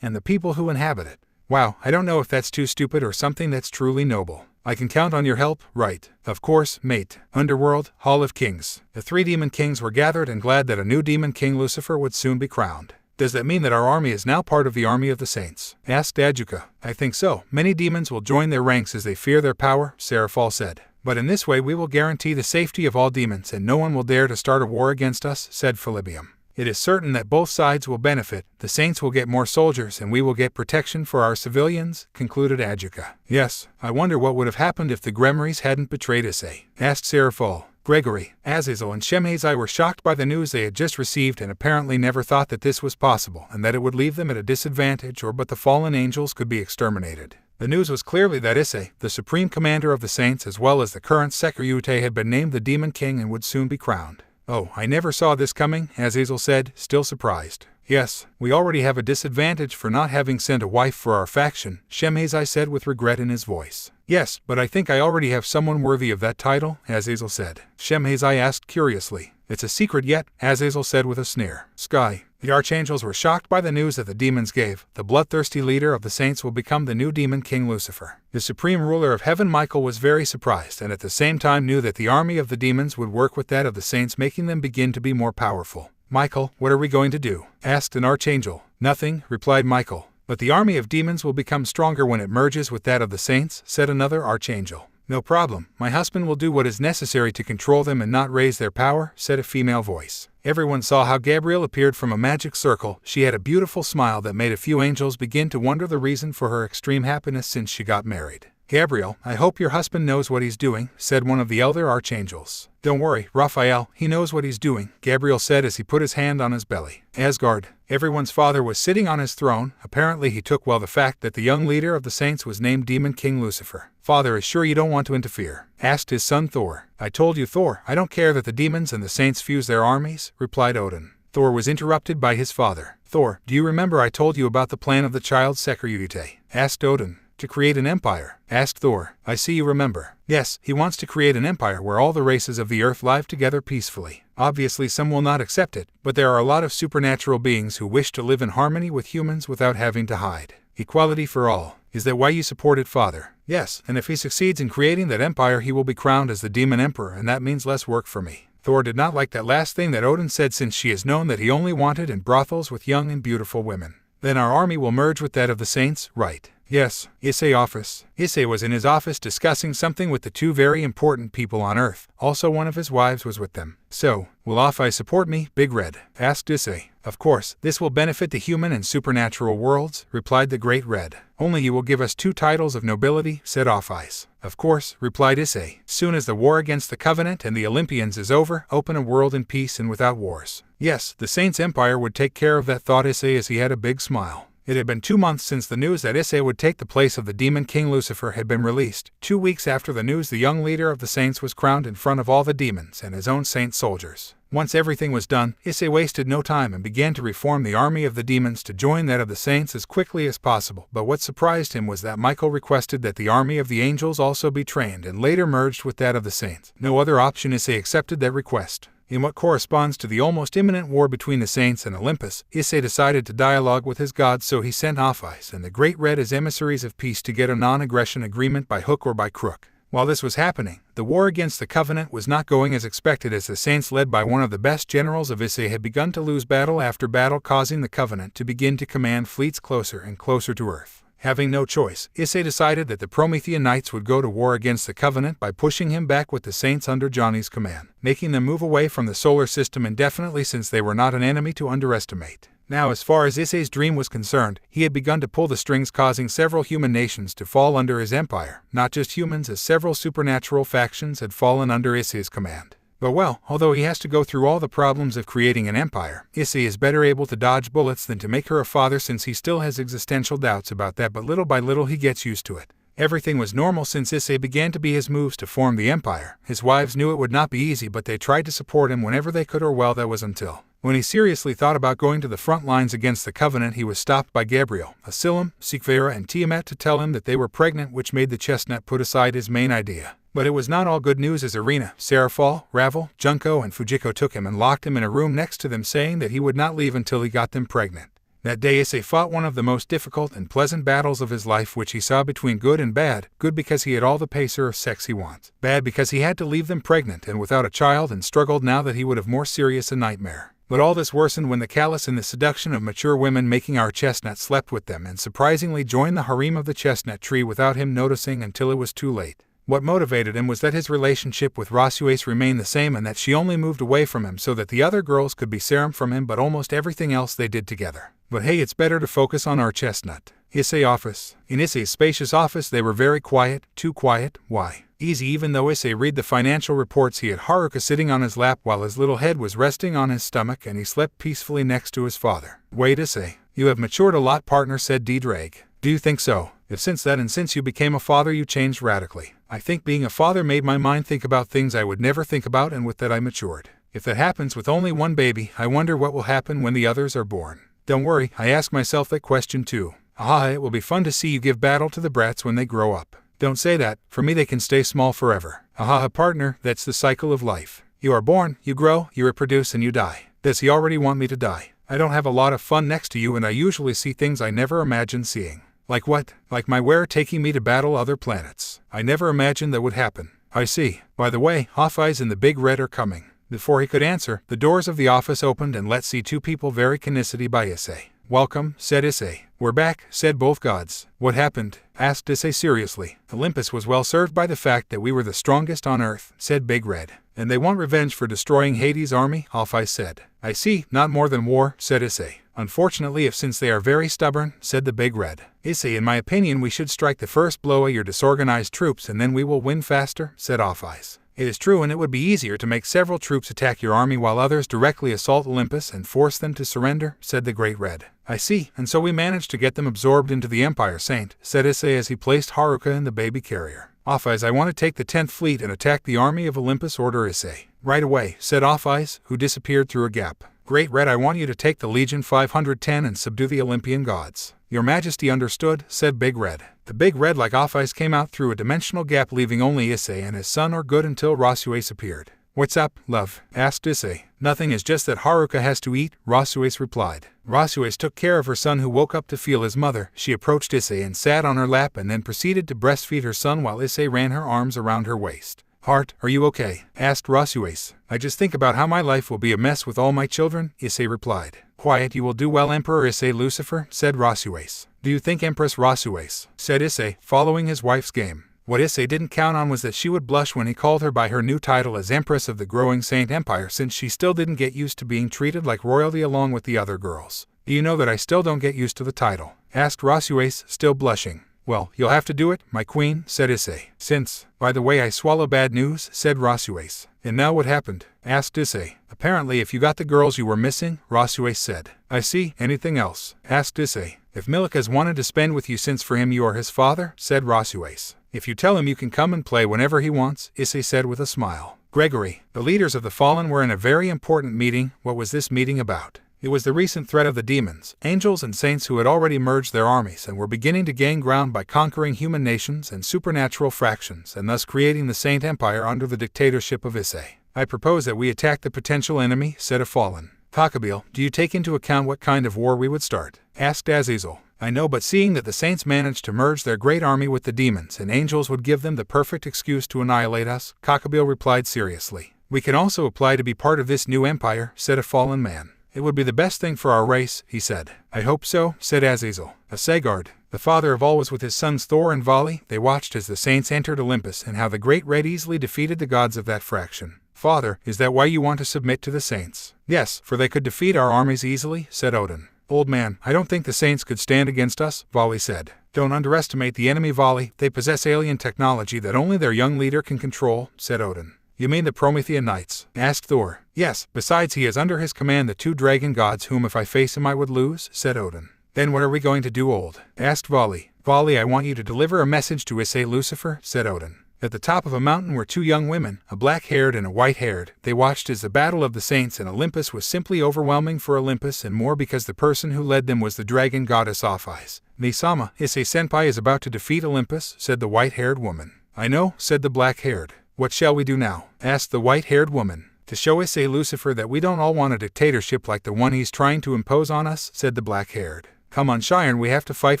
and the people who inhabit it. Wow, I don't know if that's too stupid or something that's truly noble. I can count on your help, right? Of course, mate. Underworld, Hall of Kings. The 3 demon kings were gathered and glad that a new demon king, Lucifer, would soon be crowned. Does that mean that our army is now part of the army of the saints? Asked Ajuka. I think so. Many demons will join their ranks as they fear their power, Seraphol said. But in this way we will guarantee the safety of all demons and no one will dare to start a war against us, said Philibium. It is certain that both sides will benefit. The saints will get more soldiers and we will get protection for our civilians, concluded Ajuka. Yes, I wonder what would have happened if the Gremrys hadn't betrayed Issei, asked Seraphol. Gregory, Azazel and Shemhazai were shocked by the news they had just received and apparently never thought that this was possible and that it would leave them at a disadvantage but the fallen angels could be exterminated. The news was clearly that Issei, the supreme commander of the saints as well as the current Secretary, had been named the demon king and would soon be crowned. Oh, I never saw this coming, Azazel said, still surprised. Yes, we already have a disadvantage for not having sent a wife for our faction, Shemhazai said with regret in his voice. Yes, but I think I already have someone worthy of that title, Azazel said. Shemhazai asked curiously. It's a secret yet, Azazel said with a sneer. Sky. The archangels were shocked by the news that the demons gave. The bloodthirsty leader of the saints will become the new demon king Lucifer. The supreme ruler of heaven Michael was very surprised and at the same time knew that the army of the demons would work with that of the saints, making them begin to be more powerful. Michael, what are we going to do? Asked an archangel. Nothing, replied Michael. But the army of demons will become stronger when it merges with that of the saints, said another archangel. No problem, my husband will do what is necessary to control them and not raise their power, said a female voice. Everyone saw how Gabrielle appeared from a magic circle. She had a beautiful smile that made a few angels begin to wonder the reason for her extreme happiness since she got married. Gabriel, I hope your husband knows what he's doing, said one of the elder archangels. Don't worry, Raphael, he knows what he's doing, Gabriel said as he put his hand on his belly. Asgard, everyone's father was sitting on his throne. Apparently he took well the fact that the young leader of the saints was named Demon King Lucifer. Father is sure you don't want to interfere? Asked his son Thor. I told you, Thor, I don't care that the demons and the saints fuse their armies, replied Odin. Thor was interrupted by his father. Thor, do you remember I told you about the plan of the child Secretary? Asked Odin. To create an empire? Asked Thor. I see you remember. Yes, he wants to create an empire where all the races of the earth live together peacefully. Obviously some will not accept it, but there are a lot of supernatural beings who wish to live in harmony with humans without having to hide. Equality for all. Is that why you support it, Father? Yes, and if he succeeds in creating that empire he will be crowned as the demon emperor and that means less work for me. Thor did not like that last thing that Odin said since she has known that he only wanted in brothels with young and beautiful women. Then our army will merge with that of the saints, right? Yes, Issei office. Issei was in his office discussing something with the 2 very important people on Earth. Also one of his wives was with them. So, will Issei support me, Big Red? Asked Issei. Of course, this will benefit the human and supernatural worlds, replied the Great Red. Only you will give us 2 titles of nobility, said Issei. Of course, replied Issei. Soon as the war against the Covenant and the Olympians is over, open a world in peace and without wars. Yes, the Saints' Empire would take care of that, thought Issei as he had a big smile. It had been 2 months since the news that Issei would take the place of the Demon King Lucifer had been released. 2 weeks after the news, the young leader of the saints was crowned in front of all the demons and his own saint soldiers. Once everything was done, Issei wasted no time and began to reform the army of the demons to join that of the saints as quickly as possible. But what surprised him was that Michael requested that the army of the angels also be trained and later merged with that of the saints. No other option. Issei accepted that request. In what corresponds to the almost imminent war between the saints and Olympus, Issei decided to dialogue with his gods, so he sent Issei and the Great Red as emissaries of peace to get a non-aggression agreement by hook or by crook. While this was happening, the war against the Covenant was not going as expected, as the saints led by one of the best generals of Issei had begun to lose battle after battle, causing the Covenant to begin to command fleets closer and closer to Earth. Having no choice, Issei decided that the Promethean Knights would go to war against the Covenant by pushing him back with the Saints under Johnny's command, making them move away from the solar system indefinitely since they were not an enemy to underestimate. Now, as far as Issei's dream was concerned, he had begun to pull the strings, causing several human nations to fall under his empire, not just humans, as several supernatural factions had fallen under Issei's command. But well, although he has to go through all the problems of creating an empire, Issei is better able to dodge bullets than to make her a father, since he still has existential doubts about that, but little by little he gets used to it. Everything was normal since Issei began to be his moves to form the empire. His wives knew it would not be easy, but they tried to support him whenever they could, or well, that was until When he seriously thought about going to the front lines against the Covenant, he was stopped by Gabriel, Asylum, Sikvera, and Tiamat to tell him that they were pregnant, which made the chestnut put aside his main idea. But it was not all good news, as Irina, Serafal, Ravel, Junko, and Fujiko took him and locked him in a room next to them, saying that he would not leave until he got them pregnant. That day Issei fought one of the most difficult and pleasant battles of his life, which he saw between good and bad. Good because he had all the pacer of sex he wants. Bad because he had to leave them pregnant and without a child, and struggled now that he would have more serious a nightmare. But all this worsened when the callous and the seduction of mature women making our chestnut slept with them and surprisingly joined the harem of the chestnut tree without him noticing until it was too late. What motivated him was that his relationship with Rasues remained the same and that she only moved away from him so that the other girls could be serum from him, but almost everything else they did together. But hey, it's better to focus on our chestnut. Issei office. In Issei's spacious office they were very quiet, too quiet. Why? Easy. Even though Issei read the financial reports, he had Haruka sitting on his lap while his little head was resting on his stomach, and he slept peacefully next to his father. Wait, Issei. You have matured a lot, partner, said D-Drake. Do you think so? If since that and since you became a father you changed radically. I think being a father made my mind think about things I would never think about, and with that I matured. If that happens with only one baby, I wonder what will happen when the others are born. Don't worry, I ask myself that question too. Aha, it will be fun to see you give battle to the brats when they grow up. Don't say that, for me they can stay small forever. Aha, partner, that's the cycle of life. You are born, you grow, you reproduce, and you die. Does he already want me to die? I don't have a lot of fun next to you, and I usually see things I never imagined seeing. Like what? Like my wearer taking me to battle other planets. I never imagined that would happen. I see. By the way, Hawkeyes and the Big Red are coming. Before he could answer, the doors of the office opened and let see two people very Kinicity by Issei. Welcome, said Issei. We're back, said both gods. What happened? Asked Issei seriously. Olympus was well served by the fact that we were the strongest on Earth, said Big Red. And they want revenge for destroying Hades' army, Hawkeye said. I see, not more than war, said Issei. Unfortunately, if since they are very stubborn, said the Big Red. Issei, in my opinion we should strike the first blow at your disorganized troops and then we will win faster, said Hawkeye. It is true, and it would be easier to make several troops attack your army while others directly assault Olympus and force them to surrender, said the Great Red. I see, and so we managed to get them absorbed into the Empire, Saint, said Issei as he placed Haruka in the baby carrier. Hawkeye, I want to take the 10th Fleet and attack the army of Olympus, order Issei. Right away, said Hawkeye, who disappeared through a gap. Great Red, I want you to take the Legion 510 and subdue the Olympian gods. Your Majesty, understood, said Big Red. The Big Red, like Hawkeye, came out through a dimensional gap, leaving only Issei and his son are good until Rasues appeared. What's up, love? Asked Issei. Nothing, is just that Haruka has to eat, Rasues replied. Rasues took care of her son, who woke up to feel his mother. She approached Issei and sat on her lap and then proceeded to breastfeed her son while Issei ran her arms around her waist. Heart, are you okay? Asked Rasues. I just think about how my life will be a mess with all my children, Issei replied. Quiet, you will do well, Emperor Issei Lucifer, said Rasues. Do you think Empress Rasues? Said Issei, following his wife's game. What Issei didn't count on was that she would blush when he called her by her new title as Empress of the growing Saint Empire, since she still didn't get used to being treated like royalty along with the other girls. Do you know that I still don't get used to the title? Asked Rasues, still blushing. Well, you'll have to do it, my queen, said Issei. Since, by the way, I swallow bad news, said Rasues. And now what happened? Asked Issei. Apparently if you got the girls you were missing, Rasues said. I see, anything else? Asked Issei. If Milik has wanted to spend with you since for him you are his father, said Rasues. If you tell him you can come and play whenever he wants, Issei said with a smile. Gregory, the leaders of the Fallen were in a very important meeting. What was this meeting about? It was the recent threat of the demons, angels and saints who had already merged their armies and were beginning to gain ground by conquering human nations and supernatural fractions and thus creating the Saint Empire under the dictatorship of Issei. I propose that we attack the potential enemy, said a Fallen. Takabil, do you take into account what kind of war we would start? Asked Azazel. I know, but seeing that the saints managed to merge their great army with the demons and angels would give them the perfect excuse to annihilate us, Takabil replied seriously. We can also apply to be part of this new empire, said a Fallen man. It would be the best thing for our race, he said. I hope so, said Azazel. Asegard, the father of all, was with his sons Thor and Vali. They watched as the saints entered Olympus and how the Great Red easily defeated the gods of that fraction. Father, is that why you want to submit to the saints? Yes, for they could defeat our armies easily, said Odin. Old man, I don't think the saints could stand against us, Vali said. Don't underestimate the enemy, Vali. They possess alien technology that only their young leader can control, said Odin. You mean the Promethean Knights? Asked Thor. Yes, besides he has under his command the 2 dragon gods whom if I face him I would lose, said Odin. Then what are we going to do, old? Asked Vali. Vali, I want you to deliver a message to Issei Lucifer, said Odin. At the top of a mountain were two young women, a black-haired and a white-haired. They watched as the battle of the saints in Olympus was simply overwhelming for Olympus, and more because the person who led them was the dragon goddess Issei. "Nisama, Issei-senpai is about to defeat Olympus," said the white-haired woman. "I know," said the black-haired. "What shall we do now?" asked the white-haired woman. "To show Issei Lucifer that we don't all want a dictatorship like the one he's trying to impose on us," said the black-haired. "Come on, Shiren, we have to fight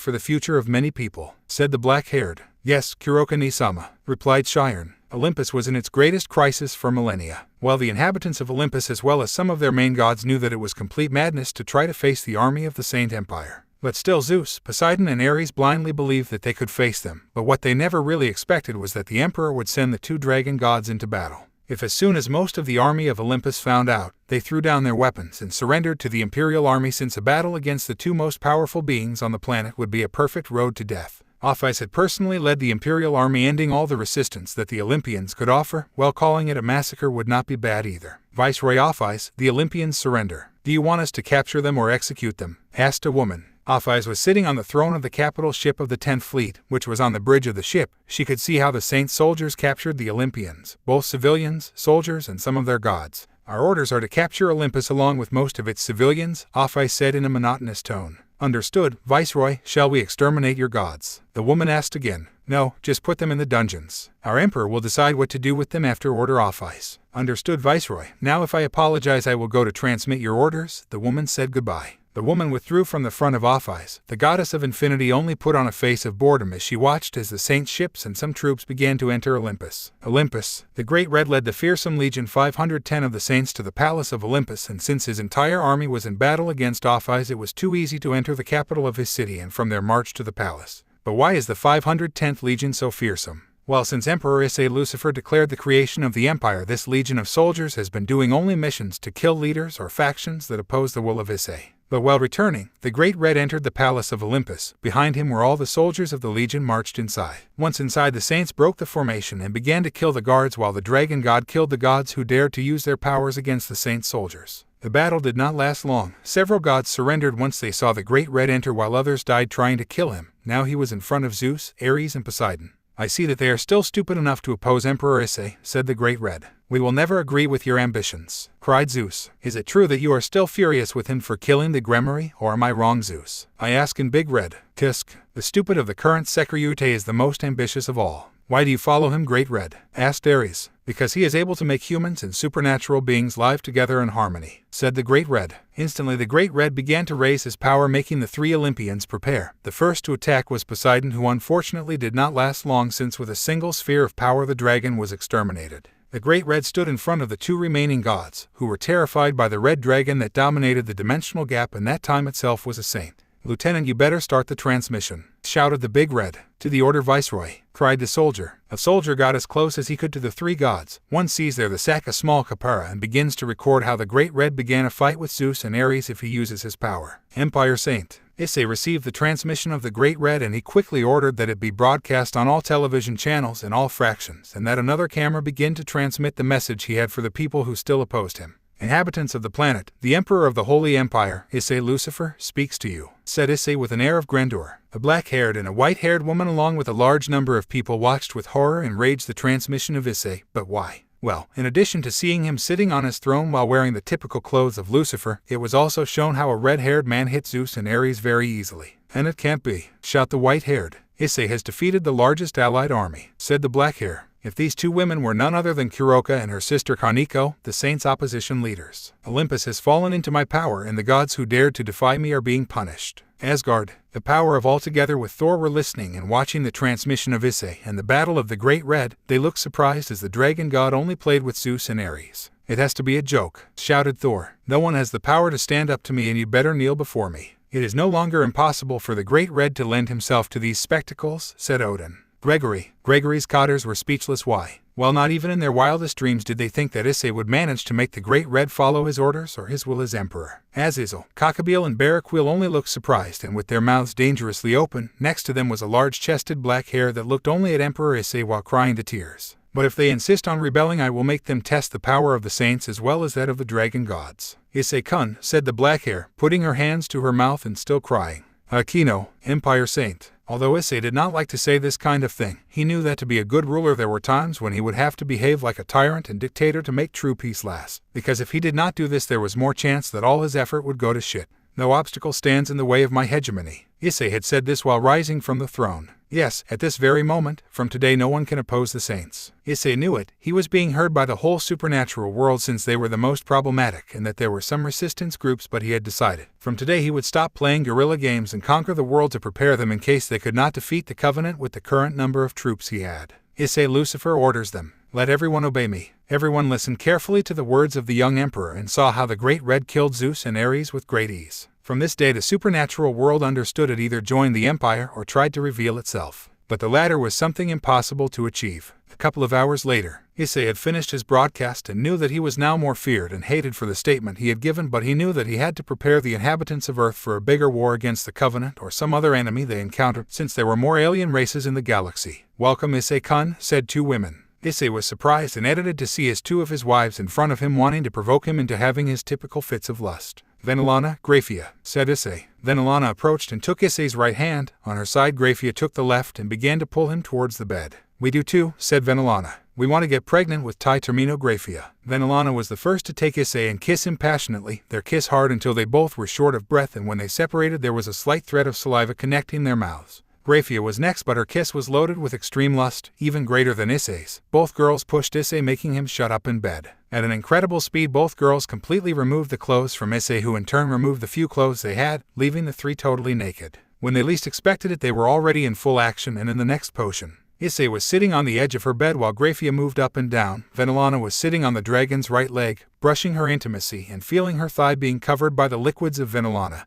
for the future of many people," said the black-haired. "Yes, Kuroka Nisama," replied Shiren. Olympus was in its greatest crisis for millennia. While the inhabitants of Olympus as well as some of their main gods knew that it was complete madness to try to face the army of the Saint Empire. But still Zeus, Poseidon and Ares blindly believed that they could face them. But what they never really expected was that the emperor would send the two dragon gods into battle. If as soon as most of the army of Olympus found out, they threw down their weapons and surrendered to the imperial army, since a battle against the two most powerful beings on the planet would be a perfect road to death. Issei had personally led the imperial army, ending all the resistance that the Olympians could offer, while calling it a massacre would not be bad either. "Viceroy Issei, the Olympians surrender. Do you want us to capture them or execute them?" asked a woman. Issei was sitting on the throne of the capital ship of the 10th Fleet, which was on the bridge of the ship. She could see how the saint soldiers captured the Olympians, both civilians, soldiers, and some of their gods. "Our orders are to capture Olympus along with most of its civilians," Issei said in a monotonous tone. "Understood, Viceroy. Shall we exterminate your gods?" the woman asked again. "No, just put them in the dungeons. Our emperor will decide what to do with them after order, Issei." "Understood, Viceroy. Now if I apologize I will go to transmit your orders." The woman said goodbye. The woman withdrew from the front of Issei. The goddess of infinity only put on a face of boredom as she watched as the saint ships and some troops began to enter Olympus. Olympus. The Great Red led the fearsome Legion 510 of the saints to the palace of Olympus, and since his entire army was in battle against Issei, it was too easy to enter the capital of his city and from there march to the palace. But why is the 510th Legion so fearsome? Well, since Emperor Issei Lucifer declared the creation of the empire, this legion of soldiers has been doing only missions to kill leaders or factions that oppose the will of Issei. But while returning, the Great Red entered the palace of Olympus. Behind him were all the soldiers of the legion marched inside. Once inside, the saints broke the formation and began to kill the guards, while the dragon god killed the gods who dared to use their powers against the saint soldiers. The battle did not last long. Several gods surrendered once they saw the Great Red enter, while others died trying to kill him. Now he was in front of Zeus, Ares, and Poseidon. "I see that they are still stupid enough to oppose Emperor Issei," said the Great Red. "We will never agree with your ambitions," cried Zeus. "Is it true that you are still furious with him for killing the Gremari, or am I wrong, Zeus?" I ask in Big Red. "Kisk, the stupid of the current Secretary is the most ambitious of all." "Why do you follow him, Great Red?" asked Ares. "Because he is able to make humans and supernatural beings live together in harmony," said the Great Red. Instantly the Great Red began to raise his power, making the three Olympians prepare. The first to attack was Poseidon, who unfortunately did not last long, since with a single sphere of power the dragon was exterminated. The Great Red stood in front of the two remaining gods, who were terrified by the red dragon that dominated the dimensional gap, and that time itself was a saint. "Lieutenant, you better start the transmission," shouted the Big Red. "To the order, Viceroy," cried the soldier. A soldier got as close as he could to the three gods. One sees there the sack a small kapara and begins to record how the Great Red began a fight with Zeus and Ares if he uses his power. Empire Saint Issei received the transmission of the Great Red, and he quickly ordered that it be broadcast on all television channels in all fractions, and that another camera begin to transmit the message he had for the people who still opposed him. "Inhabitants of the planet, the Emperor of the Holy Empire, Issei Lucifer, speaks to you," said Issei with an air of grandeur. A black-haired and a white-haired woman along with a large number of people watched with horror and rage the transmission of Issei. But why? Well, in addition to seeing him sitting on his throne while wearing the typical clothes of Lucifer, it was also shown how a red-haired man hit Zeus and Ares very easily. "And it can't be," shouted the white-haired. "Issei has defeated the largest allied army," said the black-hair. "If these two women were none other than Kuroka and her sister Kaneko, the saints' opposition leaders. Olympus has fallen into my power, and the gods who dared to defy me are being punished." Asgard, the power of all together with Thor were listening and watching the transmission of Issei and the battle of the Great Red. They looked surprised as the dragon god only played with Zeus and Ares. "It has to be a joke," shouted Thor. "No one has the power to stand up to me, and you better kneel before me." "It is no longer impossible for the Great Red to lend himself to these spectacles," said Odin. Gregory's cotters were speechless. Why? Well, not even in their wildest dreams did they think that Issei would manage to make the Great Red follow his orders or his will as emperor. Azazel, Cockabeel, and Barraquil only looked surprised and with their mouths dangerously open. Next to them was a large-chested black hare that looked only at Emperor Issei while crying to tears. "But if they insist on rebelling, I will make them test the power of the saints as well as that of the dragon gods." "Issei-kun," said the black hare, putting her hands to her mouth and still crying. "Akino, Empire Saint." Although Issei did not like to say this kind of thing, he knew that to be a good ruler there were times when he would have to behave like a tyrant and dictator to make true peace last. Because if he did not do this there was more chance that all his effort would go to shit. No obstacle stands in the way of my hegemony. Issei had said this while rising from the throne. Yes, at this very moment, from today no one can oppose the saints. Issei knew it. He was being heard by the whole supernatural world since they were the most problematic and that there were some resistance groups, but he had decided. From today he would stop playing guerrilla games and conquer the world to prepare them in case they could not defeat the Covenant with the current number of troops he had. Issei Lucifer orders them. Let everyone obey me. Everyone listened carefully to the words of the young emperor and saw how the great red killed Zeus and Ares with great ease. From this day the supernatural world understood it either joined the empire or tried to reveal itself. But the latter was something impossible to achieve. A couple of hours later, Issei had finished his broadcast and knew that he was now more feared and hated for the statement he had given, but he knew that he had to prepare the inhabitants of Earth for a bigger war against the Covenant or some other enemy they encountered, since there were more alien races in the galaxy. Welcome Issei-kun, said two women. Issei was surprised and edited to see two of his wives in front of him wanting to provoke him into having his typical fits of lust. Then Alana, Graphia, said Issei. Then Alana approached and took Issei's right hand. On her side Graphia took the left and began to pull him towards the bed. We do too, said Venelana. We want to get pregnant with Tai Termino Graphia. Venelana was the first to take Issei and kiss him passionately, their kiss hard until they both were short of breath, and when they separated there was a slight thread of saliva connecting their mouths. Graphia was next, but her kiss was loaded with extreme lust, even greater than Issei's. Both girls pushed Issei, making him shut up in bed. At an incredible speed both girls completely removed the clothes from Issei, who in turn removed the few clothes they had, leaving the three totally naked. When they least expected it they were already in full action and in the next potion. Issei was sitting on the edge of her bed while Graphia moved up and down. Venelana was sitting on the dragon's right leg, brushing her intimacy and feeling her thigh being covered by the liquids of Venelana,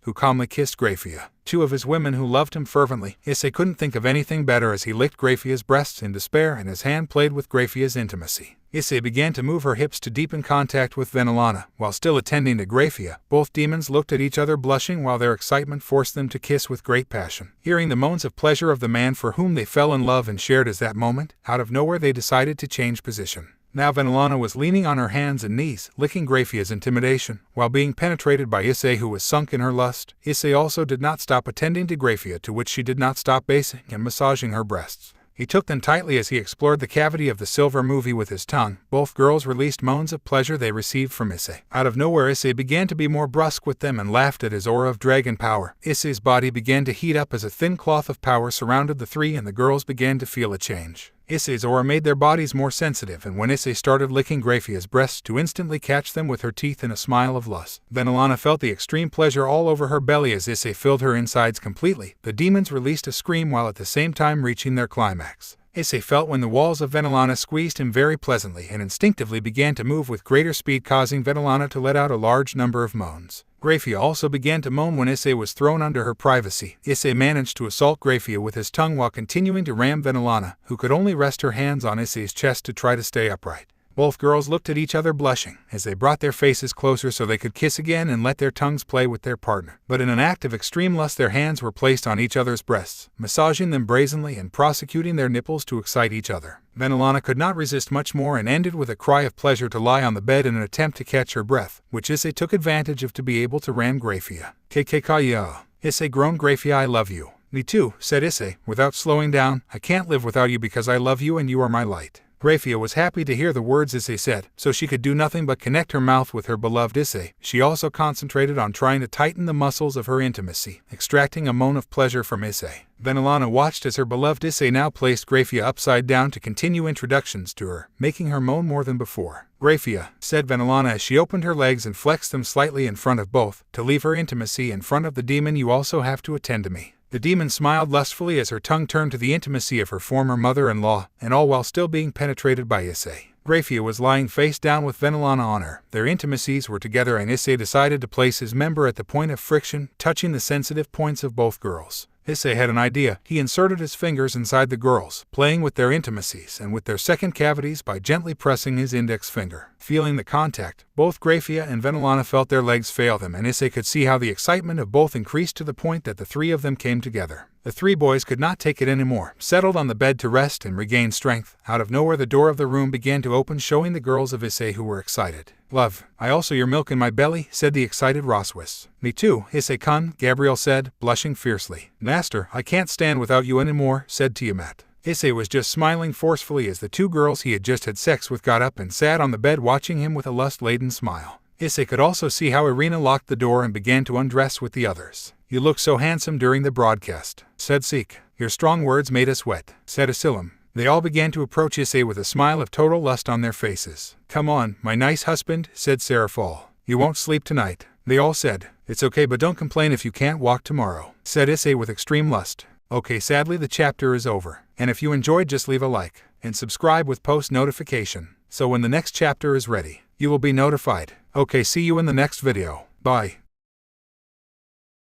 who calmly kissed Graphia. Two of his women who loved him fervently. Issei couldn't think of anything better as he licked Graphia's breasts in despair and his hand played with Graphia's intimacy. Issei began to move her hips to deepen contact with Venelana, while still attending to Graphia. Both demons looked at each other blushing while their excitement forced them to kiss with great passion. Hearing the moans of pleasure of the man for whom they fell in love and shared as that moment, out of nowhere they decided to change position. Now Venelana was leaning on her hands and knees, licking Graphia's intimidation, while being penetrated by Issei, who was sunk in her lust. Issei also did not stop attending to Graphia, to which she did not stop basing and massaging her breasts. He took them tightly as he explored the cavity of the silver movie with his tongue. Both girls released moans of pleasure they received from Issei. Out of nowhere Issei began to be more brusque with them and laughed at his aura of dragon power. Issei's body began to heat up as a thin cloth of power surrounded the three and the girls began to feel a change. Issei's aura made their bodies more sensitive, and when Issei started licking Graphia's breasts to instantly catch them with her teeth in a smile of lust, Venelana felt the extreme pleasure all over her belly as Issei filled her insides completely. The demons released a scream while at the same time reaching their climax. Issei felt when the walls of Venelana squeezed him very pleasantly and instinctively began to move with greater speed, causing Venelana to let out a large number of moans. Graphia also began to moan when Issei was thrown under her privacy. Issei managed to assault Graphia with his tongue while continuing to ram Venelana, who could only rest her hands on Issei's chest to try to stay upright. Both girls looked at each other blushing, as they brought their faces closer so they could kiss again and let their tongues play with their partner. But in an act of extreme lust their hands were placed on each other's breasts, massaging them brazenly and prosecuting their nipples to excite each other. Venelana could not resist much more and ended with a cry of pleasure to lie on the bed in an attempt to catch her breath, which Issei took advantage of to be able to ram Graphia. KKKYO. Issei groaned. Graphia, I love you. Me too, said Issei, without slowing down. I can't live without you because I love you and you are my light. Graphia was happy to hear the words Issei said, so she could do nothing but connect her mouth with her beloved Issei. She also concentrated on trying to tighten the muscles of her intimacy, extracting a moan of pleasure from Issei. Venelana watched as her beloved Issei now placed Graphia upside down to continue introductions to her, making her moan more than before. Graphia, said Venelana as she opened her legs and flexed them slightly in front of both. To leave her intimacy in front of the demon you also have to attend to me. The demon smiled lustfully as her tongue turned to the intimacy of her former mother-in-law, and all while still being penetrated by Issei. Graphia was lying face down with Venelana on her. Their intimacies were together and Issei decided to place his member at the point of friction, touching the sensitive points of both girls. Issei had an idea. He inserted his fingers inside the girls, playing with their intimacies and with their second cavities by gently pressing his index finger. Feeling the contact, Both Grafia and Venelana felt their legs fail them, and Issei could see how the excitement of both increased to the point that the three of them came together. The three boys could not take it anymore, settled on the bed to rest and regain strength. Out of nowhere the door of the room began to open, showing the girls of Issei, who were excited. "Love, I also your milk in my belly," said the excited Roswis. "Me too, Issei-kun," Gabriel said, blushing fiercely. "Master, I can't stand without you anymore," said Tiamat. Issei was just smiling forcefully as the two girls he had just had sex with got up and sat on the bed watching him with a lust-laden smile. Issei could also see how Irina locked the door and began to undress with the others. "You look so handsome during the broadcast," said Seek. "Your strong words made us wet," said Asilim. They all began to approach Issei with a smile of total lust on their faces. "Come on, my nice husband," said Serafal. "You won't sleep tonight," they all said. "It's okay, but don't complain if you can't walk tomorrow," said Issei with extreme lust. Okay, sadly the chapter is over. And if you enjoyed, just leave a like and subscribe with post notification, so when the next chapter is ready, you will be notified. Okay, see you in the next video. Bye.